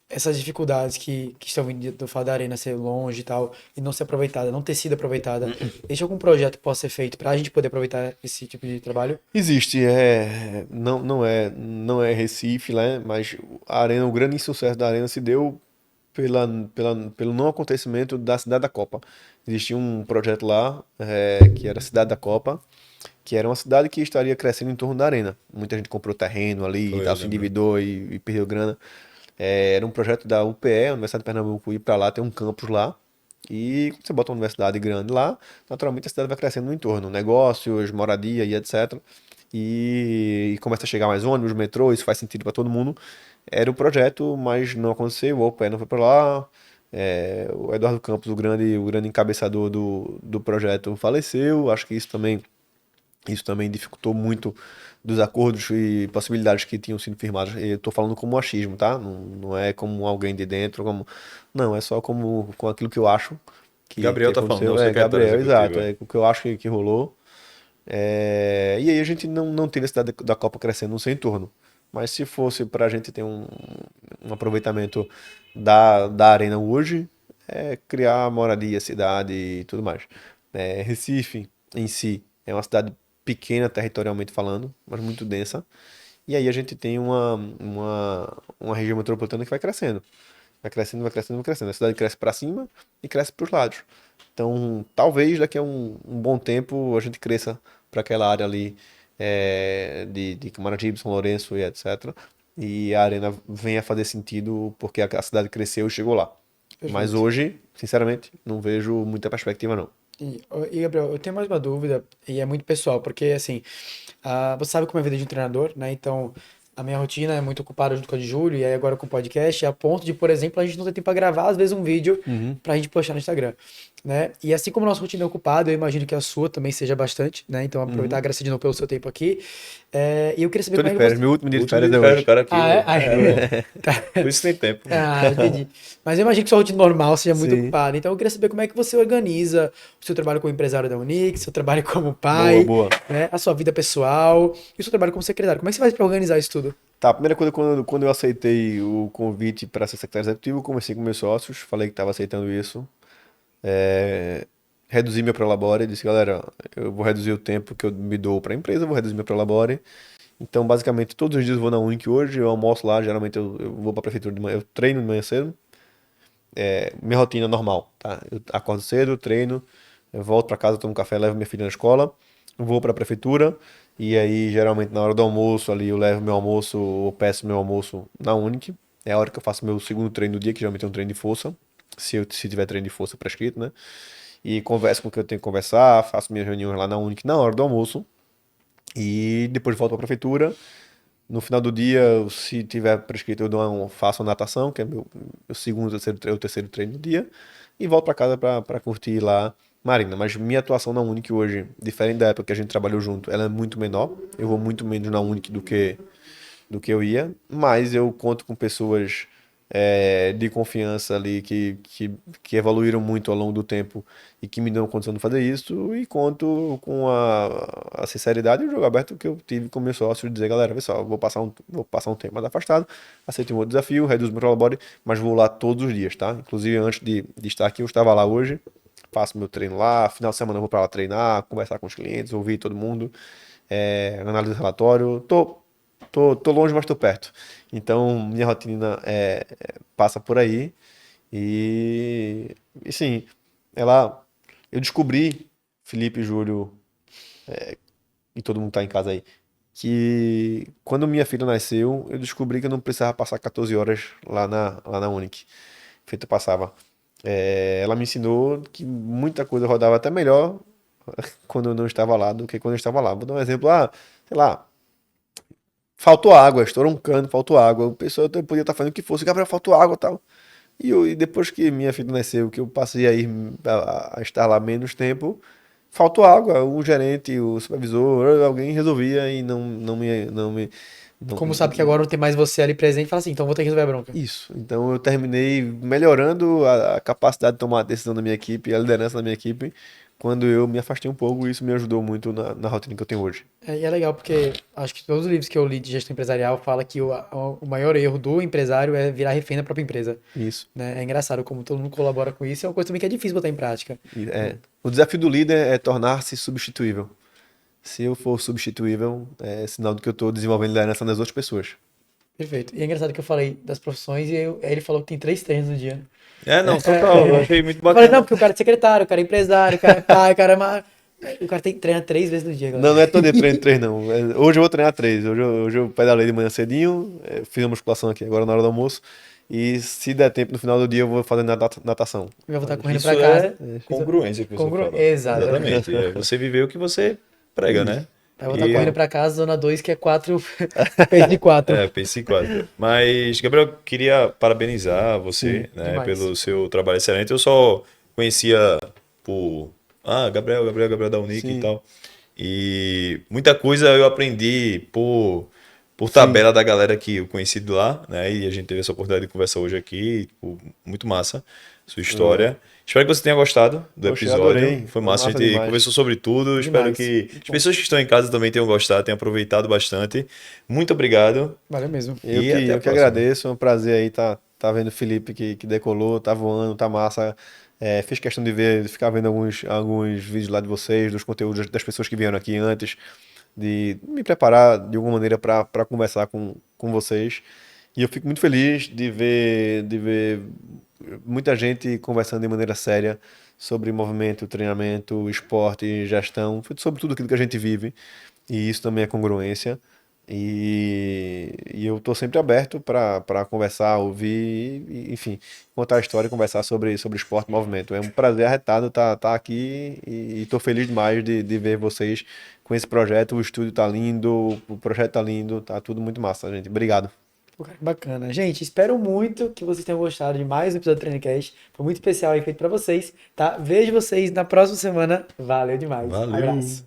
essas dificuldades que estão vindo do fato da arena ser longe e tal, e não ser aproveitada, não ter sido aproveitada, existe algum projeto que possa ser feito para a gente poder aproveitar esse tipo de trabalho? Existe, não é Recife, né? Mas o grande insucesso da arena se deu pelo não acontecimento da Cidade da Copa. Existia um projeto lá, que era a Cidade da Copa, que era uma cidade que estaria crescendo em torno da arena. Muita gente comprou terreno ali e Foi, eu tal, se lembro. endividou e perdeu grana. Era um projeto da UPE, Universidade de Pernambuco, ir para lá, ter um campus lá. E quando você bota uma universidade grande lá, naturalmente a cidade vai crescendo no entorno, negócios, moradia e etc. E começa a chegar mais ônibus, metrô, isso faz sentido para todo mundo. Era o projeto, mas não aconteceu, o UPE não foi para lá. O Eduardo Campos, o grande encabeçador do projeto, faleceu. Acho que isso também dificultou muito dos acordos e possibilidades que tinham sido firmados. Eu estou falando como achismo, tá? Não é como alguém de dentro, não, é só como com aquilo que eu acho que Gabriel tá falando, aconteceu. não, secretário Gabriel, exato, executivo. o que eu acho que rolou. E aí a gente não teve a cidade da Copa crescendo no seu entorno. Mas se fosse para a gente ter um aproveitamento da arena hoje, criar moradia, cidade e tudo mais. Recife em si é uma cidade pequena territorialmente falando, mas muito densa. E aí a gente tem uma região metropolitana que vai crescendo. Vai crescendo, vai crescendo, vai crescendo. A cidade cresce para cima e cresce para os lados. Então, talvez daqui a um bom tempo a gente cresça para aquela área ali de Camaragibe, São Lourenço e etc. E a arena venha a fazer sentido porque a cidade cresceu e chegou lá. Mas Perfeito. hoje, sinceramente, não vejo muita perspectiva, não. Gabriel, eu tenho mais uma dúvida, e é muito pessoal, porque assim, você sabe como é a vida de um treinador, né? Então, a minha rotina é muito ocupada junto com a de Júlio, e aí agora com o podcast, a ponto de, por exemplo, a gente não ter tempo pra gravar, às vezes, um vídeo Uhum. pra gente postar no Instagram, né? E assim como a nossa rotina é ocupada, eu imagino que a sua também seja bastante, né? Então, aproveitar, Uhum. agradecer de novo pelo seu tempo aqui. E eu queria saber Tô de como é que férias, você. meu último O dia de último férias dia é de férias do hoje. cara aqui. Ah, é? Tá. Por isso tem tempo. Ah, entendi. Mas eu imagino que sua rotina normal seja muito Sim, ocupada. Então eu queria saber como é que você organiza o seu trabalho como empresário da Unix, seu trabalho como boa, pai, boa. né, a sua vida pessoal e o seu trabalho como secretário. Como é que você faz para organizar isso tudo? Tá, a primeira coisa, quando eu aceitei o convite para ser secretário executivo, eu conversei com meus sócios, falei que estava aceitando isso. Reduzi meu prolabore, disse, galera, eu vou reduzir o tempo que eu me dou para a empresa, vou reduzir meu prolabore. Então, basicamente, todos os dias eu vou na Unic hoje, eu almoço lá, geralmente eu vou para a prefeitura de manhã, eu treino de manhã cedo, minha rotina é normal, tá? Eu acordo cedo, treino, eu volto para casa, tomo café, levo minha filha na escola, vou para a prefeitura e aí geralmente na hora do almoço ali eu levo meu almoço ou peço meu almoço na Unic. É a hora que eu faço meu segundo treino do dia, que geralmente é um treino de força, se tiver treino de força prescrito, né? E converso com o que eu tenho que conversar, faço minhas reuniões lá na Unic na hora do almoço e depois volto para a prefeitura. No final do dia, se tiver prescrito, faço uma natação, que é meu segundo, o terceiro treino do dia, e volto para casa para curtir lá Marina. Mas minha atuação na Unic hoje, diferente da época que a gente trabalhou junto, ela é muito menor. Eu vou muito menos na Unic do que eu ia, mas eu conto com pessoas de confiança ali que evoluíram muito ao longo do tempo e que me dão condição de fazer isso, e conto com a sinceridade e o jogo aberto que eu tive com meu sócio de dizer, galera, vê só, eu vou passar um tempo mais afastado, aceito um outro desafio, reduzo meu trabalho, mas vou lá todos os dias, tá? Inclusive, antes de estar aqui, eu estava lá hoje, faço meu treino lá, final de semana eu vou para lá treinar, conversar com os clientes, ouvir todo mundo, análise de relatório, tô longe, mas tô perto. Então, minha rotina passa por aí. E sim, ela. Eu descobri, Felipe, Júlio e todo mundo tá em casa aí, que quando minha filha nasceu, eu descobri que eu não precisava passar 14 horas lá na Unic. Feito eu passava. Ela me ensinou que muita coisa rodava até melhor quando eu não estava lá do que quando eu estava lá. Vou dar um exemplo, sei lá, faltou água, estourou um cano, faltou água. O pessoal podia estar fazendo o que fosse, Gabriel, faltou água e tal. E depois que minha filha nasceu, que eu passei a ir a estar lá menos tempo, faltou água. O gerente, o supervisor, alguém resolvia e não, Como sabe que agora não tem mais você ali presente, fala assim, então vou ter que resolver a bronca. isso. Então eu terminei melhorando a capacidade de tomar a decisão da minha equipe, a liderança da minha equipe, quando eu me afastei um pouco, e isso me ajudou muito na rotina que eu tenho hoje. E é legal porque acho que todos os livros que eu li de gestão empresarial fala que o maior erro do empresário é virar refém da própria empresa, Isso. né? É engraçado como todo mundo colabora com isso, é uma coisa também que é difícil botar em prática. O desafio do líder é tornar-se substituível. Se eu for substituível, é sinal de que eu estou desenvolvendo liderança nas outras pessoas. Perfeito. E é engraçado que eu falei das profissões e aí ele falou que tem 3 treinos no dia. Não, total. Eu achei muito Eu falei, não, bacana. porque o cara é secretário, o cara é empresário, o cara é pai, o cara é. O cara treina 3 vezes no dia, galera. Não, não é todo dia treino três, não. Hoje eu vou treinar três. Hoje eu pedalei de manhã cedinho, fiz a musculação aqui agora na hora do almoço. E se der tempo no final do dia, eu vou fazer natação. Eu vou estar correndo Isso pra casa. é congruência que você fala. Exatamente. Exatamente. É você viver o que você prega, né? Aí eu vou estar E correndo pra casa, zona 2 que é 4, peso de 4. pensei quase. Mas, Gabriel, queria parabenizar você, né, Demais. pelo seu trabalho excelente. Eu só conhecia por Gabriel da Unic e Sim, tal. E muita coisa eu aprendi por sim. tabela da galera que eu conheci de lá, né? E a gente teve essa oportunidade de conversar hoje aqui. Tipo, muito massa sua história. Espero que você tenha gostado do Poxa, episódio. adorei. Foi Foi massa, a massa gente demais. conversou sobre tudo. Espero Demais. que as pessoas que estão em casa também tenham gostado, tenham aproveitado bastante. Muito obrigado Valeu mesmo. Eu e que, até a eu que próxima. agradeço, é um prazer aí tá vendo o Felipe que decolou, tá voando, tá massa. Fiz questão de ficar vendo alguns vídeos lá de vocês, dos conteúdos das pessoas que vieram aqui antes, de me preparar de alguma maneira para conversar com vocês. E eu fico muito feliz de ver muita gente conversando de maneira séria sobre movimento, treinamento, esporte, gestão, sobre tudo aquilo que a gente vive. E isso também é congruência. E eu estou sempre aberto para conversar, ouvir, enfim, contar a história e conversar sobre esporte e movimento. É um prazer arretado estar aqui e estou feliz demais de ver vocês com esse projeto. O estúdio tá lindo, o projeto tá lindo, tá tudo muito massa, gente. Obrigado. Pô, cara, que bacana. Gente, espero muito que vocês tenham gostado de mais um episódio do TreineCast. Foi muito especial aí feito pra vocês, tá? Vejo vocês na próxima semana. Valeu demais. Valeu. Abraço.